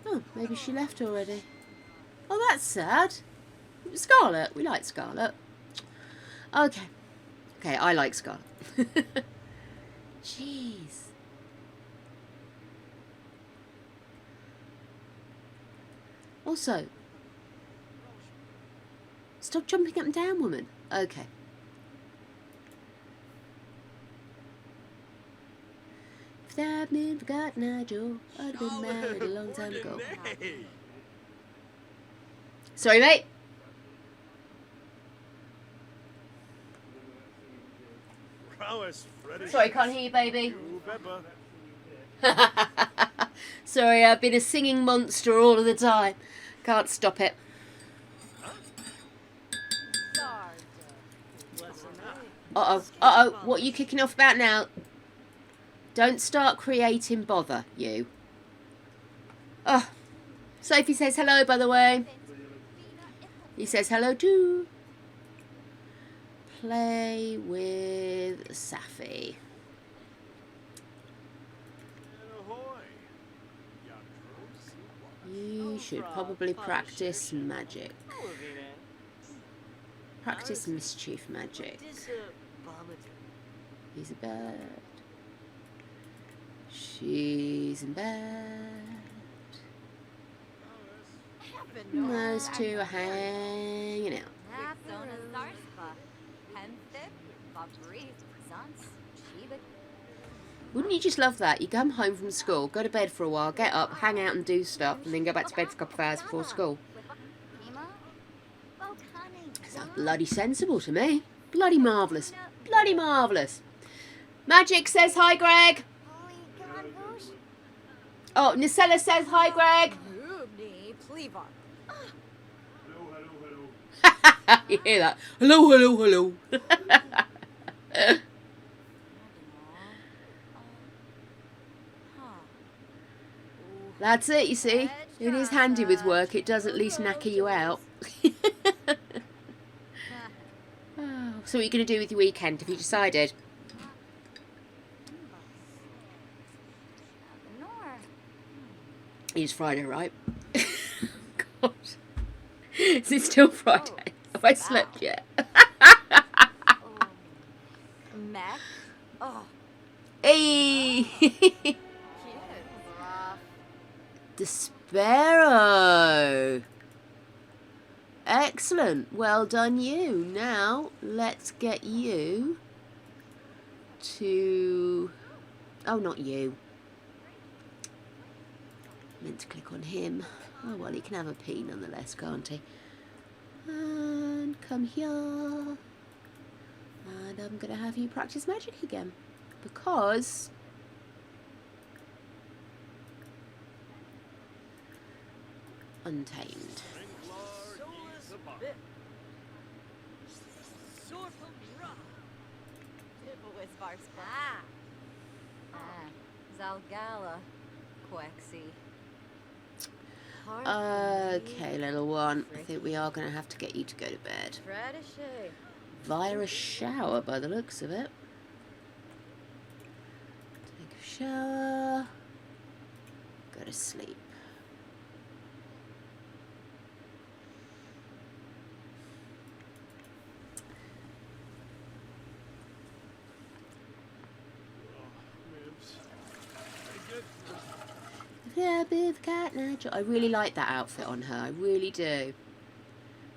Oh, maybe she left already. Oh, that's sad. Scarlet. We like Scarlet. Okay. Okay, I like Scarlet. Jeez. Also, stop jumping up and down, woman. Okay. If that had been for contnue Joe, I'd have been married a long time ago. Sorry, mate. Sorry, can't hear you, baby. Sorry, I've been a singing monster all of the time. Can't stop it. Uh-oh, uh-oh, what are you kicking off about now? Don't start creating bother, you. Oh, Sophie says hello, by the way. He says hello too. Play with Safi. You should probably practice magic. Practice mischief magic. He's a bird. She's in bed. Those two are hanging out. Wouldn't you just love that? You come home from school, go to bed for a while, get up, hang out and do stuff, and then go back to bed for a couple of hours before school. Sounds bloody sensible to me. Bloody marvellous. Bloody marvellous. Magic says hi, Greg. Oh, Nicella says hi, Greg. You hear that? Hello, hello, hello. That's it, you see. It is handy with work. It does at least knacker you out. Oh, so what are you going to do with your weekend? Have you decided? It is Friday, right? God. Is it still Friday? Have I slept yet? Mac. Oh. Hey! Despero! Excellent. Well done you. Now, let's get you to... Oh, not you. Meant to click on him. Oh, well, he can have a P nonetheless, can't he? And come here. And I'm going to have you practice magic again. Because... Untamed. Zalgala, Quexy. Okay, little one. I think we are going to have to get you to go to bed. Via a shower, by the looks of it. Take a shower. Go to sleep. a bit of cat nature. I really like that outfit on her. I really do.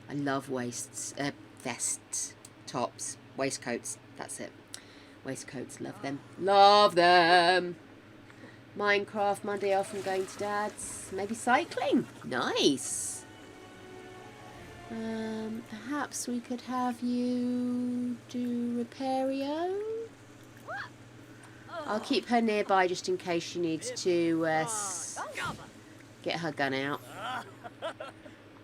I love vests, tops, waistcoats. That's it. Waistcoats, love them. Love them. Minecraft, Monday off and going to Dad's. Maybe cycling. Nice. Perhaps we could have you do Repario. I'll keep her nearby just in case she needs to get her gun out.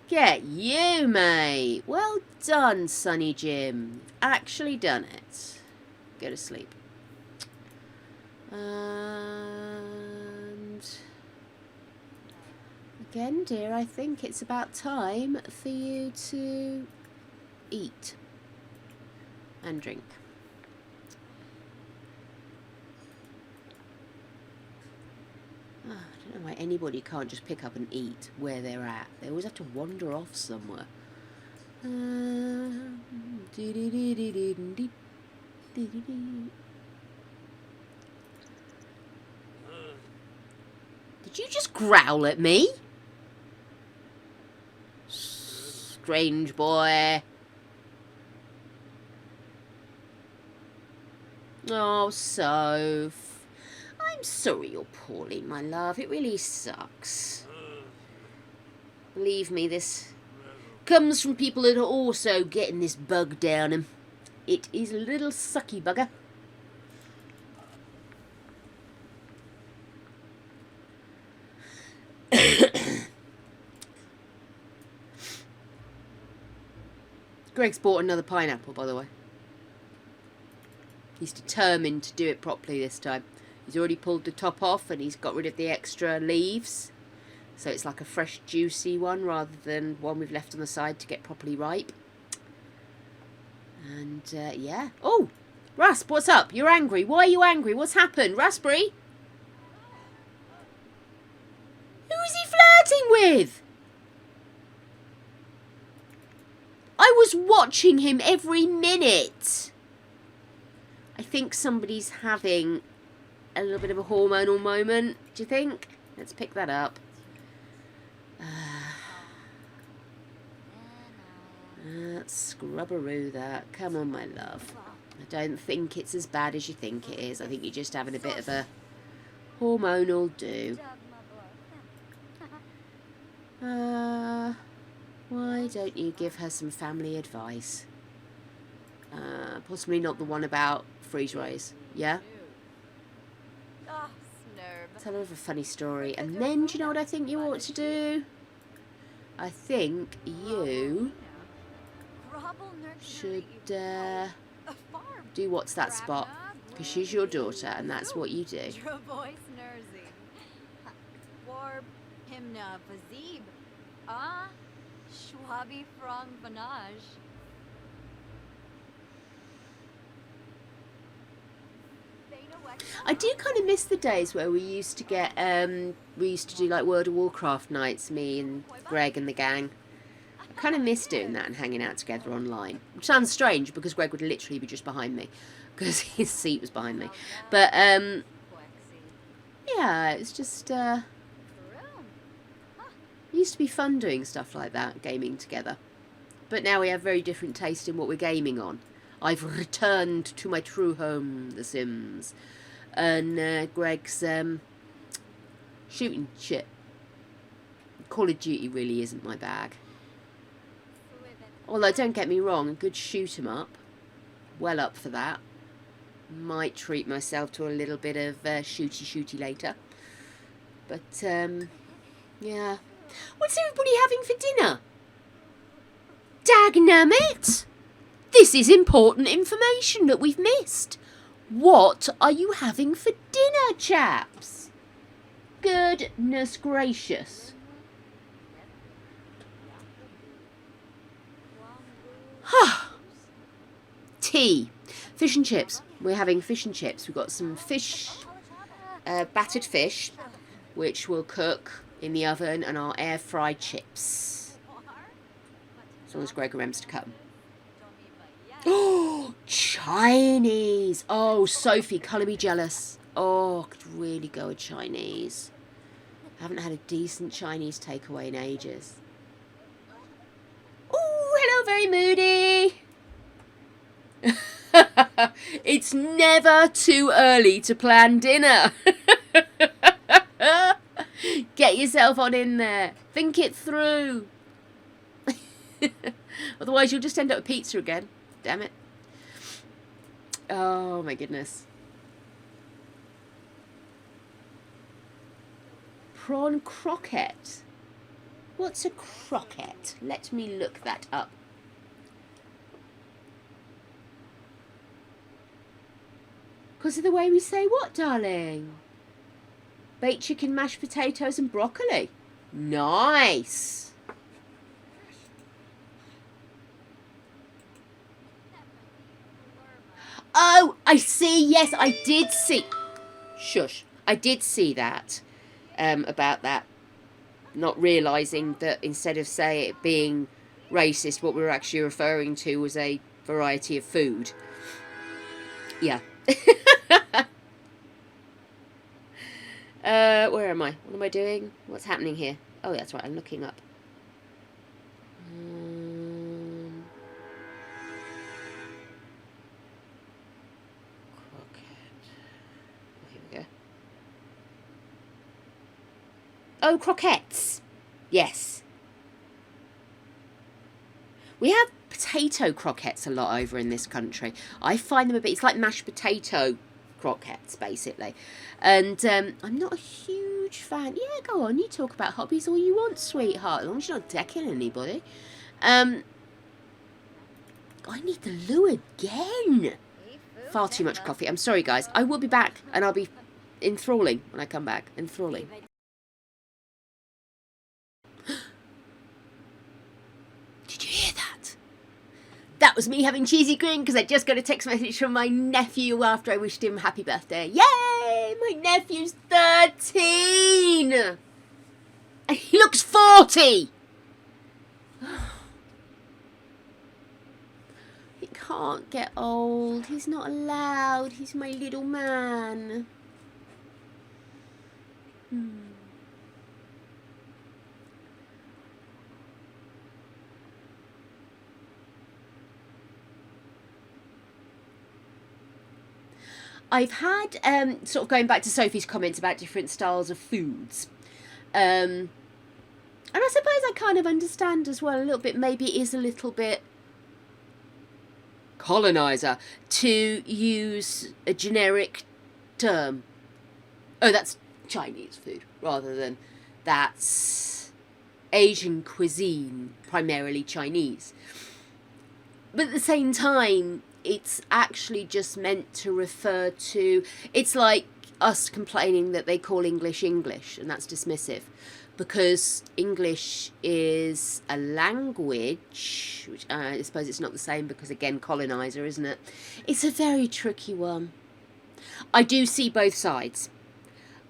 Get you, mate. Well done, Sonny Jim. Actually done it. Go to sleep. And again, dear, I think it's about time for you to eat and drink. Oh, I don't know why anybody can't just pick up and eat where they're at. They always have to wander off somewhere. Did you just growl at me? Strange boy. Oh, Soph. I'm sorry you're poorly, my love. It really sucks. Believe me, this comes from people that are also getting this bug down them. It is a little sucky bugger. Greg's bought another pineapple, by the way. He's determined to do it properly this time. He's already pulled the top off and he's got rid of the extra leaves. So it's like a fresh, juicy one rather than one we've left on the side to get properly ripe. And, yeah. Oh! Rasp, what's up? You're angry. Why are you angry? What's happened? Raspberry? Who is he flirting with? I was watching him every minute. I think somebody's having a little bit of a hormonal moment. Do you think? Let's pick that up. Scrubberoo that. Come on, my love. I don't think it's as bad as you think it is. I think you're just having a bit of a hormonal do. Why don't you give her some family advice? Possibly not the one about freeze rays. Yeah? Tell her a funny story. And then, do you know what I think you ought to do? I think you should do What's That Spot. Because she's your daughter and that's what you do. I do kind of miss the days where we used to get, we used to do like World of Warcraft nights, me and Greg and the gang. I kind of miss doing that and hanging out together online. Which sounds strange because Greg would literally be just behind me because his seat was behind me. But, yeah, it's just, it used to be fun doing stuff like that, gaming together. But now we have very different taste in what we're gaming on. I've returned to my true home, The Sims. And Greg's shooting shit. Call of Duty really isn't my bag. Although, don't get me wrong, a good shoot 'em up. Well up for that. Might treat myself to a little bit of shooty later. But, yeah. What's everybody having for dinner? Dagnammit! This is important information that we've missed. What are you having for dinner, chaps? Goodness gracious. Tea. Fish and chips. We're having fish and chips. We've got some fish, battered fish, which we'll cook in the oven, and our air-fried chips. As long as Greg remembers to cut them. Oh, Chinese. Oh, Sophie, colour me jealous. Oh, I could really go with Chinese. Haven't had a decent Chinese takeaway in ages. Oh, hello, very moody. It's never too early to plan dinner. Get yourself on in there. Think it through. Otherwise, you'll just end up with pizza again. Damn it. Oh, my goodness. Prawn croquette. What's a croquette? Let me look that up. Because of the way we say what, darling? Baked chicken, mashed potatoes and broccoli. Nice. Oh, I see. Yes, I did see. Shush. I did see that. About that. Not realising that instead of, say, it being racist, what we were actually referring to was a variety of food. Yeah. Where am I? What am I doing? What's happening here? Oh, that's right. I'm looking up. Croquette. Here we go. Oh, croquettes. Yes. We have potato croquettes a lot over in this country. I find them a bit... It's like mashed potato croquettes, basically. And I'm not a huge fan. Yeah, go on. You talk about hobbies all you want, sweetheart. As long as you're not decking anybody. I need the loo again. Far too much coffee. I'm sorry, guys. I will be back, and I'll be enthralling when I come back. Enthralling. Did you hear that? That was me having cheesy grin because I just got a text message from my nephew after I wished him happy birthday. Yay! My nephew's 13! He looks 40! He can't get old. He's not allowed. He's my little man. I've had, sort of going back to Sophie's comments about different styles of foods. And I suppose I kind of understand as well a little bit, maybe it is a little bit colonizer to use a generic term. Oh, that's Chinese food, rather than that's Asian cuisine, primarily Chinese. But at the same time, it's actually just meant to refer to... It's like us complaining that they call English English, and that's dismissive. Because English is a language, which I suppose it's not the same because, again, colonizer, isn't it? It's a very tricky one. I do see both sides.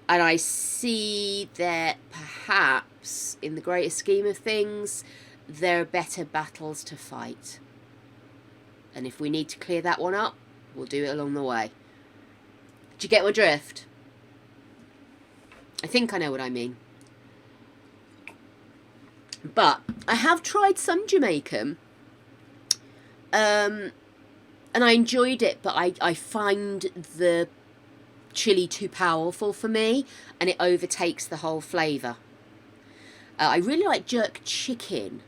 And I see that perhaps, in the greater scheme of things, there are better battles to fight. And if we need to clear that one up, we'll do it along the way. Do you get my drift? I think I know what I mean. But I have tried some Jamaican. And I enjoyed it, but I find the chili too powerful for me. And it overtakes the whole flavour. I really like jerk chicken.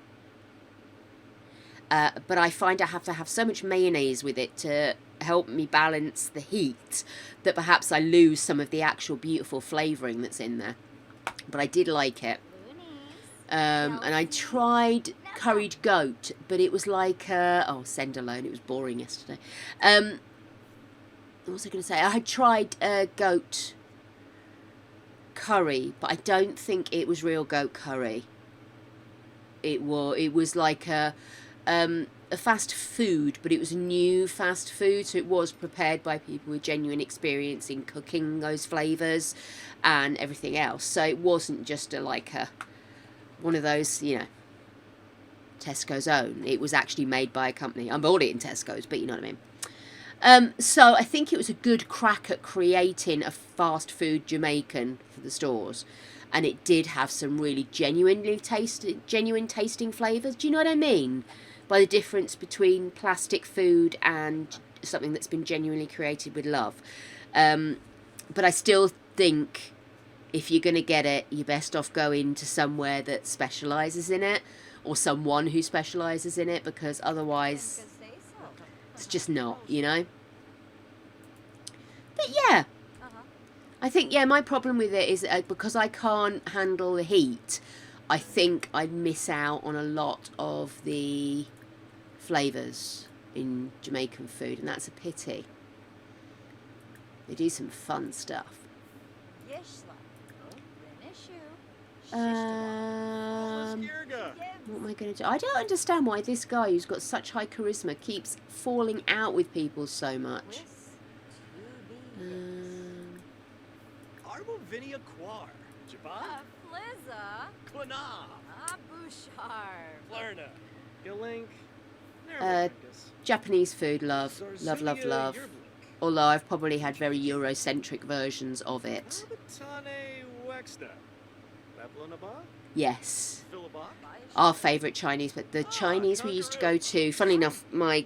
But I find I have to have so much mayonnaise with it to help me balance the heat that perhaps I lose some of the actual beautiful flavouring that's in there. But I did like it. And I tried curried goat, but it was like... oh, send alone. It was boring yesterday. What was I going to say? I had tried goat curry, but I don't think it was real goat curry. It was like a fast food, but it was new fast food, so it was prepared by people with genuine experience in cooking those flavours and everything else. So it wasn't just one of those, you know, Tesco's own. It was actually made by a company. I bought it in Tesco's, but you know what I mean. So I think it was a good crack at creating a fast food Jamaican for the stores. and it did have some really genuine tasting flavours. Do you know what I mean? By the difference between plastic food and something that's been genuinely created with love. But I still think if you're going to get it, you're best off going to somewhere that specialises in it, or someone who specialises in it, because otherwise it's just not, you know? But yeah, I think, yeah, my problem with it is because I can't handle the heat, I think I'd miss out on a lot of the flavours in Jamaican food, and that's a pity. They do some fun stuff. What am I going to do? I don't understand why this guy who's got such high charisma keeps falling out with people so much. Arbovinia Quar. Jabba. Flizza. Quana. Bushar. Flerna. Gilink. Japanese food, love. Love. Although I've probably had very Eurocentric versions of it. Yes. Our favourite Chinese, but the Chinese we used to go to, funnily enough, my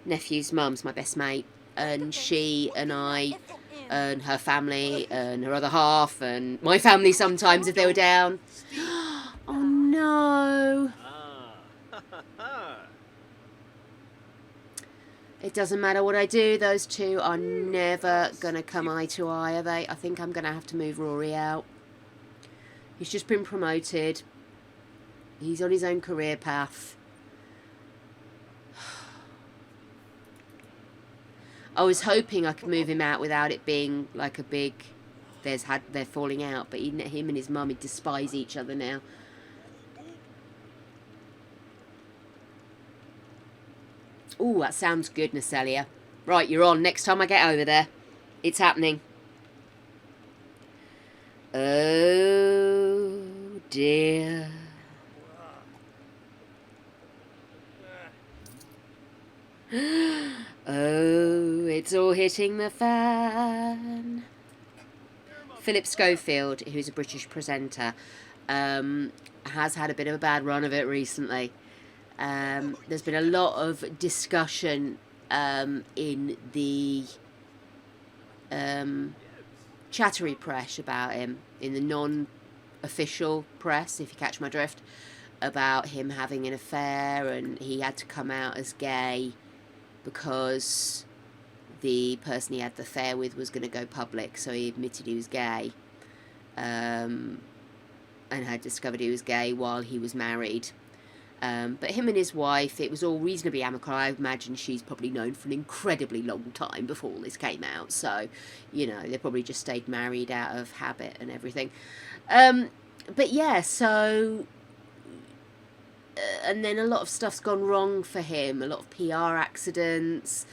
nephew's mum's my best mate, and she and I and her family and her other half and my family sometimes if they were down. Oh no. It doesn't matter what I do, those two are never going to come eye to eye, are they? I think I'm going to have to move Rory out. He's just been promoted. He's on his own career path. I was hoping I could move him out without it being like a big, they're falling out, but him and his mum despise each other now. Ooh, that sounds good, Nacelia. Right, you're on. Next time I get over there. It's happening. Oh, dear. Oh, it's all hitting the fan. Philip Schofield, who's a British presenter, has had a bit of a bad run of it recently. There's been a lot of discussion in the chattery press about him, in the non-official press, if you catch my drift, about him having an affair, and he had to come out as gay because the person he had the affair with was going to go public, so he admitted he was gay, and had discovered he was gay while he was married. But him and his wife, it was all reasonably amicable. I imagine she's probably known for an incredibly long time before all this came out. So, you know, they probably just stayed married out of habit and everything. But yeah, so... and then a lot of stuff's gone wrong for him. A lot of PR accidents,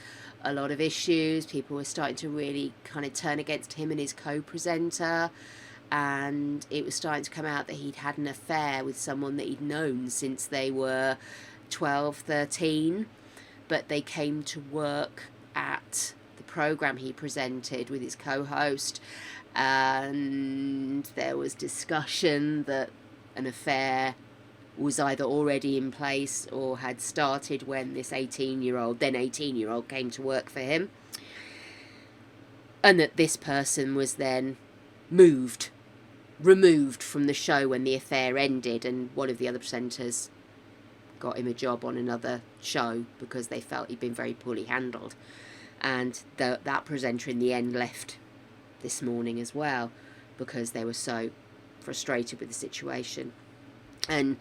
a lot of issues. People were starting to really kind of turn against him and his co-presenter. And it was starting to come out that he'd had an affair with someone that he'd known since they were 12, 13. But they came to work at the programme he presented with his co-host. And there was discussion that an affair was either already in place or had started when this then 18-year-old came to work for him. And that this person was then removed from the show when the affair ended, and one of the other presenters got him a job on another show because they felt he'd been very poorly handled. And that presenter in the end left this morning as well because they were so frustrated with the situation. And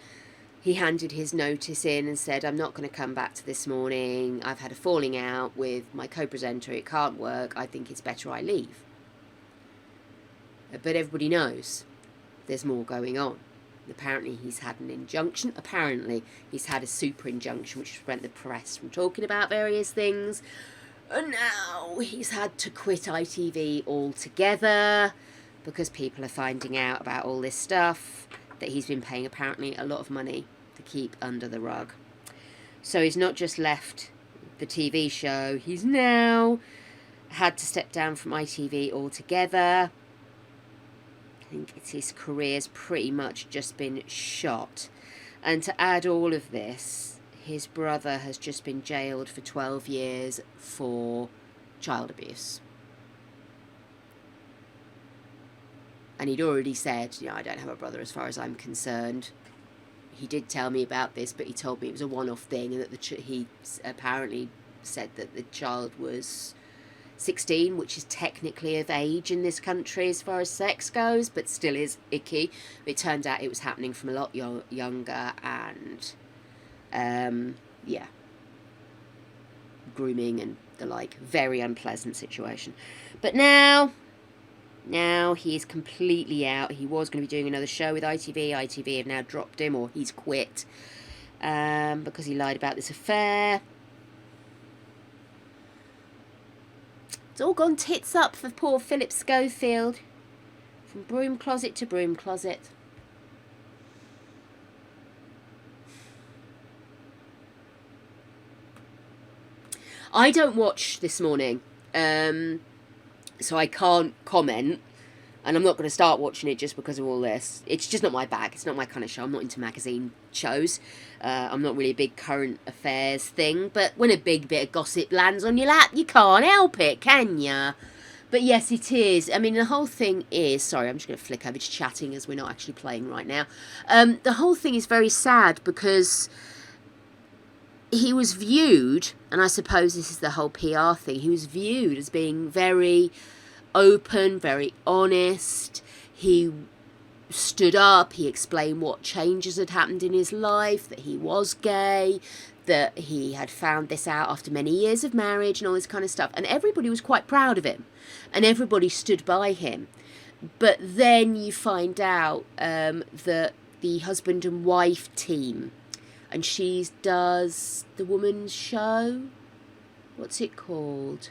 he handed his notice in and said, I'm not going to come back to this morning. I've had a falling out with my co-presenter. It can't work. I think it's better I leave. But everybody knows there's more going on. Apparently he's had an injunction. Apparently he's had a super injunction which prevent the press from talking about various things. And now he's had to quit ITV altogether because people are finding out about all this stuff that he's been paying apparently a lot of money to keep under the rug. So he's not just left the TV show, he's now had to step down from ITV altogether. I think his career's pretty much just been shot. And to add all of this, his brother has just been jailed for 12 years for child abuse. And he'd already said, I don't have a brother as far as I'm concerned. He did tell me about this, but he told me it was a one-off thing, and that he apparently said that the child was 16, which is technically of age in this country as far as sex goes, but still is icky. It turned out it was happening from a lot younger, and yeah, grooming and the like. Very unpleasant situation. But now he is completely out. He was going to be doing another show with ITV. ITV have now dropped him, or he's quit, because he lied about this affair. It's all gone tits up for poor Philip Schofield. From broom closet to broom closet. I don't watch This Morning, so I can't comment, and I'm not going to start watching it just because of all this. It's just not my bag. It's not my kind of show. I'm not into magazine shows. I'm not really a big current affairs thing, but when a big bit of gossip lands on your lap, you can't help it, can ya? But yes, it is. I mean, the whole thing is... Sorry, I'm just going to flick over to chatting as we're not actually playing right now. The whole thing is very sad because he was viewed, and I suppose this is the whole PR thing, he was viewed as being very open, very honest. He stood up, he explained what changes had happened in his life, that he was gay, that he had found this out after many years of marriage and all this kind of stuff. And everybody was quite proud of him, and everybody stood by him. But then you find out that the husband and wife team, and she does the woman's show. What's it called?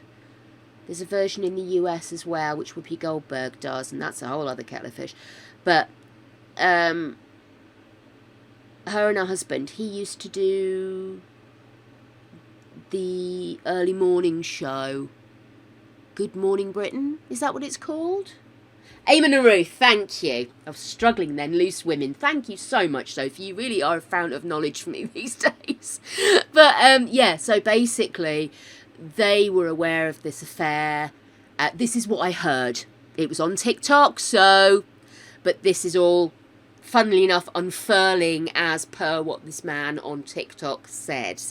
There's a version in the US as well, which Whoopi Goldberg does, and that's a whole other kettle of fish. But her and her husband, he used to do the early morning show. Good Morning Britain? Is that what it's called? Eamon and Ruth, thank you. I was struggling then. Loose Women. Thank you so much, Sophie. You really are a fount of knowledge for me these days. But, yeah, so basically, they were aware of this affair. This is what I heard. It was on TikTok, so... But this is all, funnily enough, unfurling as per what this man on TikTok said.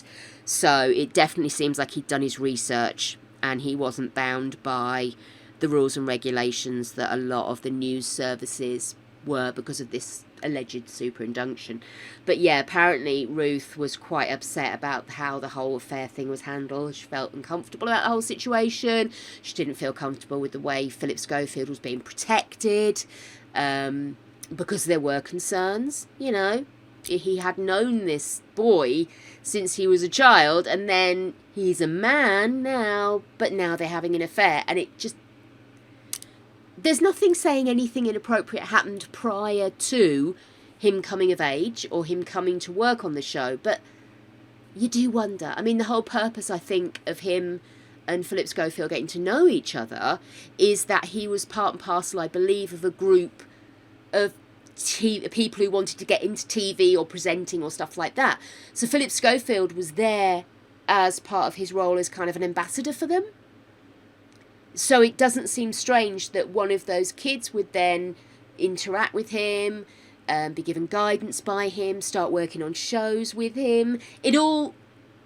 So it definitely seems like he'd done his research, and he wasn't bound by the rules and regulations that a lot of the news services were because of this alleged superinjunction. But yeah, apparently Ruth was quite upset about how the whole affair thing was handled. She felt uncomfortable about the whole situation. She didn't feel comfortable with the way Philip Schofield was being protected, because there were concerns. You know, he had known this boy since he was a child, and then he's a man now, but now they're having an affair, and it just... There's nothing saying anything inappropriate happened prior to him coming of age or him coming to work on the show, but you do wonder. I mean, the whole purpose, I think, of him and Philip Schofield getting to know each is that he was part and parcel, I believe, of a group of people who wanted to get into TV or presenting or stuff like that. So Philip Schofield was there as part of his role as kind of an ambassador for them. So it doesn't seem strange that one of those kids would then interact with him, be given guidance by him, start working on shows with him. It all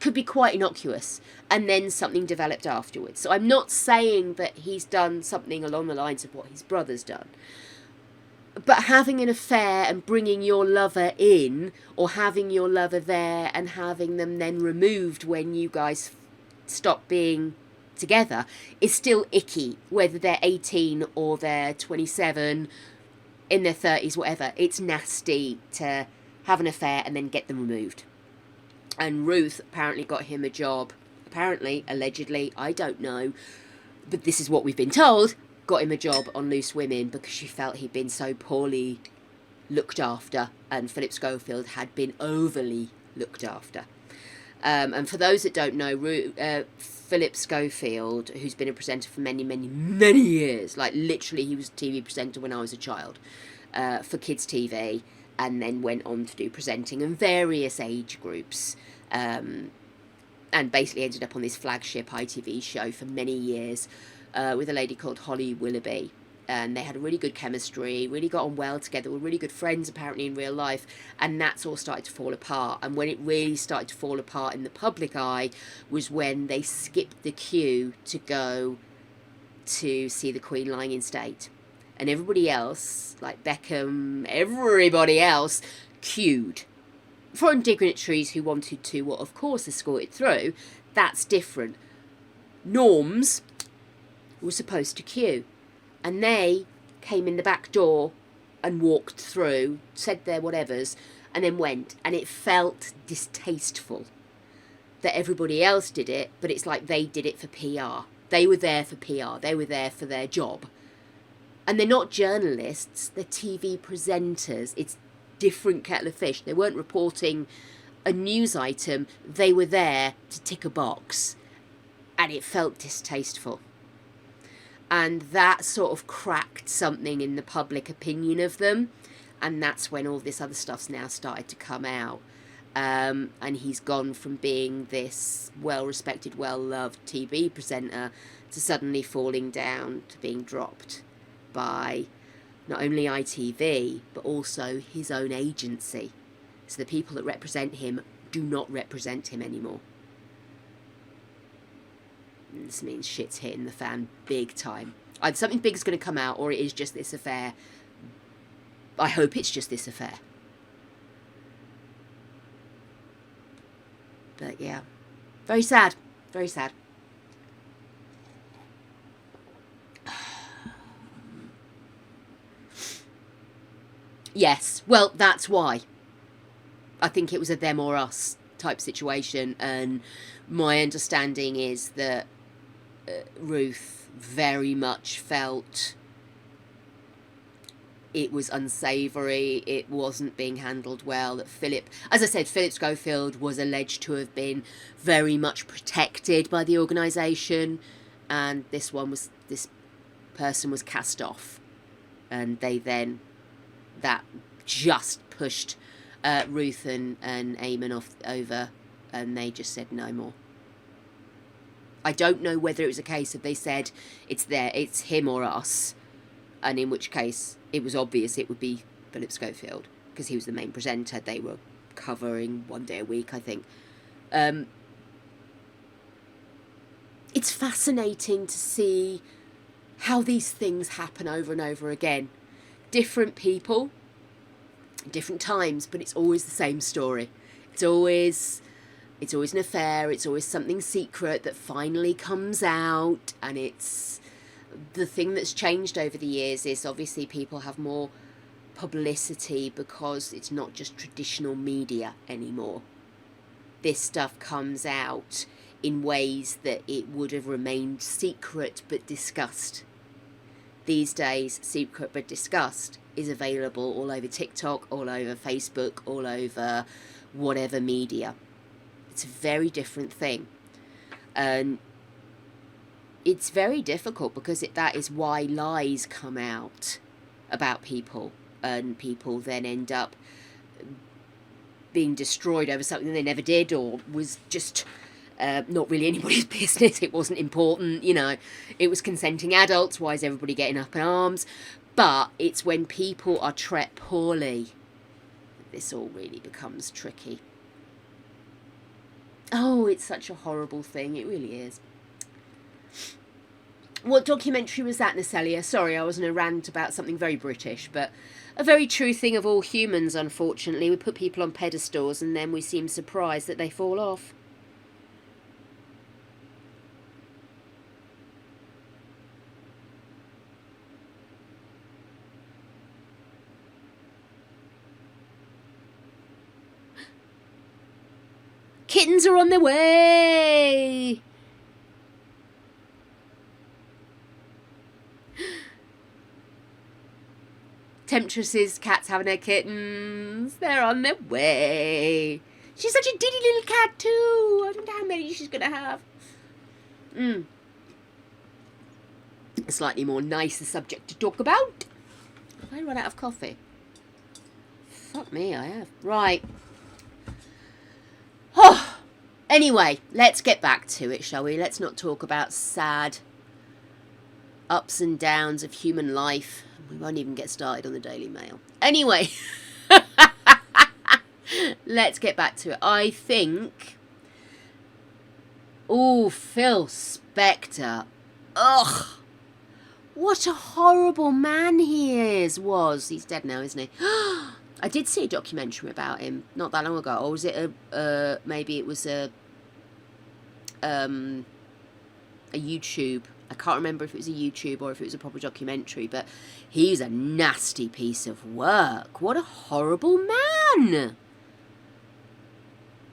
could be quite innocuous, and then something developed afterwards. So I'm not saying that he's done something along the lines of what his brother's done. But having an affair and bringing your lover in, or having your lover there and having them then removed when you guys stop being together, is still icky, whether they're 18 or they're 27, in their 30s, whatever. It's nasty to have an affair and then get them removed. And Ruth apparently got him a job, apparently, allegedly, I don't know, but this is what we've been told, got him a job on Loose Women because she felt he'd been so poorly looked after, and Philip Schofield had been overly looked after. And for those that don't know, Philip Schofield, who's been a presenter for many, many, many years, like literally he was a TV presenter when I was a child, for kids TV, and then went on to do presenting in various age groups, and basically ended up on this flagship ITV show for many years, with a lady called Holly Willoughby. And they had a really good chemistry, really got on well together, were really good friends apparently in real life, and that's all started to fall apart. And when it really started to fall apart in the public eye was when they skipped the queue to go to see the Queen lying in state. And everybody else, like Beckham, everybody else, queued. Foreign dignitaries who wanted to, well, of course, escort it through, that's different. Norms were supposed to queue. And they came in the back door and walked through, said their whatevers, and then went. And it felt distasteful that everybody else did it, but it's like they did it for PR. They were there for PR. They were there for their job. And they're not journalists, they're TV presenters. It's different kettle of fish. They weren't reporting a news item. They were there to tick a box. And it felt distasteful. And that sort of cracked something in the public opinion of them. And that's when all this other stuff's now started to come out. And he's gone from being this well-respected, well-loved TV presenter to suddenly falling down to being dropped by not only ITV, but also his own agency. So the people that represent him do not represent him anymore. This means shit's hitting the fan big time. Either something big is going to come out, or it is just this affair. I hope it's just this affair. But yeah, very sad. Very sad. Yes, well, that's why. I think it was a them or us type situation, and my understanding is that Ruth very much felt it was unsavoury, it wasn't being handled well, that Philip, as I said, Philip Schofield was alleged to have been very much protected by the organisation, and this person was cast off, and they then, that just pushed Ruth and Eamon over, and they just said no more. I don't know whether it was a case of they said it's him or us, and in which case it was obvious it would be Philip Schofield because he was the main presenter. They were covering one day a week, I think. It's fascinating to see how these things happen over and over again. Different people, different times, but it's always the same story. It's always an affair, it's always something secret that finally comes out, and it's the thing that's changed over the years is obviously people have more publicity because it's not just traditional media anymore. This stuff comes out in ways that it would have remained secret but discussed. These days, secret but discussed is available all over TikTok, all over Facebook, all over whatever media. It's a very different thing. And it's very difficult because that is why lies come out about people, and people then end up being destroyed over something they never did, or was just not really anybody's business. It wasn't important, it was consenting adults. Why is everybody getting up in arms? But it's when people are treated poorly that this all really becomes tricky. Oh, it's such a horrible thing. It really is. What documentary was that, Nacelia? Sorry, I was in a rant about something very British, but a very true thing of all humans, unfortunately. We put people on pedestals and then we seem surprised that they fall off. Kittens are on their way! Temptress's cats having their kittens. They're on their way. She's such a diddy little cat too. I don't know how many she's going to have. A slightly more nicer subject to talk about. Have I run out of coffee? Fuck me, I have. Right. Oh. Anyway, let's get back to it, shall we? Let's not talk about sad ups and downs of human life. We won't even get started on the Daily Mail. Anyway, let's get back to it. I think... Oh, Phil Spector. Ugh. What a horrible man he was. He's dead now, isn't he? I did see a documentary about him not that long ago. Or was it maybe it was a YouTube. I can't remember if it was a YouTube or if it was a proper documentary, but he's a nasty piece of work. What a horrible man.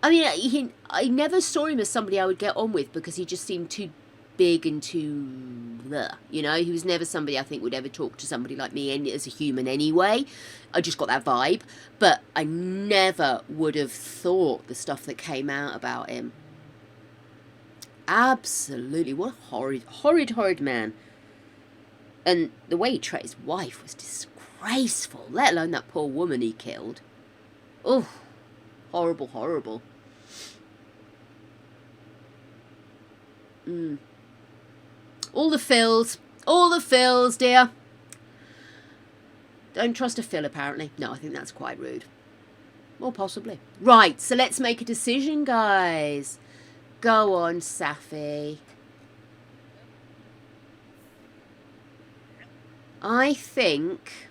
I mean, I never saw him as somebody I would get on with because he just seemed too big and too, you know, he was never somebody I think would ever talk to somebody like me as a human anyway. I just got that vibe, but I never would have thought the stuff that came out about him. Absolutely, what a horrid man. And the way he treated his wife was disgraceful, let alone that poor woman he killed. Oh, horrible. All the Phils, dear. Don't trust a Phil, apparently. No, I think that's quite rude. Or possibly. Right, so let's make a decision, guys. Go on, Safi. I think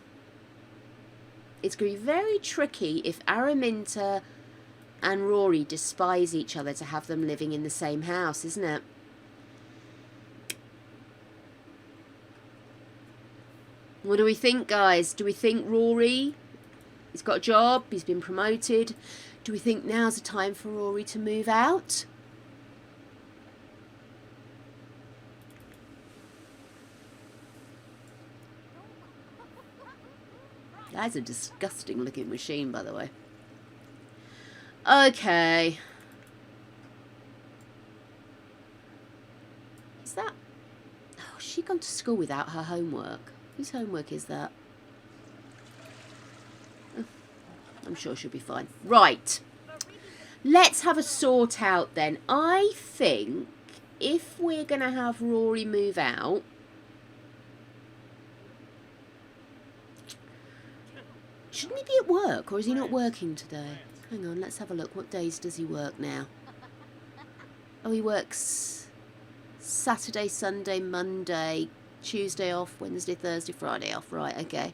it's going to be very tricky if Araminta and Rory despise each other to have them living in the same house, isn't it? What do we think, guys? Do we think Rory, he's got a job, he's been promoted. Do we think now's the time for Rory to move out? That's a disgusting looking machine, by the way. Okay. Is that... Oh, has she gone to school without her homework? Whose homework is that? Oh, I'm sure she'll be fine. Right. Let's have a sort out then. I think if we're going to have Rory move out... Shouldn't he be at work, or is he not working today? Hang on, let's have a look. What days does he work now? Oh, he works Saturday, Sunday, Monday, Tuesday off, Wednesday, Thursday, Friday off. Right, okay.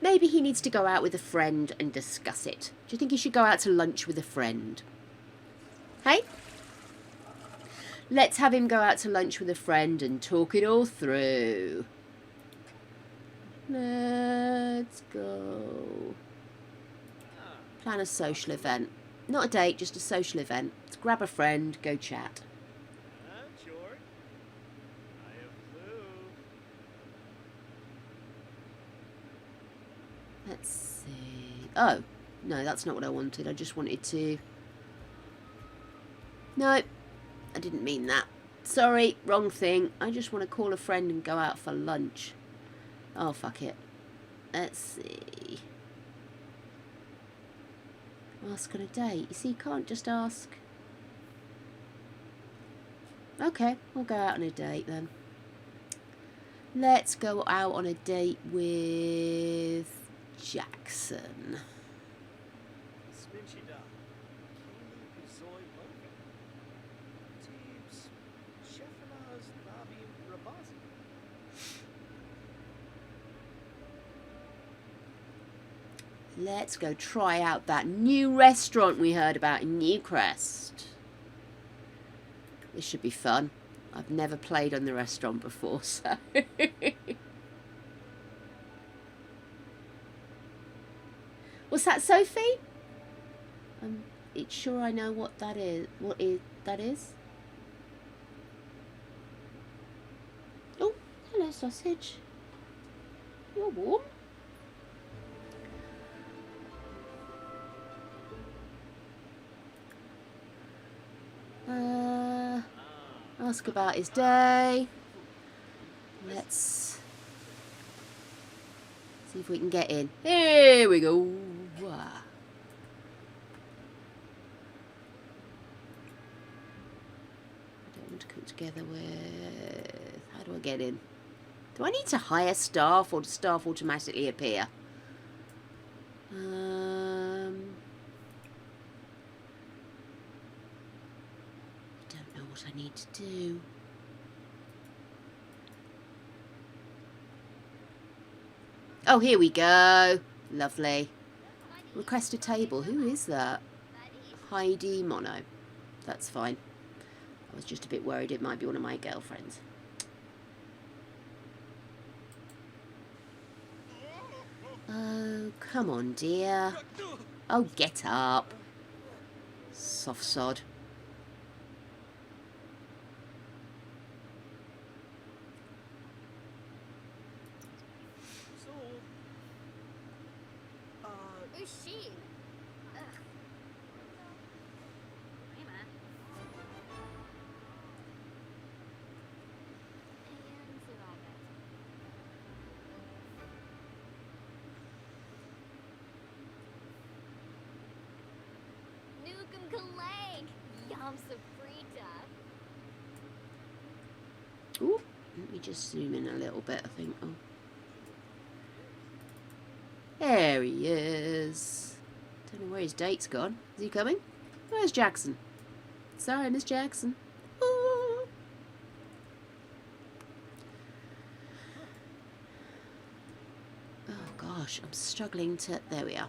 Maybe he needs to go out with a friend and discuss it. Do you think he should go out to lunch with a friend? Hey? Let's have him go out to lunch with a friend and talk it all through. Let's go. Plan a social event. Not a date, just a social event. Let's grab a friend, go chat. George. I approve. Let's see. Oh, no, that's not what I wanted. I just wanted to... No, I didn't mean that. Sorry, wrong thing. I just want to call a friend and go out for lunch. Oh, fuck it. Let's see. Ask on a date. You see, you can't just ask. Okay, we'll go out on a date then. Let's go out on a date with Jackson. Let's go try out that new restaurant we heard about in Newcrest. This should be fun. I've never played on the restaurant before, so... What's that, Sophie? sure I know what that is. That is? Oh, hello, sausage. You're warm. Ask about his day. Let's see if we can get in. Here we go. Ah. I don't want to cook together with... How do I get in? Do I need to hire staff, or does staff automatically appear? I don't know what I need to do. Oh, here we go. Lovely. Request a table. Who is that? Heidi Mono. That's fine. I was just a bit worried it might be one of my girlfriends. Oh, come on, dear. Oh, get up. Soft sod. Who's she? Ugh. Hey, man. And Suraga. Nukem Kaleg! Yum Saprita! Ooh, let me just zoom in a little bit, I think. Oh. There he is. Don't know where his date's gone. Is he coming? Where's Jackson? Sorry, Miss Jackson. Ooh. Oh gosh, I'm struggling to... There we are.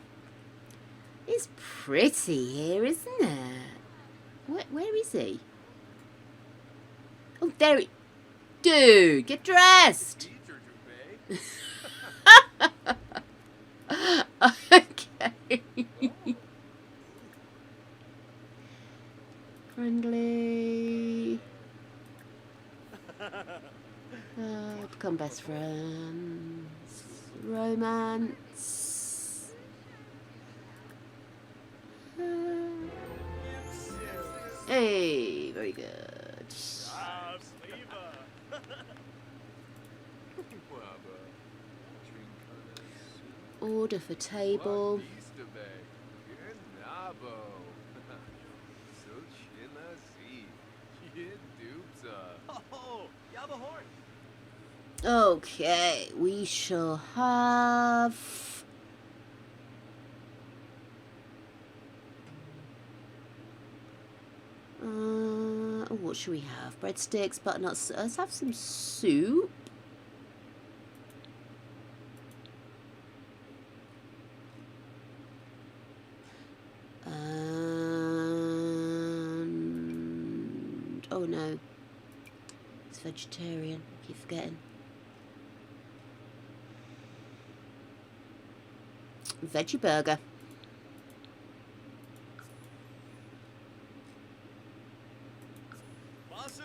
It's pretty here, isn't it? Where is he? Oh, there he... Dude, get dressed! Okay. Friendly. Become best friends. Romance. Hey, very good. Ah, Sleva. Order for table. Oh, Yabahorn. Okay, we shall have... what should we have? Breadsticks, butternuts. Let's have some soup. And... oh no. It's vegetarian. I keep forgetting. Veggie burger.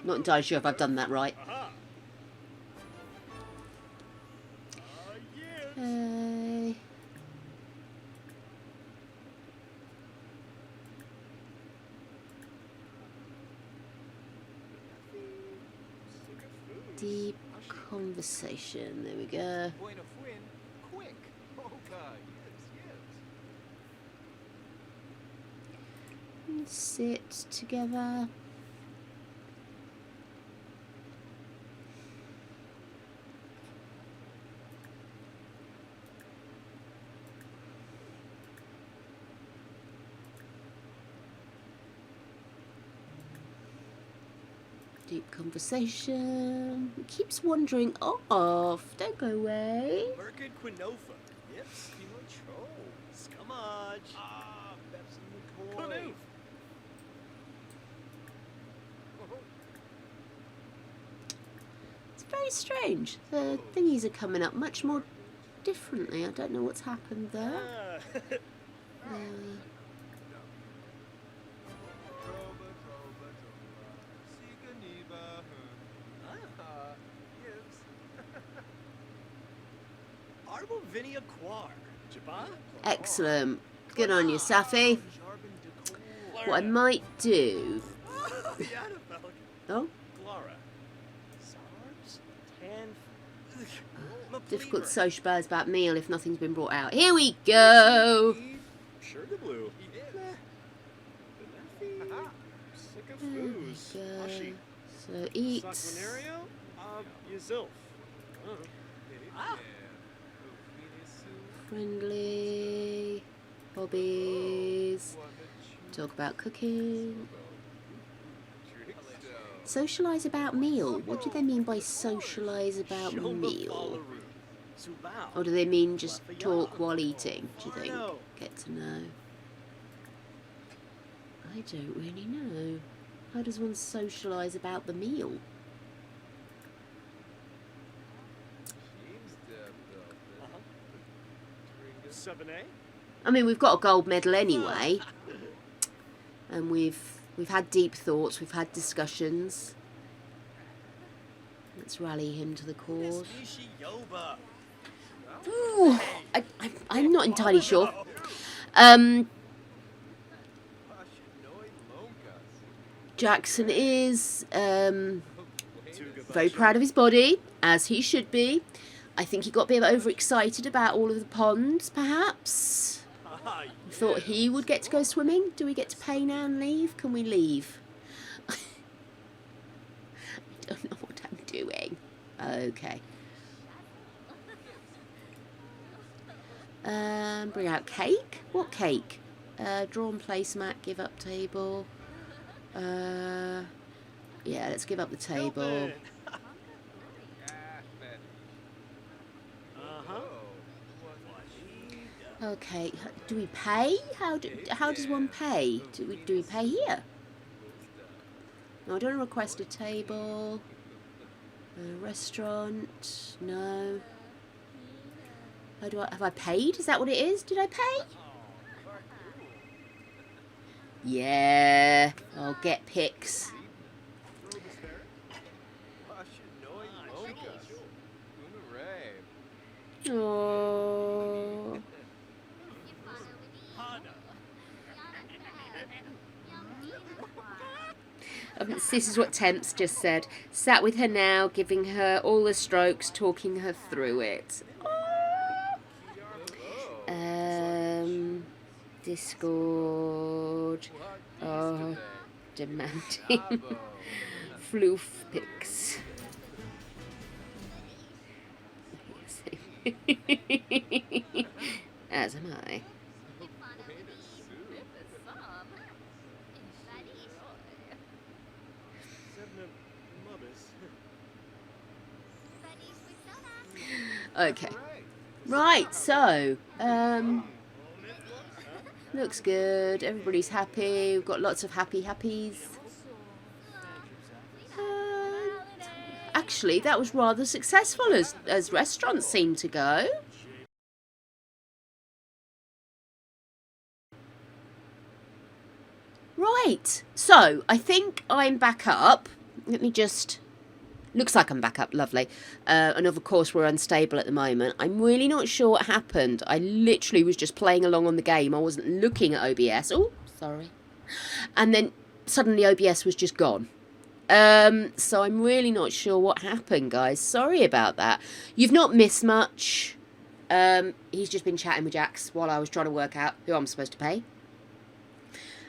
Not entirely sure if I've done that right. Aha. Yes. Okay. Deep conversation. There we go. Point of win, quick. Okay, yes. Sit together. Deep conversation. It keeps wandering off. Don't go away. Merkid Quinofa. Yep, Skimo Scumage. Ah, Pepsi McCoy. It's very strange. The thingies are coming up much more differently. I don't know what's happened there. Arbovinia Quar. Jabba? Excellent. Good on you, Safi. What I might do... Oh? Clara. Sarbs? Tan... Difficult to socialise about meal if nothing's been brought out. Here we go! Sugar blue. Sick of There we foos. go. Ashi. So eat. Saquinario? Yazilf. Ah. Friendly. Hobbies. Talk about cooking. Socialise about meal. What do they mean by socialise about meal? Or do they mean just talk while eating, do you think? Get to know. I don't really know. How does one socialise about the meal? I mean, we've got a gold medal anyway. And we've had deep thoughts, we've had discussions. Let's rally him to the cause. Ooh, I'm not entirely sure. Jackson is very proud of his body, as he should be. I think he got a bit overexcited about all of the ponds, perhaps. Thought he would get to go swimming. Do we get to pay now and leave? Can we leave? I don't know what I'm doing. Okay. Bring out cake? What cake? Drawn placemat, give up table. Yeah, let's give up the table. Okay, do we pay? How does one pay? Do we pay here? No, I don't request a table. Restaurant? No. How do have I paid? Is that what it is? Did I pay? Yeah, I'll get pics. Oh. This is what Temps just said. Sat with her now, giving her all the strokes, talking her through it. Discord. Oh, demanding floof pics. As am I. Okay. Right, so, looks good. Everybody's happy. We've got lots of happies. Actually, that was rather successful as restaurants seem to go. Right, so I think I'm back up. Let me just... Looks like I'm back up, lovely. And of course we're unstable at the moment. I'm really not sure what happened. I literally was just playing along on the game. I wasn't looking at OBS. Oh, sorry. And then suddenly OBS was just gone. So I'm really not sure what happened, guys. Sorry about that. You've not missed much. He's just been chatting with Jax while I was trying to work out who I'm supposed to pay.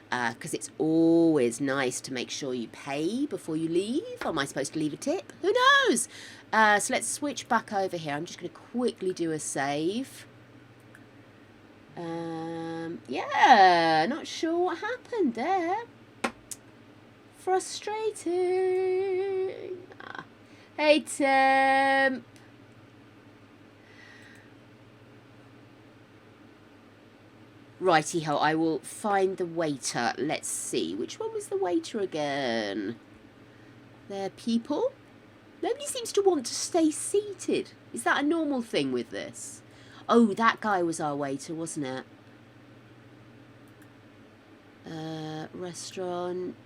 Because it's always nice to make sure you pay before you leave. Am I supposed to leave a tip? Who knows? So let's switch back over here. I'm just going to quickly do a save. Yeah, not sure what happened there. Frustrating. Hey, Temp. Righty-ho, I will find the waiter. Let's see. Which one was the waiter again? There, people. Nobody seems to want to stay seated. Is that a normal thing with this? Oh, that guy was our waiter, wasn't it? Restaurant.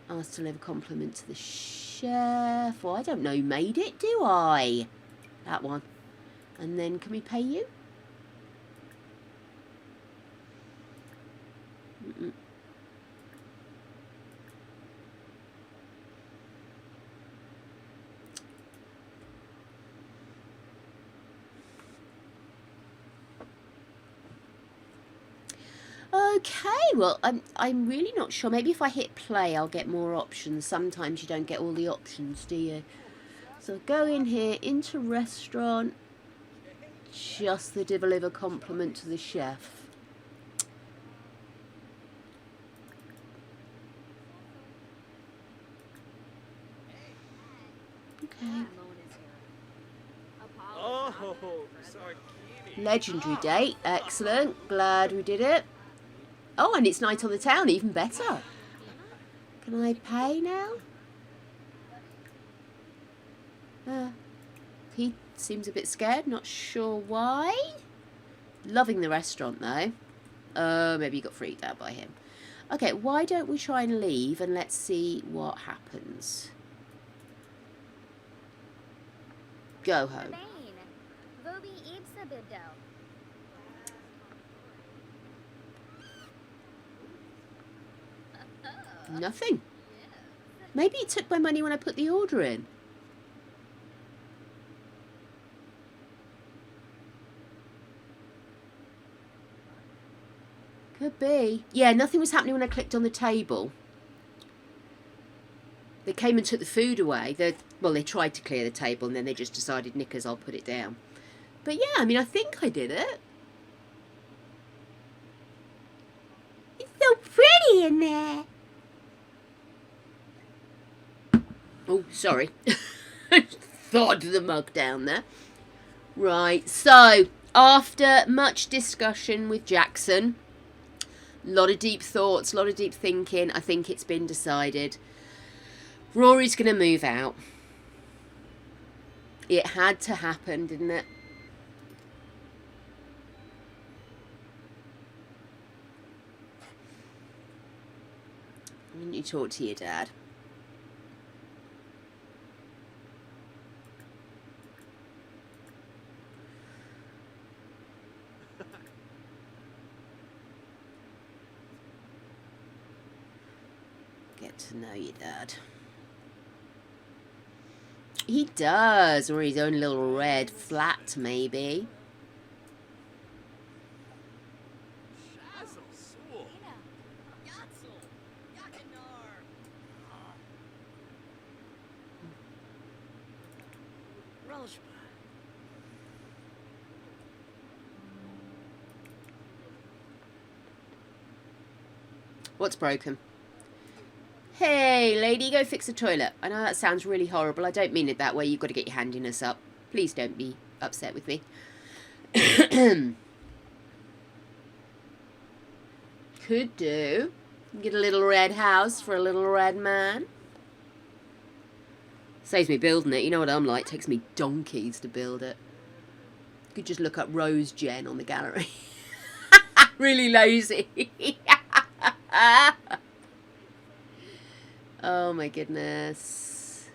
Asked to leave a compliment to the chef. Well, I don't know who made it, do I? That one. And then can we pay you? Mm-mm. Okay, well, I'm really not sure. Maybe if I hit play, I'll get more options. Sometimes you don't get all the options, do you? So go in here, into restaurant. Just the deliver compliment to the chef. Okay. Oh, Sarkini. Legendary date. Excellent. Glad we did it. Oh, and it's night on the town. Even better. Can I pay now? He seems a bit scared. Not sure why. Loving the restaurant, though. Maybe you got freaked out by him. Okay, why don't we try and leave and let's see what happens. Go home. Nothing. Maybe it took my money when I put the order in. Could be. Yeah, nothing was happening when I clicked on the table. They came and took the food away. Well, they tried to clear the table and then they just decided, Knickers, I'll put it down. But yeah, I mean, I think I did it. It's so pretty in there. Oh, sorry. Thawed the mug down there. Right, so after much discussion with Jackson, a lot of deep thoughts, a lot of deep thinking, I think it's been decided. Rory's going to move out. It had to happen, didn't it? Why didn't you talk to your dad? Get to know your dad. He does, or his own little red flat, maybe. What's broken? Hey, lady, go fix the toilet. I know that sounds really horrible. I don't mean it that way. You've got to get your handiness up. Please don't be upset with me. Could do. Get a little red house for a little red man. Saves me building it. You know what I'm like. Takes me donkeys to build it. You could just look up Rose Jen on the gallery. Really lazy. Oh my goodness.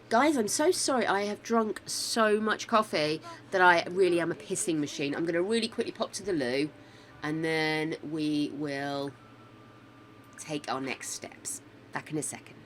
Guys, I'm so sorry. I have drunk so much coffee that I really am a pissing machine. I'm going to really quickly pop to the loo and then we will take our next steps. Back in a second.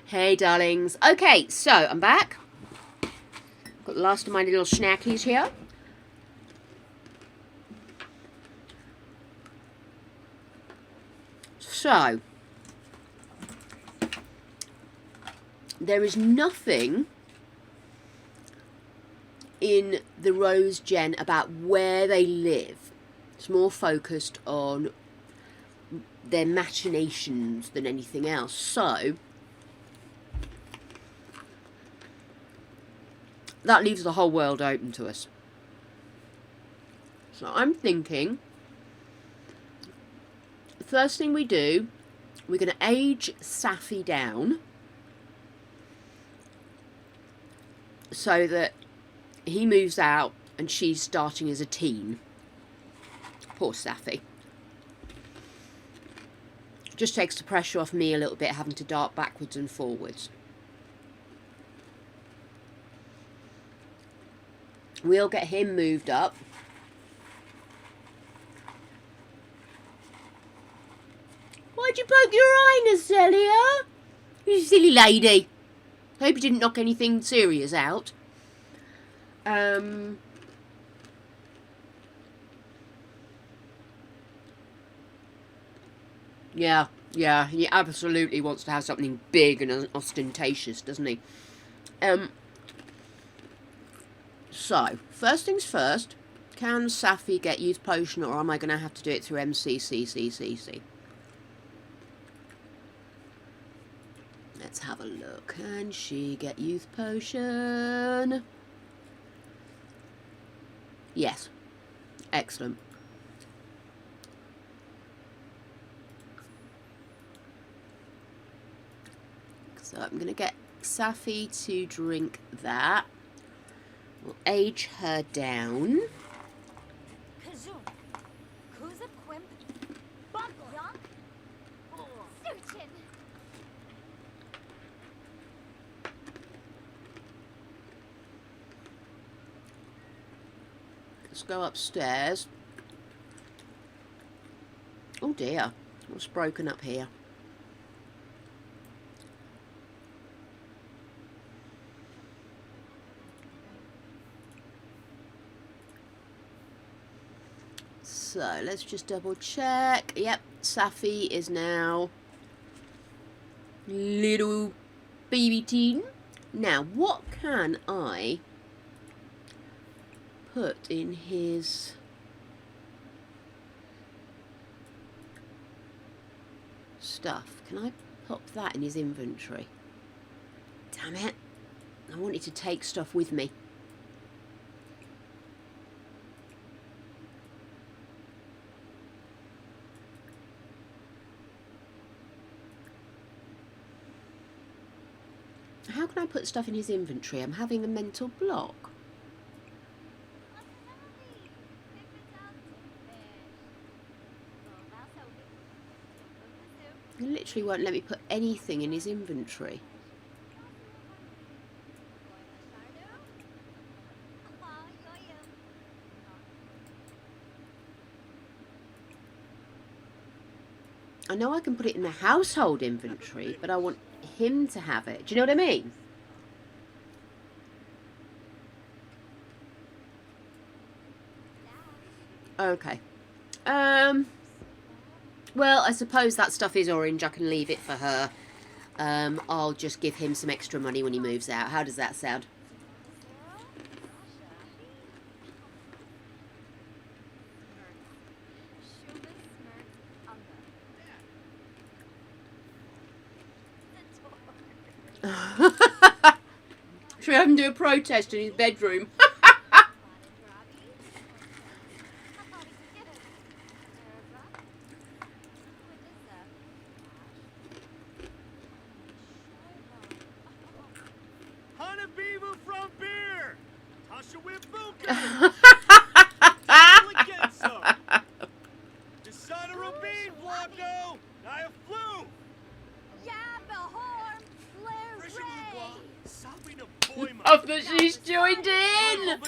Hey, darlings. Okay, so I'm back. Got the last of my little snackies here. So, there is nothing in the Rose Gen about where they live. It's more focused on their machinations than anything else. So, that leaves the whole world open to us. So I'm thinking, the first thing we do, we're going to age Safi down so that he moves out and she's starting as a teen. Poor Safi. Just takes the pressure off me a little bit, having to dart backwards and forwards. We'll get him moved up. Why'd you poke your eye, Natalia? You silly lady. Hope you didn't knock anything serious out. Yeah, he absolutely wants to have something big and ostentatious, doesn't he? So, first things first, can Safi get youth potion, or am I going to have to do it through MCCCCC? Let's have a look. Can she get youth potion? Yes. Excellent. So I'm going to get Safi to drink that. We'll age her down. Kazoo. Kuza Quimp. Buckle. Young. Suchin. Let's go upstairs. Oh dear, what's broken up here? So let's just double check. Yep, Safi is now little baby teen. Now, what can I put in his stuff? Can I pop that in his inventory? Damn it. I wanted to take stuff with me. How can I put stuff in his inventory? I'm having a mental block. It literally won't let me put anything in his inventory. I know I can put it in the household inventory, but I want him to have it. Do you know what I mean? Okay. Well, I suppose that stuff is orange. I can leave it for her. I'll just give him some extra money when he moves out. How does that sound? Should we have him do a protest in his bedroom? Hanabibu from beer. Tasha with Buka. Decidero bean, Blanco. I have flu. Of that she's joined in!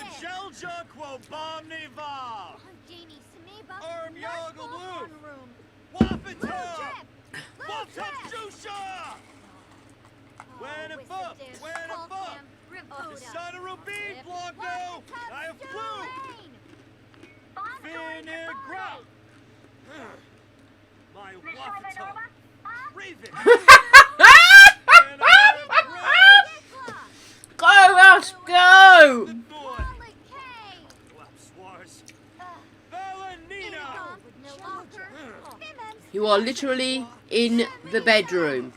Where the fuck? Where the fuck? The son of a bean, Blanco! I have flew! Finner grub! My waffle Raven! Go, Ross, go! Good boy! Wapswars! Valenina! You are literally in the bedroom.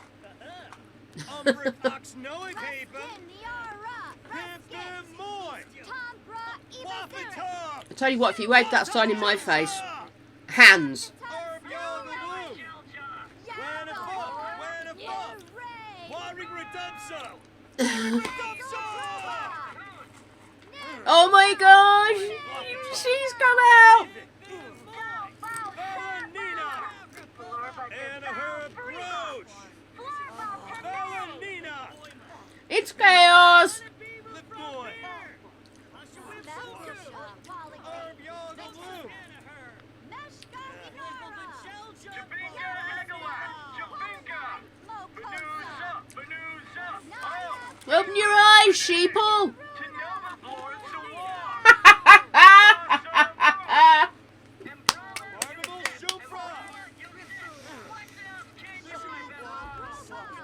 Umbra Fox Noah paper! Pimp Moy! Waffle Tom! I tell you what, if you wave that sign in my face, hands. Herb Young the Blue! Where the fuck? Where the fuck? Warring Redempso! Redempso! Oh my gosh! She's come out! Valenina! And a Herb Roach! Valenina! It's chaos! Good boy! Herb Young the Blue! Open your eyes, sheeple!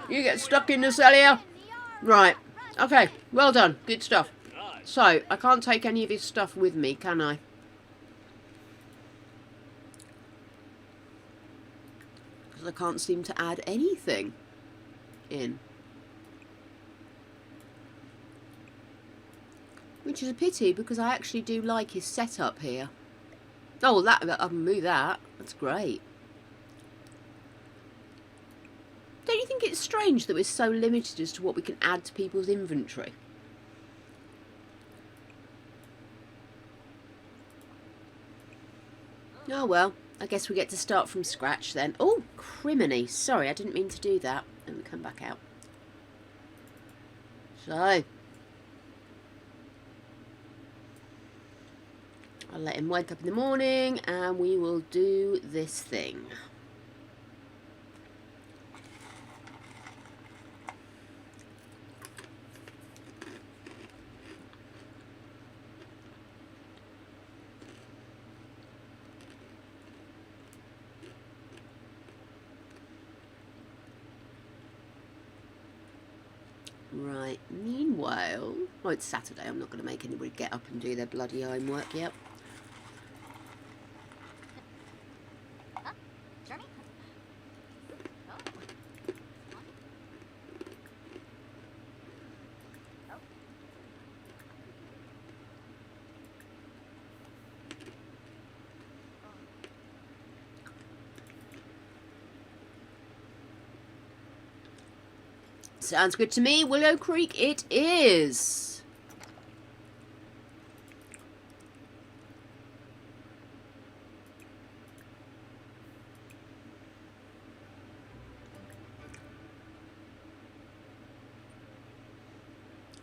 You get stuck in the cellar. Right. Okay. Well done. Good stuff. So, I can't take any of his stuff with me, can I? Because I can't seem to add anything in. Which is a pity, because I actually do like his setup here. Oh, that I can move that. That's great. Don't you think it's strange that we're so limited as to what we can add to people's inventory? Oh well, I guess we get to start from scratch then. Oh, criminy. Sorry, I didn't mean to do that. Let me come back out. So, I'll let him wake up in the morning and we will do this thing. Right, meanwhile... Oh, it's Saturday. I'm not going to make anybody get up and do their bloody homework yet. Sounds good to me. Willow Creek it is.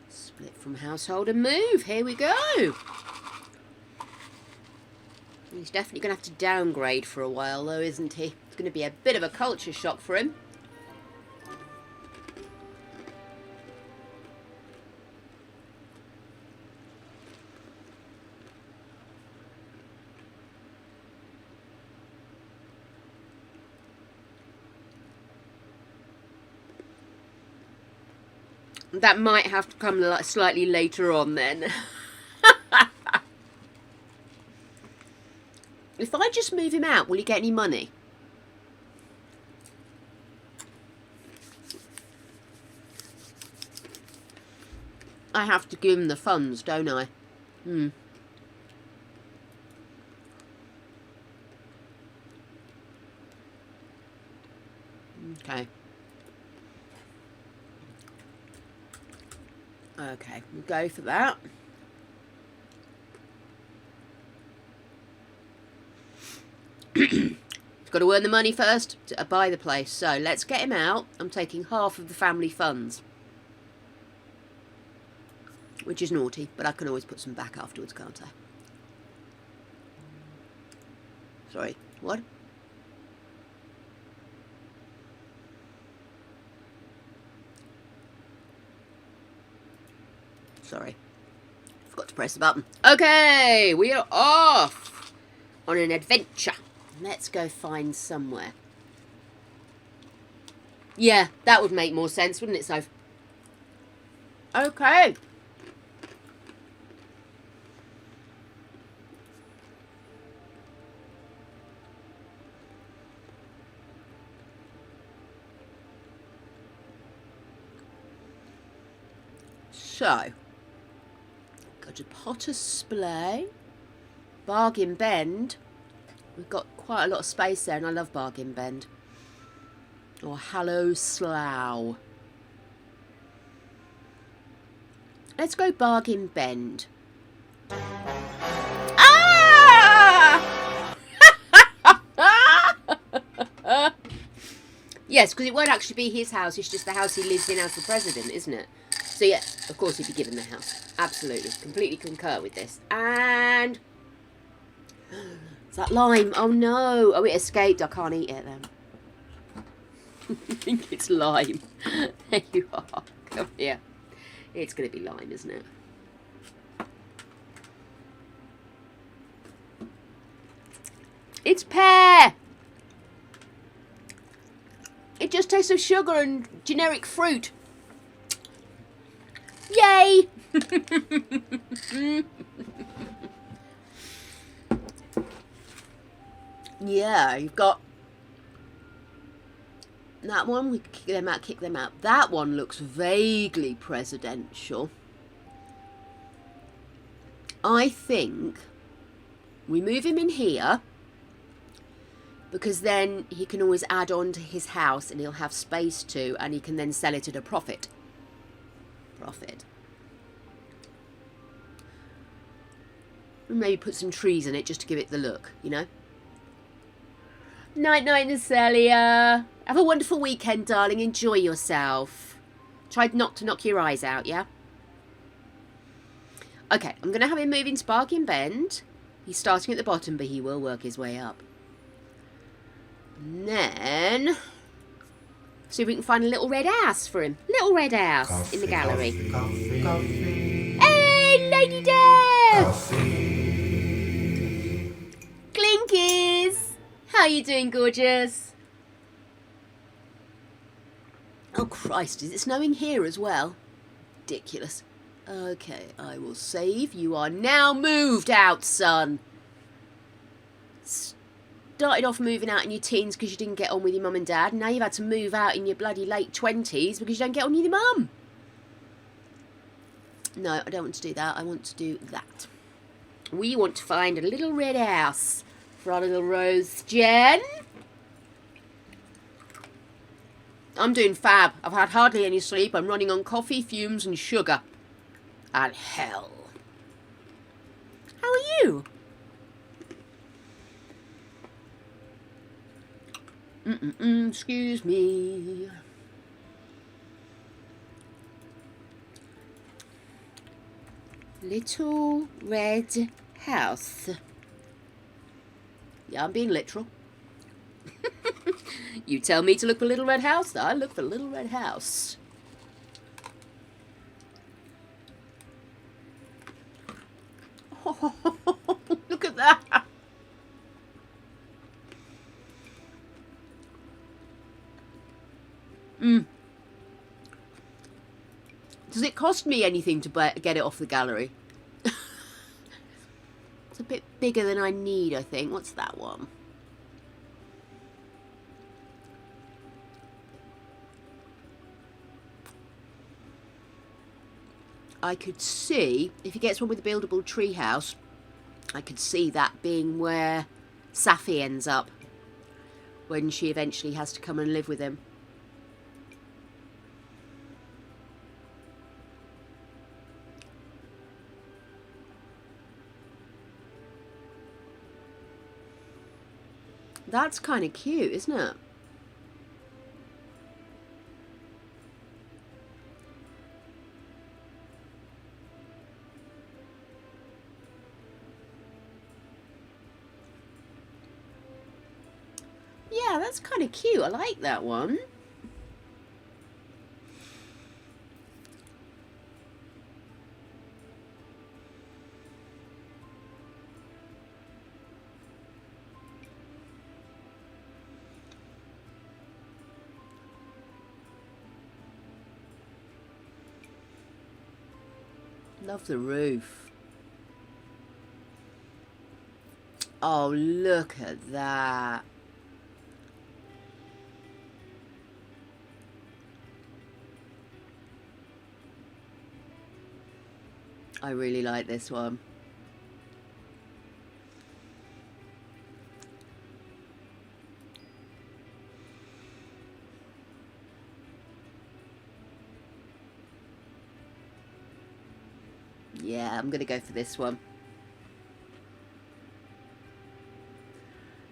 Split from household and move. Here we go. He's definitely going to have to downgrade for a while though, isn't he? It's going to be a bit of a culture shock for him. That might have to come slightly later on then. If I just move him out, will he get any money? I have to give him the funds, don't I? Okay. Okay, we'll go for that. He's got to earn the money first to buy the place. So let's get him out. I'm taking half of the family funds. Which is naughty, but I can always put some back afterwards, can't I? Sorry, what? Sorry. Forgot to press the button. Okay, we are off on an adventure. Let's go find somewhere. Yeah, that would make more sense, wouldn't it, Soph? Okay. So, go to Potter's Splay, Bargain Bend. We've got quite a lot of space there, and I love Bargain Bend. Or Hallow Slough. Let's go Bargain Bend. Ah! Yes, because it won't actually be his house. It's just the house he lives in as the president, isn't it? So yeah, of course he'd be given the house. Absolutely. Completely concur with this. And... is that lime? Oh no. Oh, it escaped. I can't eat it then. I think it's lime. There you are. Come here. It's going to be lime, isn't it? It's pear! It just tastes of sugar and generic fruit. Yay! Yeah, you've got that one. We kick them out, kick them out. That one looks vaguely presidential. I think we move him in here because then he can always add on to his house and he'll have space too, and he can then sell it at a profit. And maybe put some trees in it just to give it the look, you know. Night night, Natalia. Have a wonderful weekend, darling. Enjoy yourself. Try not to knock your eyes out, yeah? Okay, I'm going to have him move into Bargain Bend. He's starting at the bottom, but he will work his way up. And then... see if we can find a little red house for him. Little red house in the gallery. Coffee. Hey, Lady Dev! Coffee. Clinkies! How you doing, gorgeous? Oh, Christ, is it snowing here as well? Ridiculous. Okay, I will save. You are now moved out, son. Started off moving out in your teens because you didn't get on with your mum and dad. Now you've had to move out in your bloody late 20s because you don't get on with your mum. No, I don't want to do that. I want to do that. We want to find a little red house for our little Rose Jen. I'm doing fab. I've had hardly any sleep. I'm running on coffee, fumes and sugar. And hell. How are you? Excuse me. Little red house. Yeah, I'm being literal. You tell me to look for Little Red House, I look for Little Red House. Oh, look at that. Does it cost me anything to get it off the gallery? It's a bit bigger than I need, I think. What's that one? I could see, if he gets one with a buildable treehouse, I could see that being where Safi ends up when she eventually has to come and live with him. That's kind of cute, isn't it? Yeah, that's kind of cute. I like that one. Love the roof. Oh, look at that. I really like this one. Yeah, I'm going to go for this one.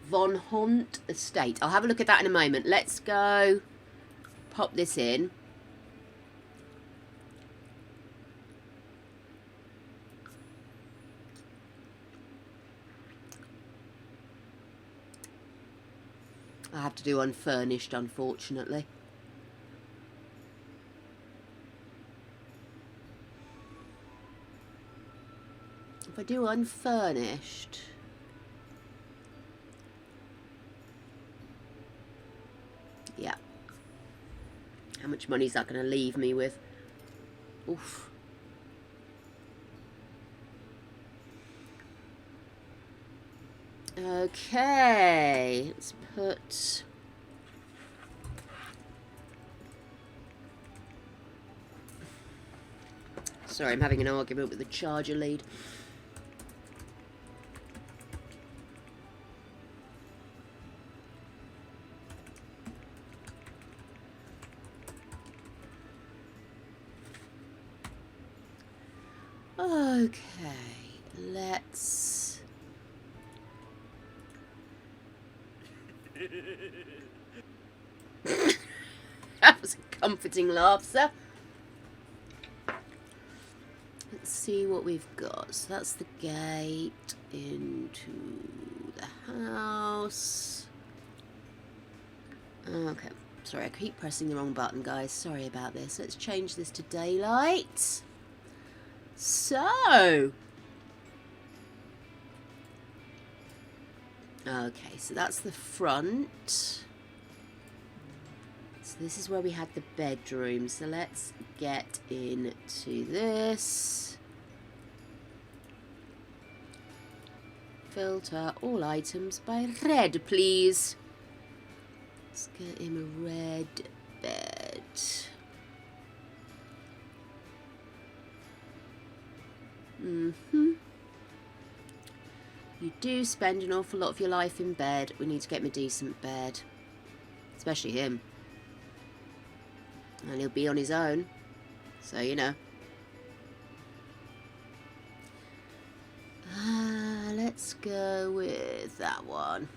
Von Hont Estate. I'll have a look at that in a moment. Let's go pop this in. I have to do unfurnished, unfortunately. If I do unfurnished... Yeah. How much money is that going to leave me with? Oof. Okay, let's put... Sorry, I'm having an argument with the charger lead. Okay, let's... That was a comforting laugh, sir. Let's see what we've got. So that's the gate into the house. Okay, sorry, I keep pressing the wrong button, guys. Sorry about this. Let's change this to daylight. So... Okay, so that's the front. So this is where we had the bedroom. So let's get into this. Filter all items by red, please. Let's get him a red bed. You do spend an awful lot of your life in bed. We need to get him a decent bed. Especially him. And he'll be on his own. So, you know. Let's go with that one.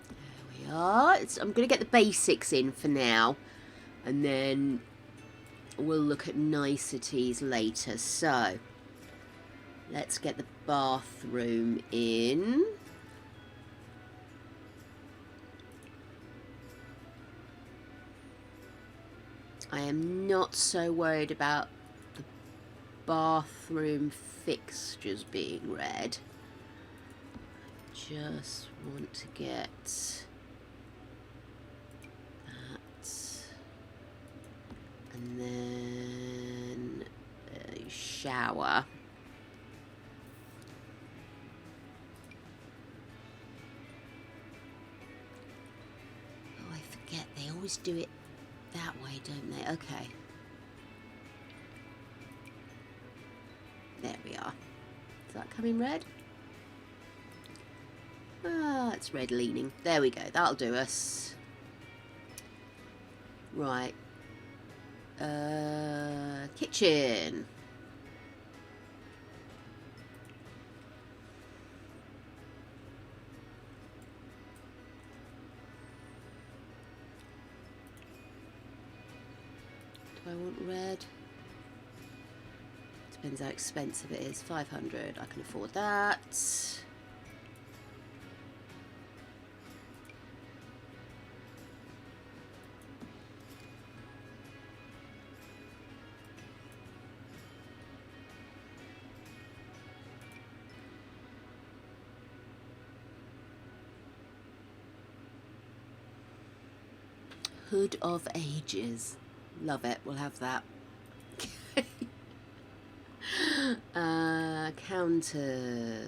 There we are. I'm going to get the basics in for now. And then we'll look at niceties later. So, let's get the bathroom in. I am not so worried about the bathroom fixtures being red. I just want to get that. And then a shower. Oh, I forget. They always do it that way, don't they? Okay. There we are. Is that coming red? Ah, it's red leaning. There we go. That'll do us. Right. Kitchen. Do I want red? Depends how expensive it is. 500. I can afford that. Hood of Ages. Love it. We'll have that. Counters.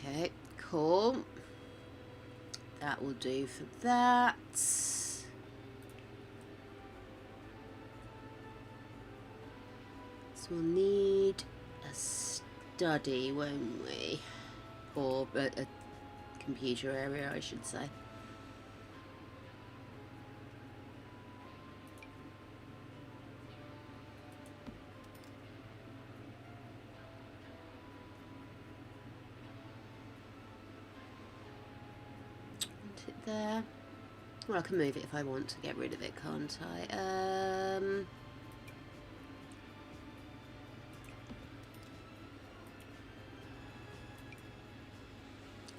Okay, cool. That will do for that. So we'll need a study, won't we? Or a computer area, I should say. There. Well, I can move it if I want to get rid of it, can't I?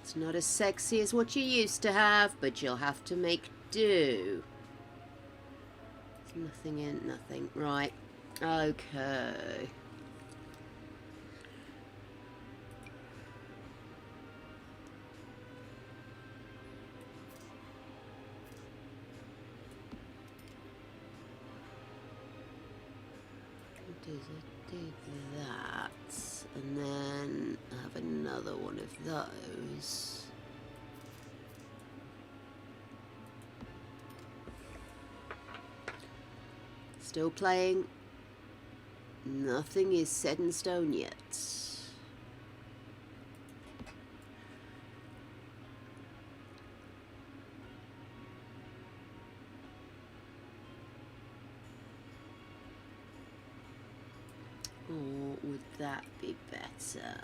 It's not as sexy as what you used to have, but you'll have to make do. There's nothing in, nothing. Right. Okay. Do that, and then have another one of those. Still playing. Nothing is set in stone yet. Or would that be better?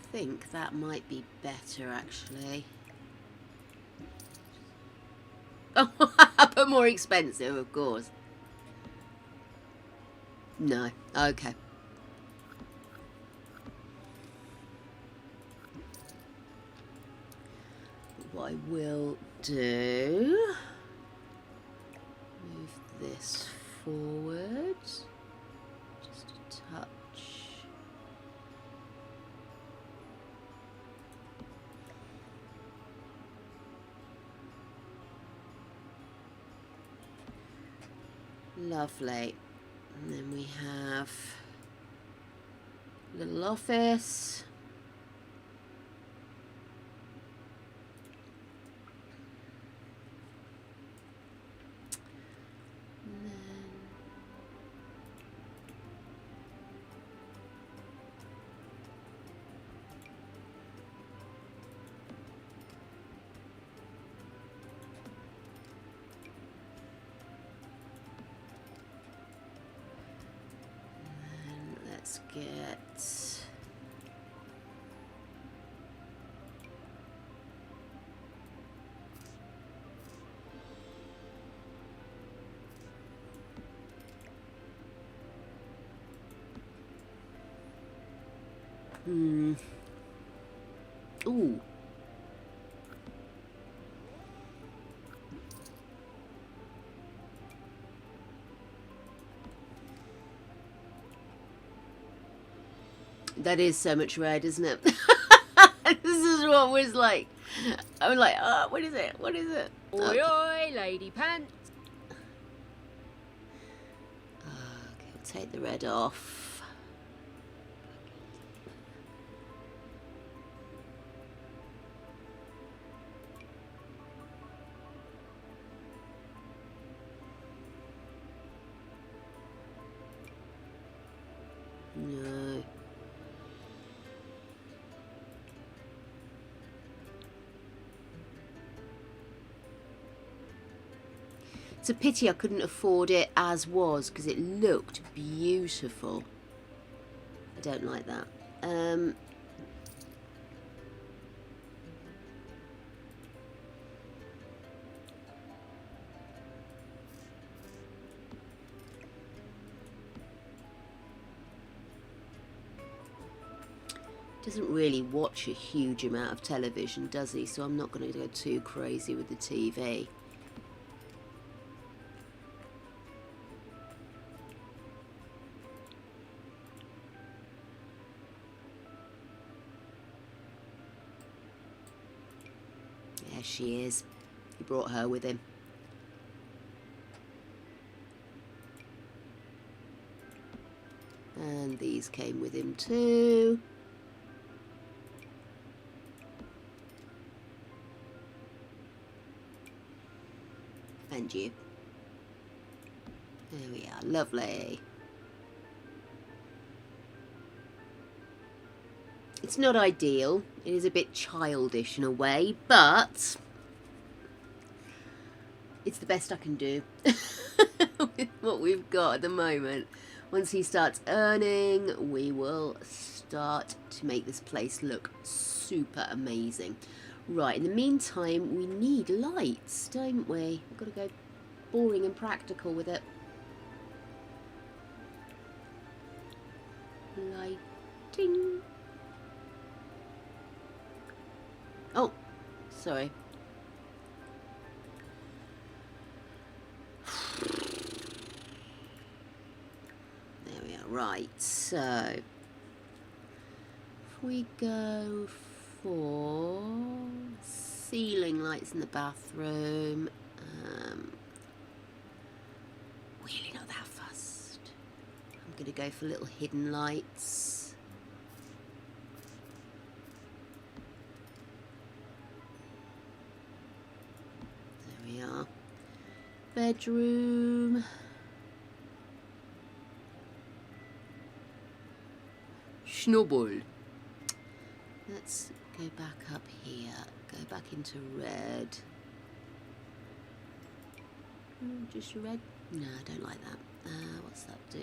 I think that might be better, actually. Oh, but more expensive, of course. No. Okay. What I will do... move this forward. Just a touch. Lovely. And then we have a little office. And then let's get ooh. That is so much red, isn't it? This is what was like. I was like, oh, what is it? What is it? Oi, Okay. oi, lady pants. Okay, we'll take the red off. No. It's a pity I couldn't afford it as was, because it looked beautiful. I don't like that. Doesn't really watch a huge amount of television, does he? So I'm not going to go too crazy with the TV. There she is. He brought her with him. And these came with him too. And you. There we are. Lovely. It's not ideal. It is a bit childish in a way, but it's the best I can do with what we've got at the moment. Once he starts earning, we will start to make this place look super amazing. Right, in the meantime, we need lights, don't we? We've got to go boring and practical with it. Lighting. Oh, sorry. There we are. Right, so if we go for ceiling lights in the bathroom, really not that fussed. I'm going to go for little hidden lights. There we are. Bedroom. Schnubble. Let's go back up here. Go back into red. Just red? No, I don't like that. What's that do?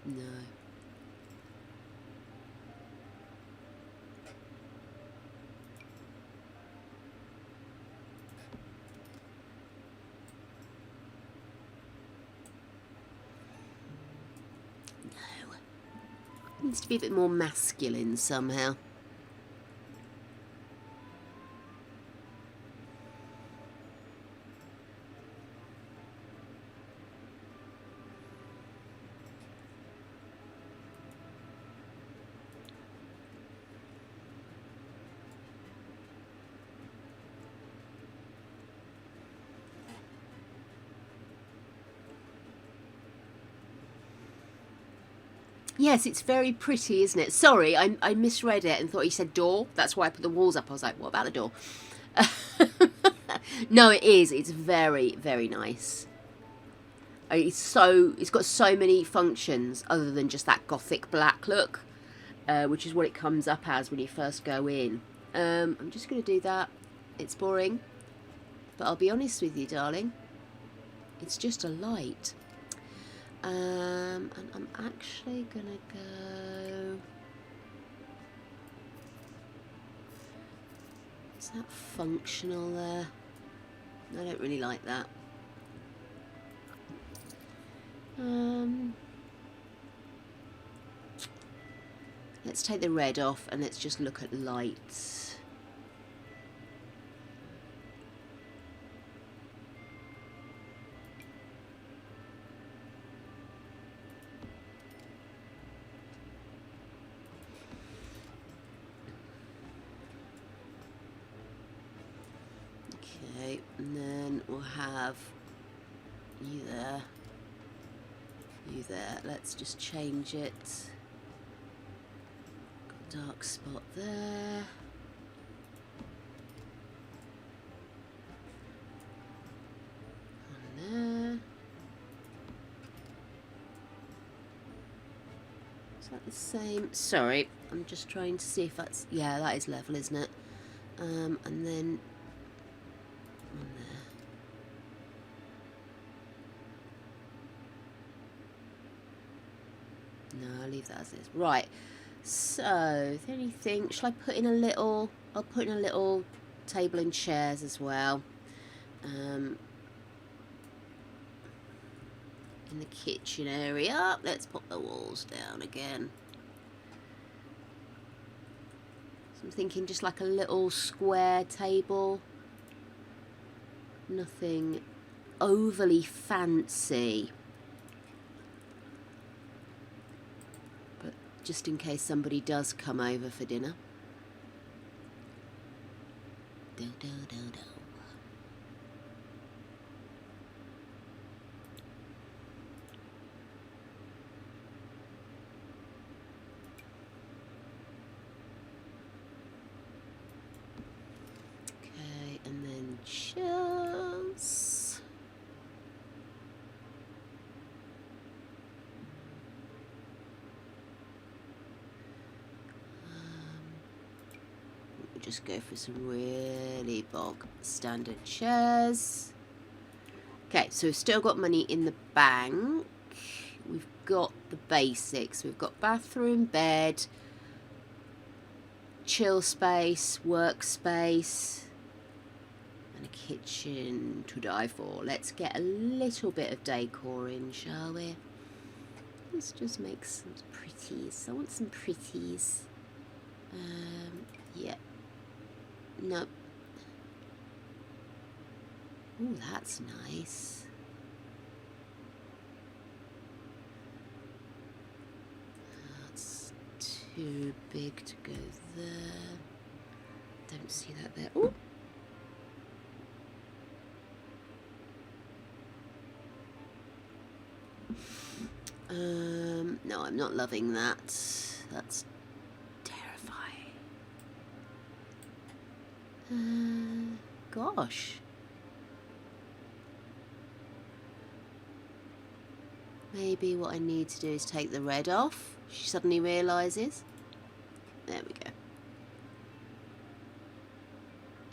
No. Needs to be a bit more masculine somehow. Yes, it's very pretty, isn't it? Sorry, I misread it and thought you said door. That's why I put the walls up. I was like, what about a door? No, it is. It's very, very nice. It's got so many functions other than just that gothic black look, which is what it comes up as when you first go in. I'm just going to do that. It's boring, but I'll be honest with you, darling. It's just a light. And I'm actually gonna go. Is that functional there? I don't really like that. Let's take the red off and let's just look at lights. Okay, and then we'll have you there, you there. Let's just change it. Got a dark spot there. One there. Is that the same? Sorry, I'm just trying to see if that's... Yeah, that is level, isn't it? And then one there. No, I'll leave that as is. Right. So, the only thing... Shall I put in a little... I'll put in a little table and chairs as well. In the kitchen area. Let's pop the walls down again. I'm thinking just like a little square table. Nothing overly fancy. But just in case somebody does come over for dinner. Do, do, do, do. Okay, and then chills. We'll just go for some really bog standard chairs. Okay, so we've still got money in the bank. We've got the basics. We've got bathroom, bed, chill space, workspace, and a kitchen to die for. Let's get a little bit of decor in, shall we? Let's just make some pretties. I want some pretties. Yeah. Nope. Oh, that's nice. That's too big to go there. Don't see that there. Oh. No, I'm not loving that. That's terrifying. Gosh. Maybe what I need to do is take the red off. She suddenly realises. There we go.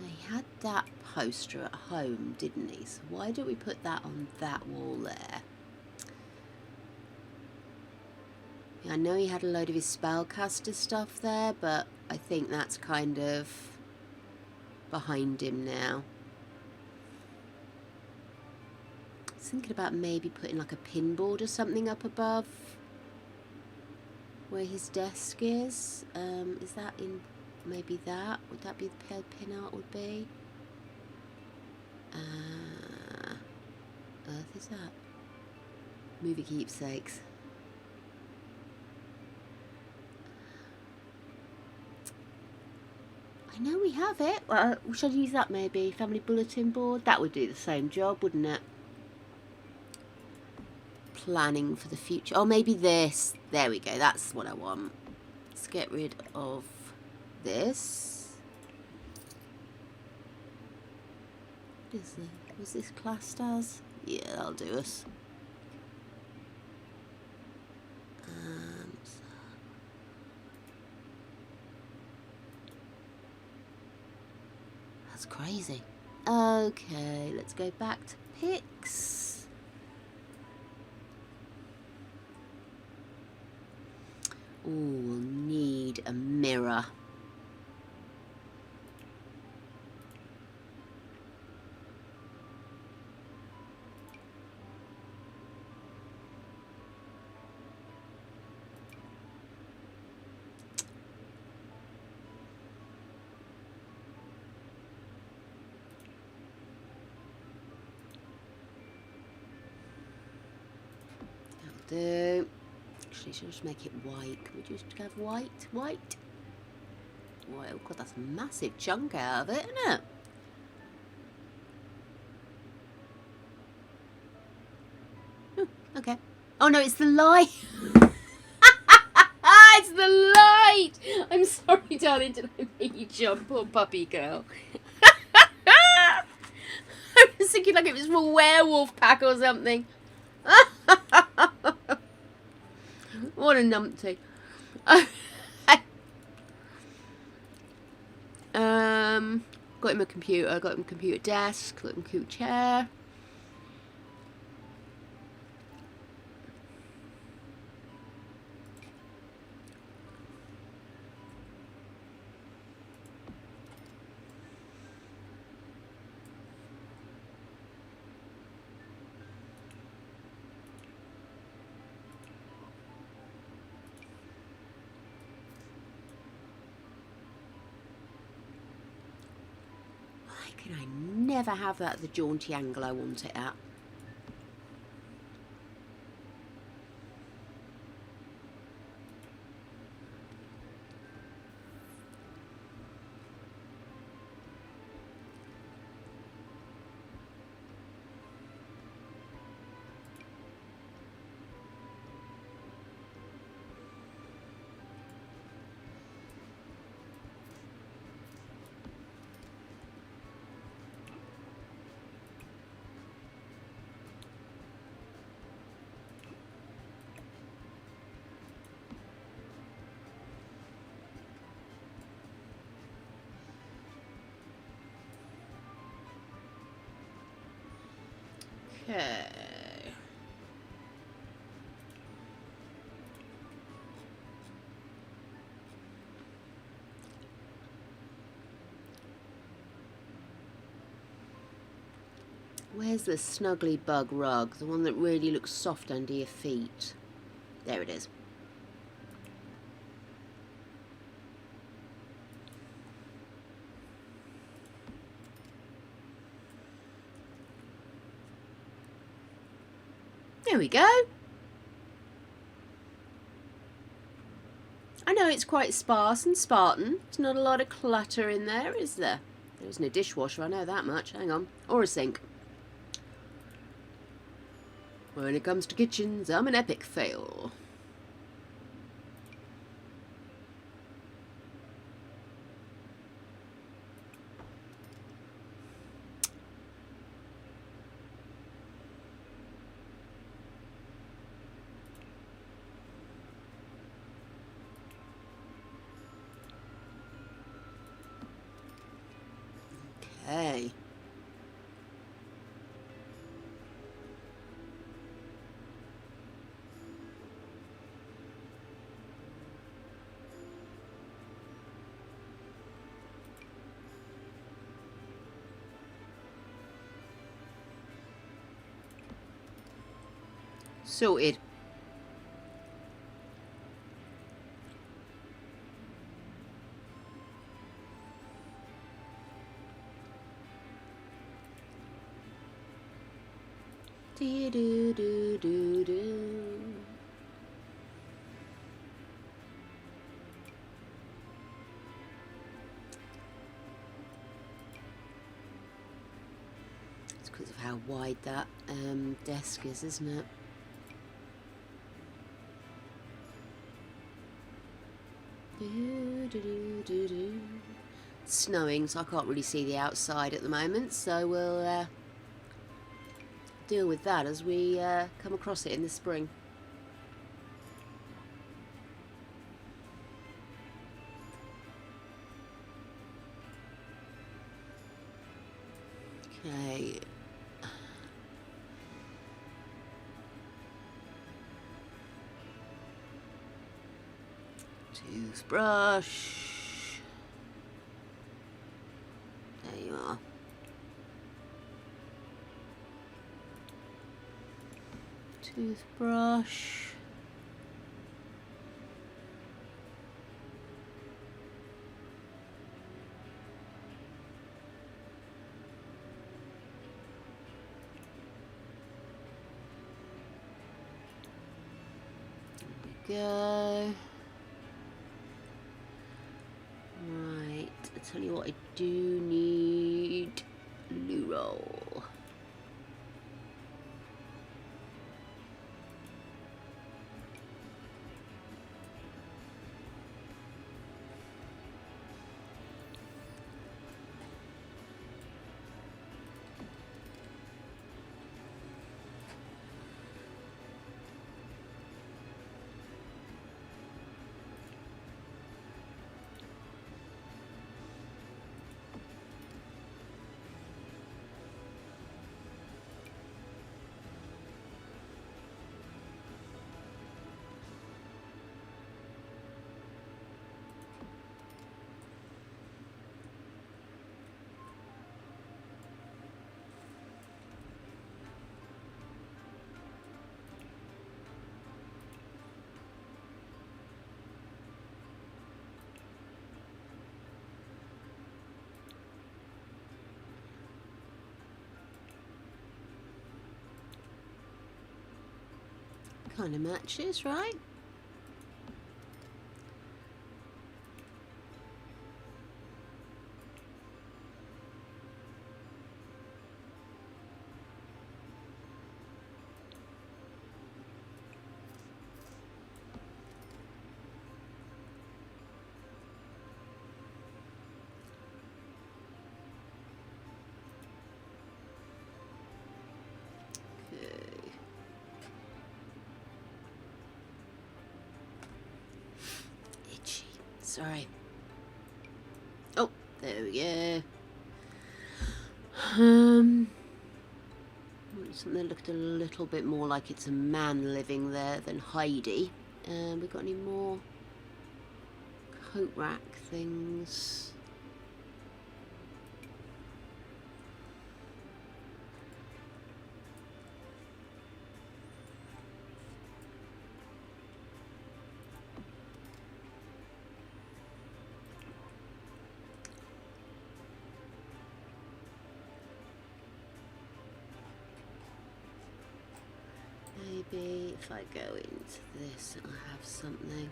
Now, he had that poster at home, didn't he? So why don't we put that on that wall there? I know he had a load of his spellcaster stuff there, but I think that's kind of behind him now. I was thinking about maybe putting like a pinboard or something up above where his desk is. Is that in maybe that? Would that be the pin art would be? Earth is that? Movie keepsakes. I know we have it. Should I use that maybe? Family bulletin board? That would do the same job, wouldn't it? Planning for the future. Oh, maybe this. There we go. That's what I want. Let's get rid of this. What is this? Was this classed as? Yeah, that'll do us. That's crazy. Okay, let's go back to pics. Oh, we'll need a mirror. Do. Actually, should just make it white. Can we just have white? White? White. Oh god, that's a massive chunk out of it, isn't it? Okay. Oh no, it's the light. It's the light. I'm sorry, darling. Did I make you jump, poor puppy girl? I was thinking like it was from a werewolf pack or something. What a numpty. Got him a computer, got him a computer desk, got him a computer chair. Can I never have that at the jaunty angle I want it at? Okay. Where's the snuggly bug rug? The one that really looks soft under your feet. There it is. There we go. I know it's quite sparse and Spartan. There's not a lot of clutter in there, is there? There isn't a dishwasher, I know that much. Hang on. Or a sink. When it comes to kitchens, I'm an epic fail. Okay. Sorted. Do do do do do. It's because of how wide that desk is, isn't it? Do, do, do, do, do. It's snowing, so I can't really see the outside at the moment, so we'll deal with that as we come across it in the spring. Okay. Toothbrush. There you are. Toothbrush. There we go. Right, I tell you what, I do need loo roll. kind of matches, right? Itchy. Sorry. Oh, there we go. Something that looked a little bit more like it's a man living there than Heidi. We got any more coat rack things? Maybe if I go into this, I'll have something.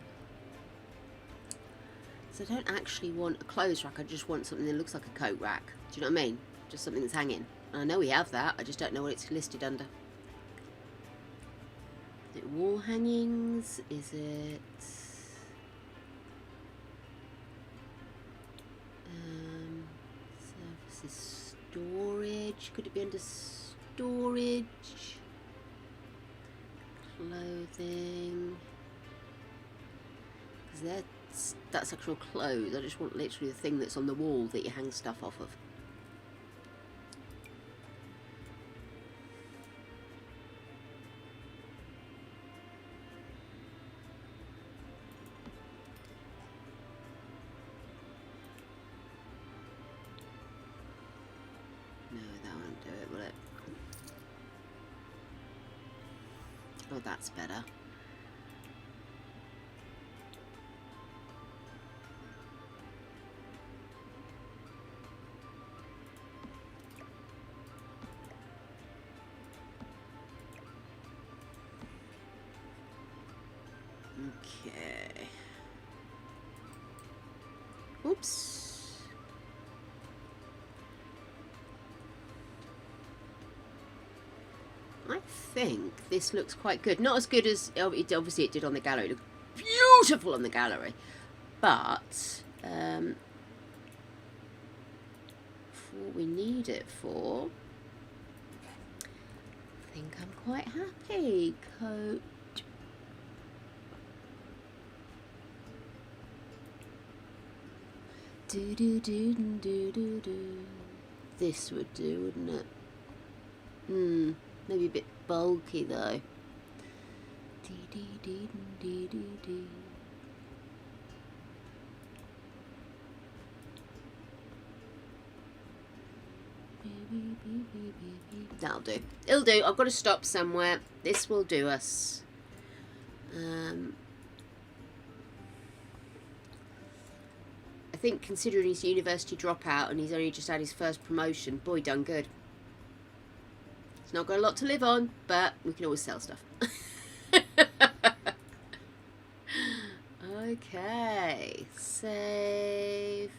So I don't actually want a clothes rack, I just want something that looks like a coat rack. Do you know what I mean? Just something that's hanging. And I know we have that, I just don't know what it's listed under. Is it wall hangings? Is it... services storage? Could it be under storage? Clothing, because that's actual clothes. I just want literally the thing that's on the wall that you hang stuff off of. No, that won't do it, will it? Oh, that's better. Okay. Oops. I think this looks quite good. Not as good as obviously it did on the gallery. It looked beautiful on the gallery, but for what we need it for, I think I'm quite happy. Coat. Do do do do do do. This would do, wouldn't it? Maybe a bit bulky though. Dee dee dee dee dee dee. That'll do. It'll do. I've got to stop somewhere. This will do us. I think considering he's a university dropout and he's only just had his first promotion, boy done good. He's not got a lot to live on, but we can always sell stuff. Okay, save.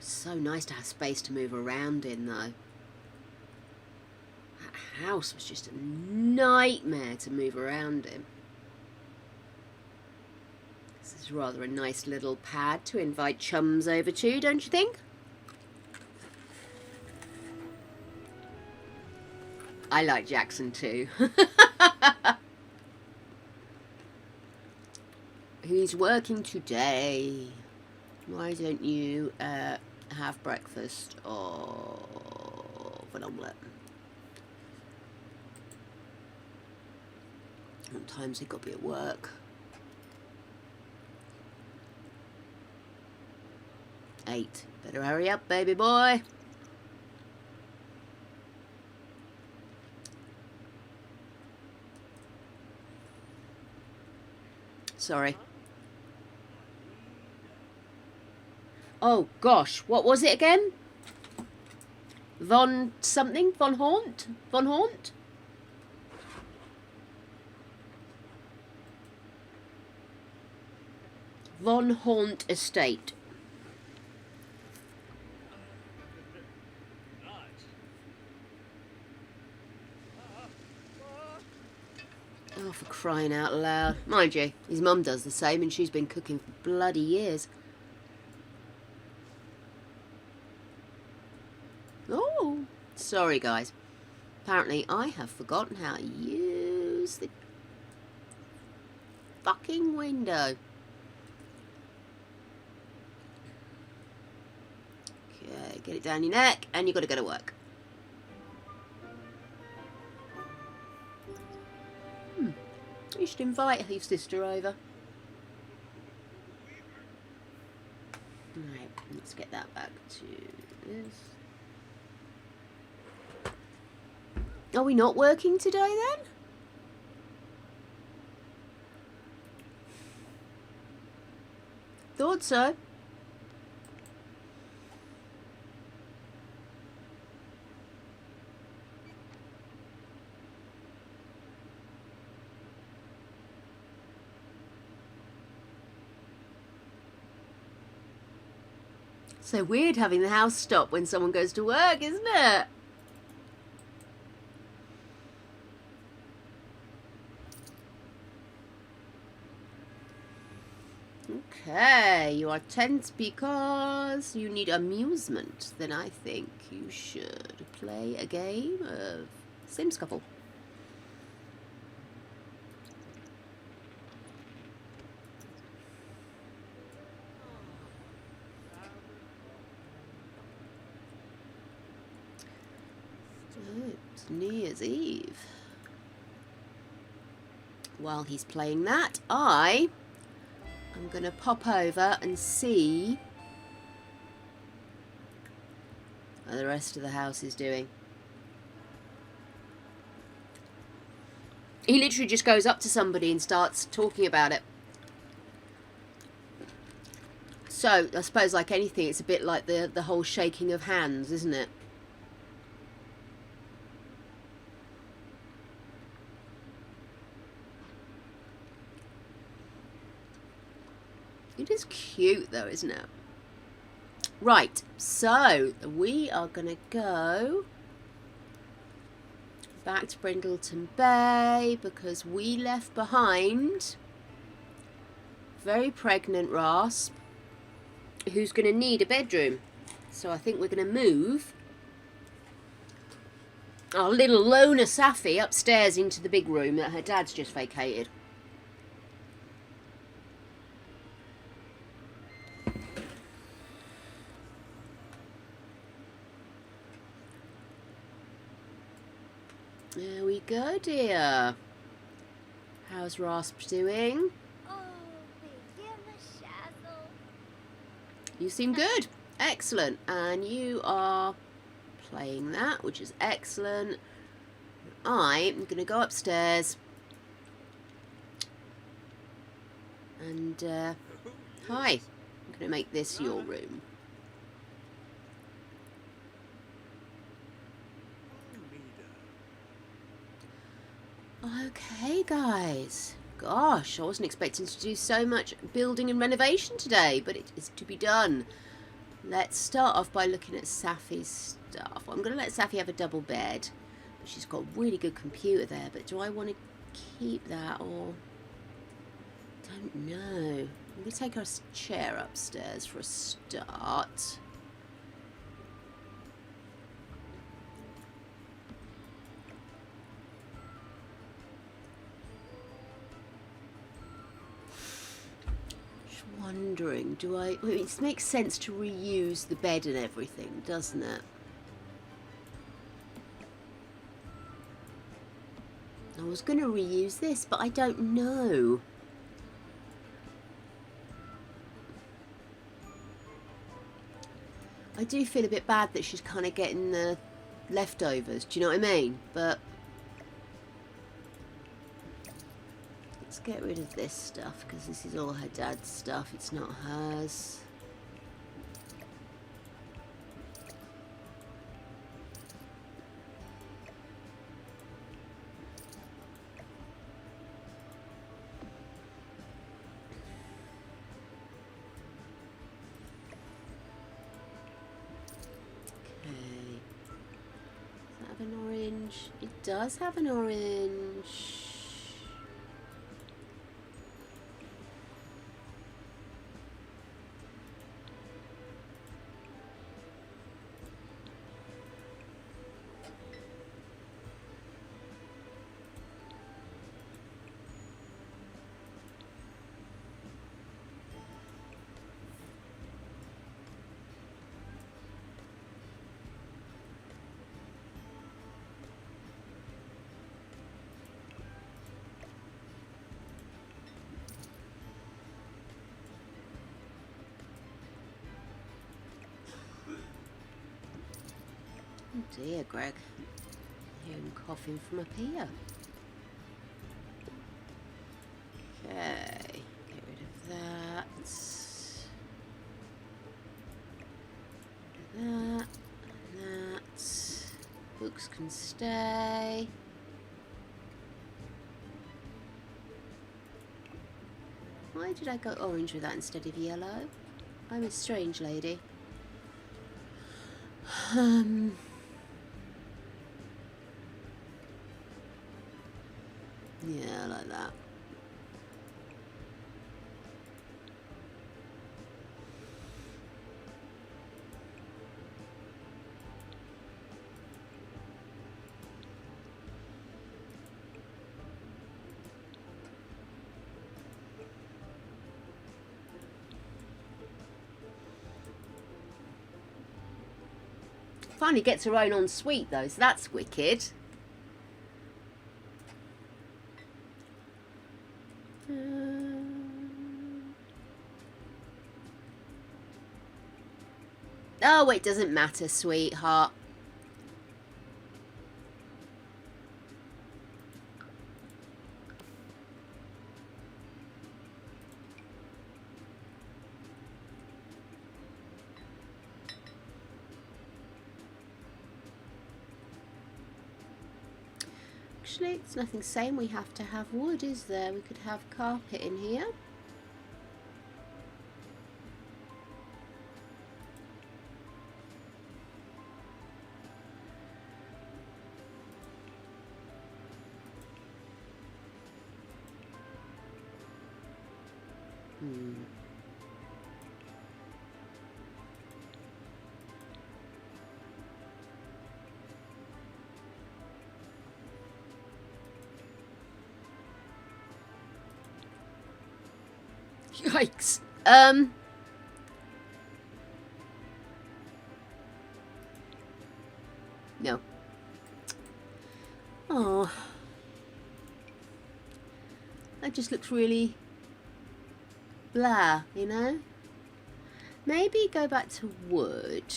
So nice to have space to move around in, though. That house was just a nightmare to move around in. This is rather a nice little pad to invite chums over to, don't you think? I like Jackson too. He's working today. Why don't you have breakfast of an omelette? Sometimes he got to be at work. 8. Better hurry up, baby boy. Sorry. Oh gosh, what was it again? Von something? Von Haunt? Von Haunt? Von Haunt Estate. Oh, for crying out loud. Mind you, his mum does the same and she's been cooking for bloody years. Oh, sorry guys. Apparently I have forgotten how to use the fucking window. Okay, get it down your neck and you've got to go to work. You should invite your sister over. Right, let's get that back to this. Are we not working today then? Thought so. So weird having the house stop when someone goes to work, isn't it? Okay, you are tense because you need amusement. Then I think you should play a game of Sims Couple. Oh, it's New Year's Eve. While he's playing that, I'm going to pop over and see how the rest of the house is doing. He literally just goes up to somebody and starts talking about it. So, I suppose like anything, it's a bit like the whole shaking of hands, isn't it? It is cute though, isn't it? Right, so we are going to go back to Brindleton Bay because we left behind very pregnant Rasp who's going to need a bedroom. So I think we're going to move our little loner Safi upstairs into the big room that her dad's just vacated. There we go, dear. How's Rasp doing? Oh, begin the shazzle. You seem good. Excellent. And you are playing that, which is excellent. I'm going to go upstairs. And, hi. I'm going to make this your room. Okay, guys. Gosh, I wasn't expecting to do so much building and renovation today, but it is to be done. Let's start off by looking at Safi's stuff. I'm going to let Safi have a double bed. She's got a really good computer there, but do I want to keep that or... don't know. I'm going to take her chair upstairs for a start. Wondering, do I... well, it makes sense to reuse the bed and everything, doesn't it? I was going to reuse this, but I don't know. I do feel a bit bad that she's kind of getting the leftovers. Do you know what I mean? But let's get rid of this stuff because this is all her dad's stuff. It's not hers. An orange. It does have an orange. Oh dear, Greg. I hear him coughing from up here. Okay, get rid of that. That. And that. Books can stay. Why did I go orange with that instead of yellow? I'm a strange lady. Yeah, like that. Finally gets her own ensuite though, so that's wicked. Oh, it doesn't matter, sweetheart. Actually, it's nothing saying we have to have wood, is there? We could have carpet in here. Yikes. No. Oh. That just looks really blah, you know? Maybe go back to wood.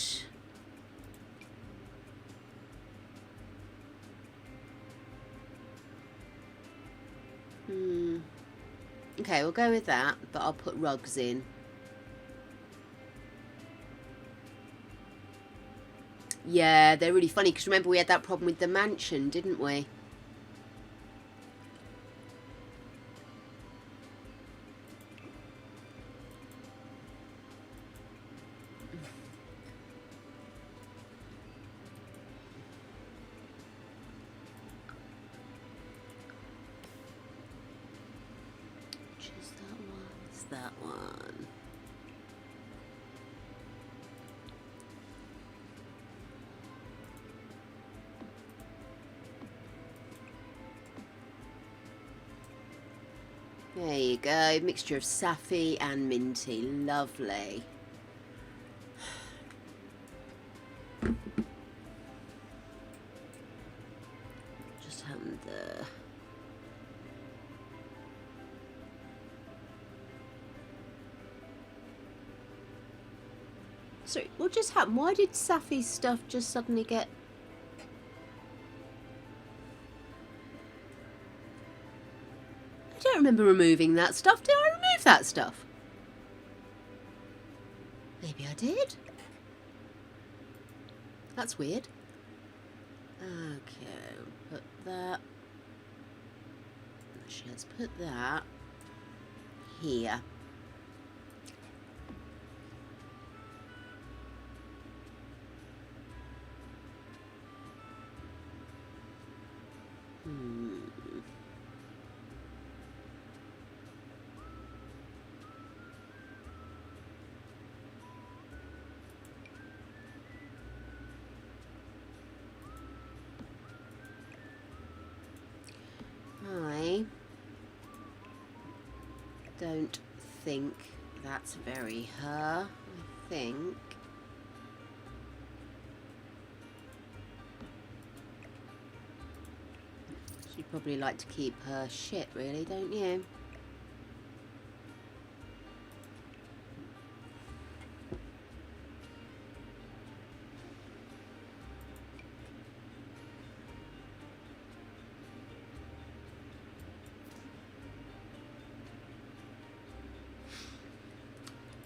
Okay, we'll go with that, but I'll put rugs in. Yeah, they're really funny, because remember we had that problem with the mansion, didn't we? That one. There you go, mixture of saffy and minty, lovely. Just hand the Sorry, what just happened? Why did Safi's stuff just suddenly get... I don't remember removing that stuff. Did I remove that stuff? Maybe I did. That's weird. Okay, put that... Actually, let's put that here. I don't think that's very her. I think she'd probably like to keep her shit, really, don't you?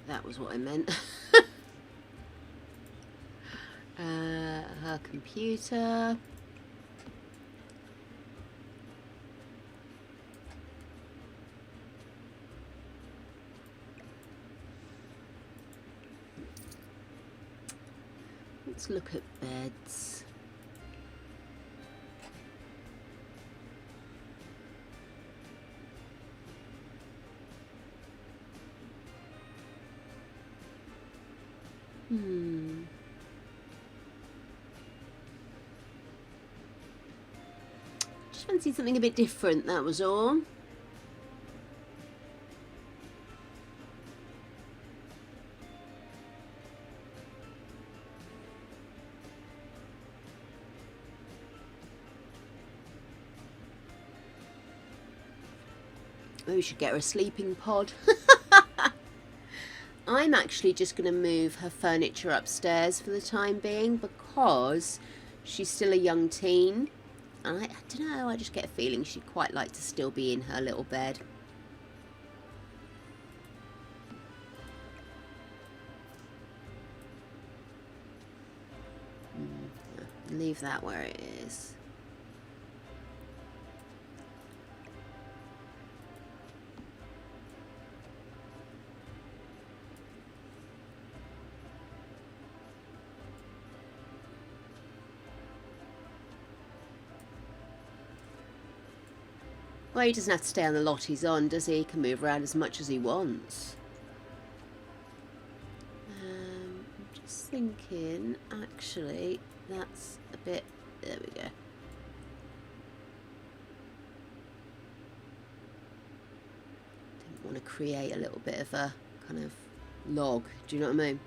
That was what I meant. Her computer. Let's look at beds. Just fancied something a bit different, that was all. Maybe we should get her a sleeping pod. I'm actually just going to move her furniture upstairs for the time being because she's still a young teen. And I don't know, I just get a feeling she'd quite like to still be in her little bed. Leave that where it is. Well, he doesn't have to stay on the lot he's on, does he? He can move around as much as he wants. I'm just thinking, actually, that's a bit... There we go. Didn't want to create a little bit of a kind of log, do you know what I mean?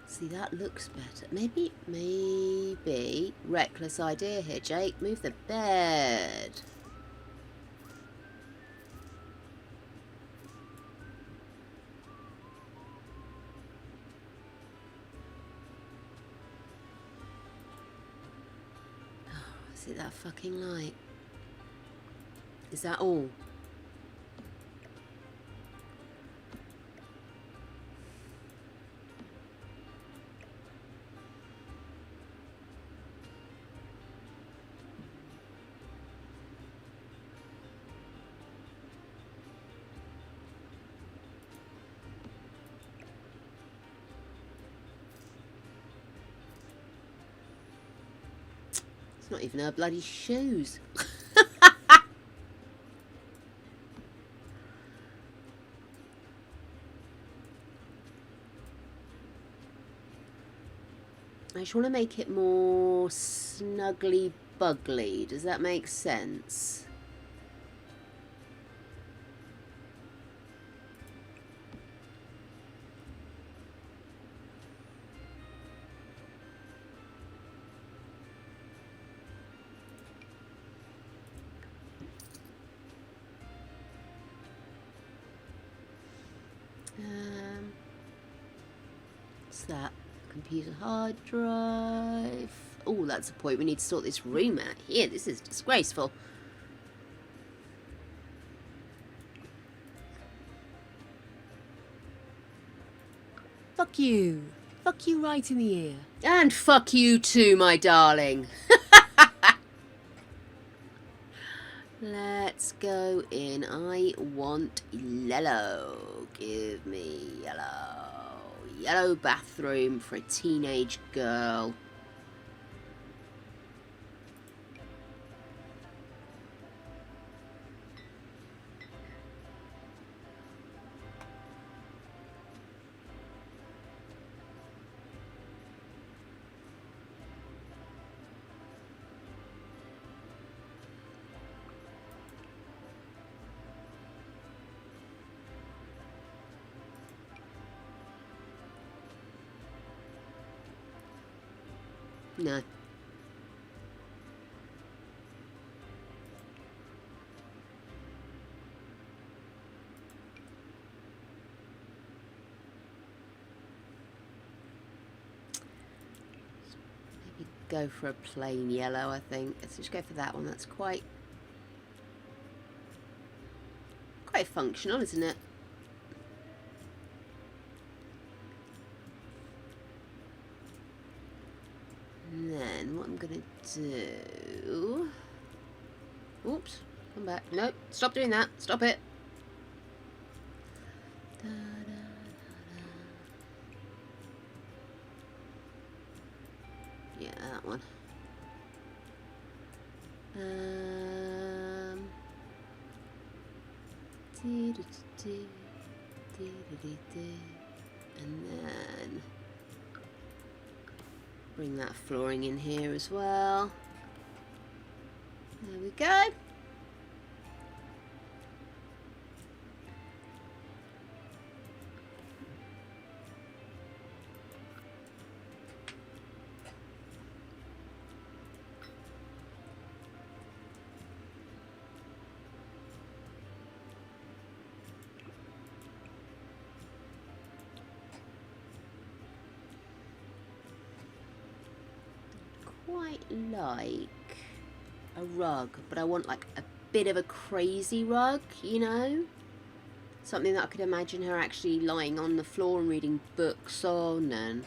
See, that looks better. Maybe, reckless idea here, Jake. Move the bed. Oh, is it that fucking light? Is that all? It's not even her bloody shoes. I just want to make it more snuggly bugly. Does that make sense? What's that? Computer hard drive. Oh, that's a point. We need to sort this room out here. This is disgraceful. Fuck you. Fuck you right in the ear. And fuck you too, my darling. Let's go in. I want yellow. Give me yellow. Yellow bathroom for a teenage girl. No. Maybe go for a plain yellow, I think. Let's just go for that one. That's quite functional, isn't it? And then what I'm gonna do... Oops, come back. Nope, stop doing that. Stop it. Da, da, da, da. Yeah, that one. And then bring that flooring in here as well. There we go. Quite like a rug, but I want like a bit of a crazy rug, you know? Something that I could imagine her actually lying on the floor and reading books on, and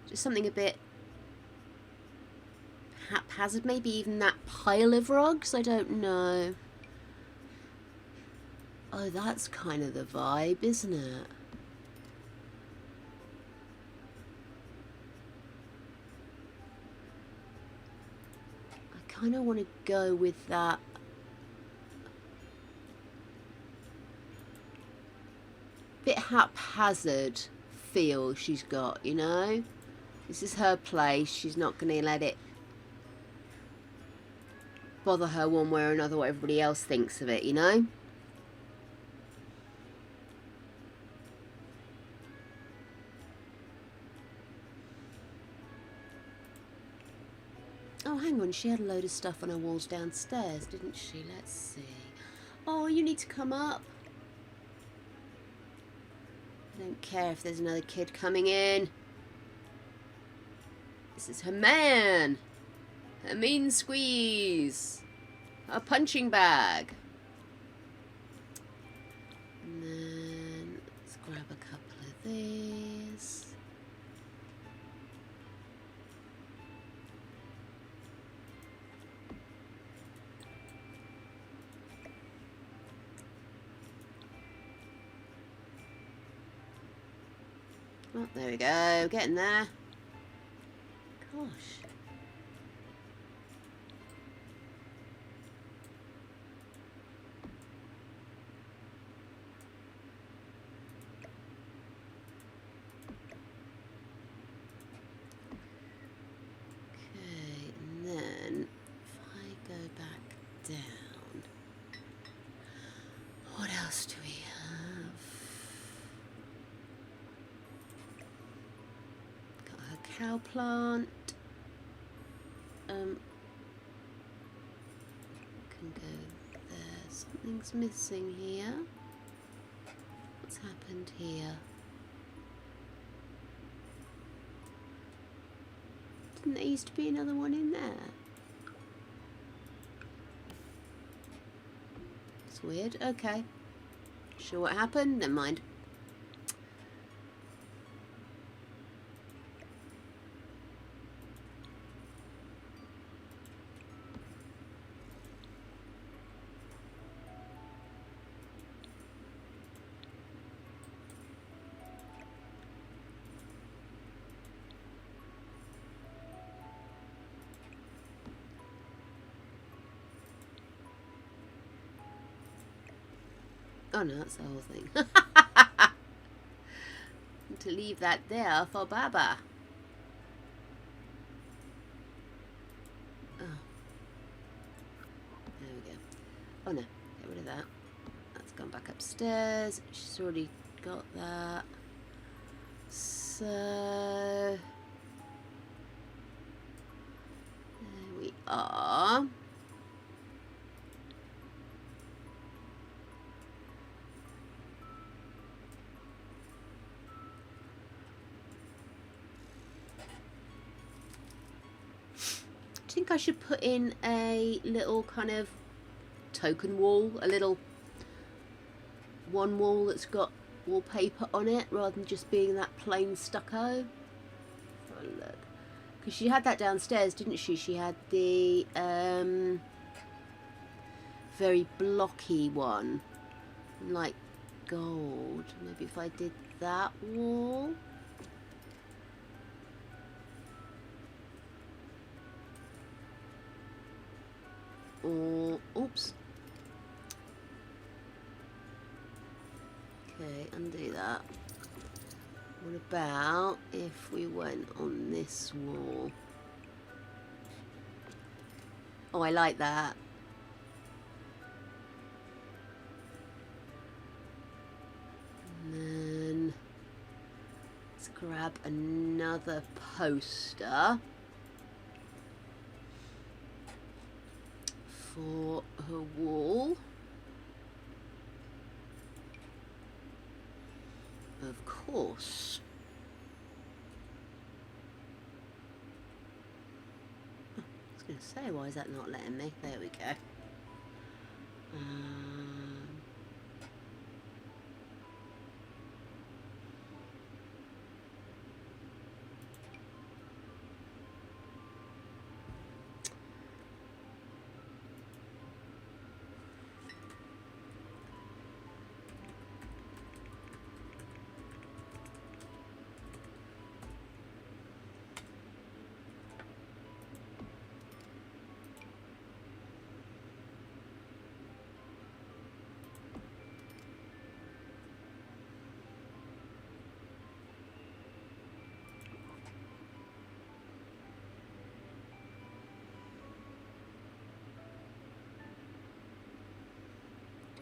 just something a bit haphazard, maybe even that pile of rugs, I don't know. Oh, that's kind of the vibe, isn't it? I kind of want to go with that bit haphazard feel she's got, you know? This is her place. She's not going to let it bother her one way or another what everybody else thinks of it, you know? Oh, hang on, she had a load of stuff on her walls downstairs, didn't she? Let's see. Oh, you need to come up. I don't care if there's another kid coming in. This is her man. Her mean squeeze. Her punching bag. And then let's grab a couple of these. Oh, there we go, getting there. Gosh. Okay, and then if I go back down, what else do we have? Cow plant. Can go there. Something's missing here. What's happened here? Didn't there used to be another one in there? It's weird. Okay. Sure what happened? Never mind. Oh no, that's the whole thing. To leave that there for Baba. Oh. There we go. Oh no, get rid of that. That's gone back upstairs. She's already got that. So... there we are. I think I should put in a little kind of token wall, a little one wall that's got wallpaper on it rather than just being that plain stucco. Have a look. Because she had that downstairs, didn't she? She had the very blocky one, like gold. Maybe if I did that wall. Or, oops. Okay, undo that. What about if we went on this wall? Oh, I like that. And then let's grab another poster for her wall. Of course. Oh, I was going to say, why is that not letting me? There we go.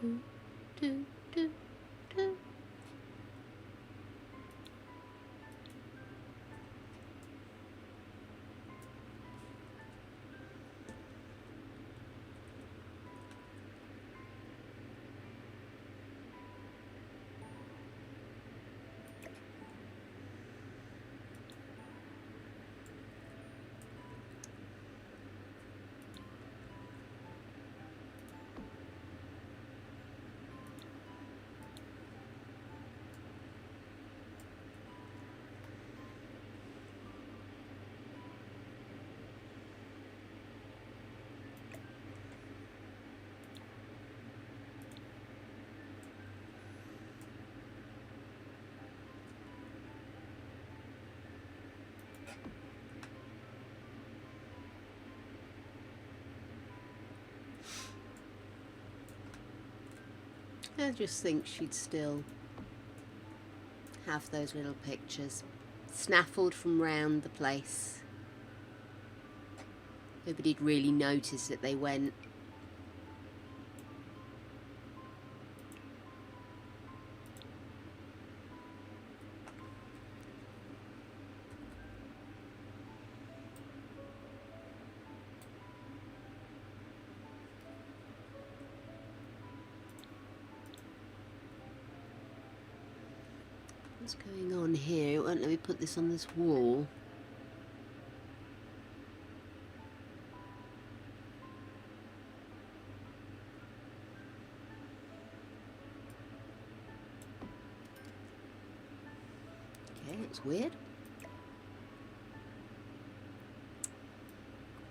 Do, do, do, do. I just think she'd still have those little pictures snaffled from round the place. Nobody'd really notice that they went. What's going on here? It won't let me put this on this wall. looks weird.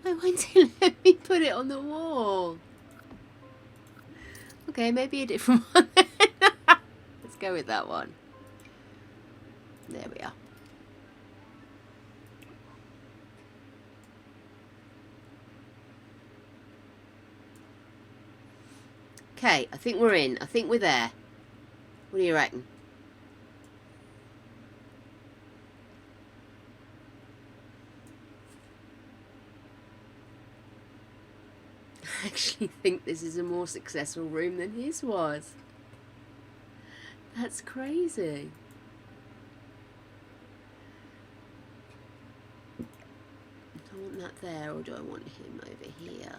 Why won't it let me put it on the wall? Okay, maybe a different one. Let's go with that one. There we are. Okay, I think we're in. I think we're there. What do you reckon? I actually think this is a more successful room than his was. That's crazy. Do I want that there, or do I want him over here?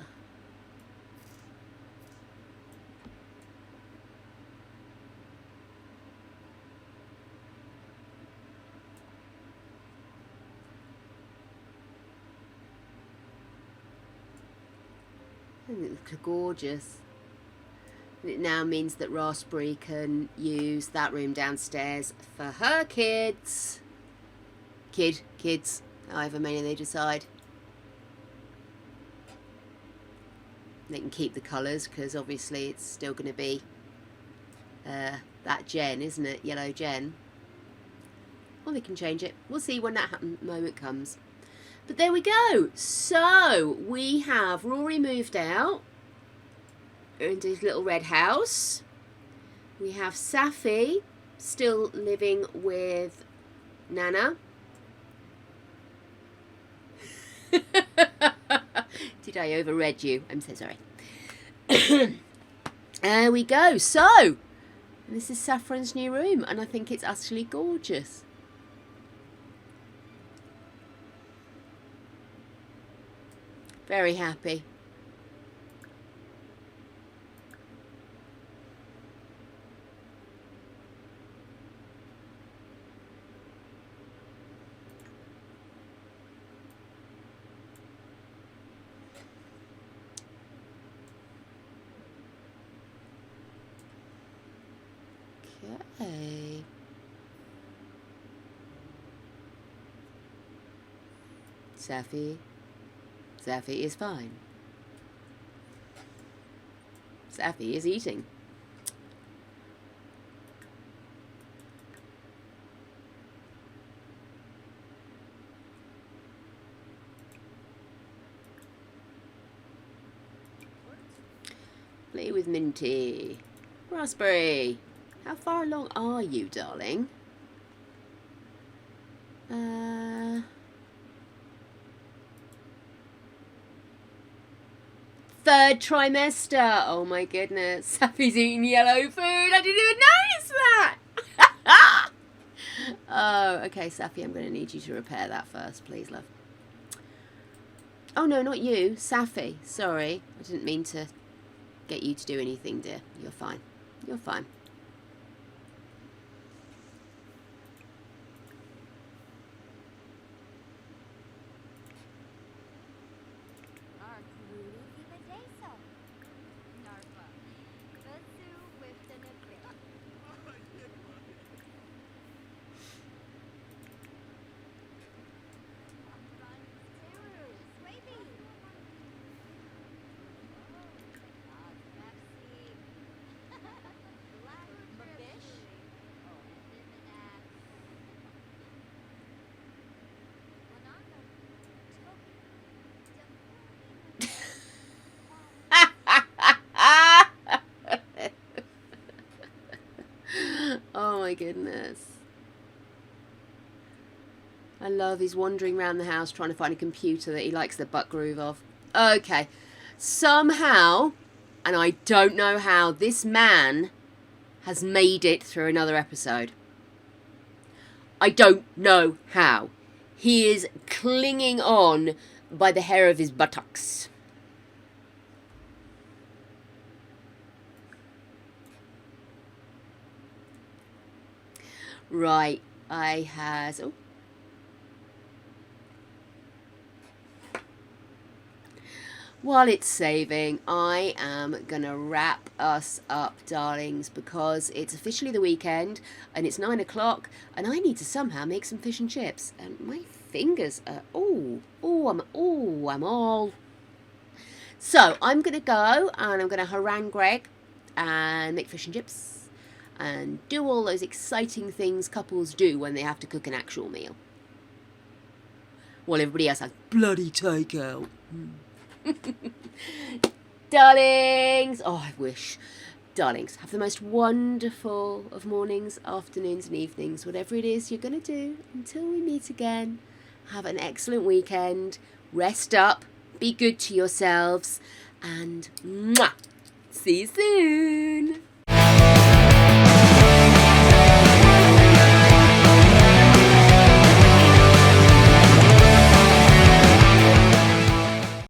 I think it looks gorgeous. And it now means that Raspberry can use that room downstairs for her kids. Kids, however many they decide. They can keep the colours because obviously it's still going to be that Jen, isn't it? Yellow Jen. Or they can change it. We'll see when that moment comes. But there we go. So we have Rory moved out into his little red house. We have Safi still living with Nana. Did I overread you? I'm so sorry. There we go. So this is Saffron's new room, and I think it's actually gorgeous. Very happy. Okay. Safi is fine. Safi is eating. Play with Minty. Raspberry, how far along are you, darling? Third trimester. Oh my goodness. Safi's eating yellow food. I didn't even notice that. Oh, okay, Safi, I'm going to need you to repair that first, please, love. Oh, no, not you. Safi. Sorry. I didn't mean to get you to do anything, dear. You're fine. You're fine. Oh my goodness. I love he's wandering around the house trying to find a computer that he likes the butt groove of. Okay. Somehow, and I don't know how, this man has made it through another episode. I don't know how. He is clinging on by the hair of his buttocks. Right, oh. while it's saving, I am going to wrap us up, darlings, because it's officially the weekend and it's 9 o'clock and I need to somehow make some fish and chips. And my fingers are, I'm all. So I'm going to go and I'm going to harangue Greg and make fish and chips and do all those exciting things couples do when they have to cook an actual meal. While everybody else has bloody takeout. Darlings, oh I wish. Darlings, have the most wonderful of mornings, afternoons and evenings, whatever it is you're going to do until we meet again. Have an excellent weekend, rest up, be good to yourselves, and mwah, see you soon.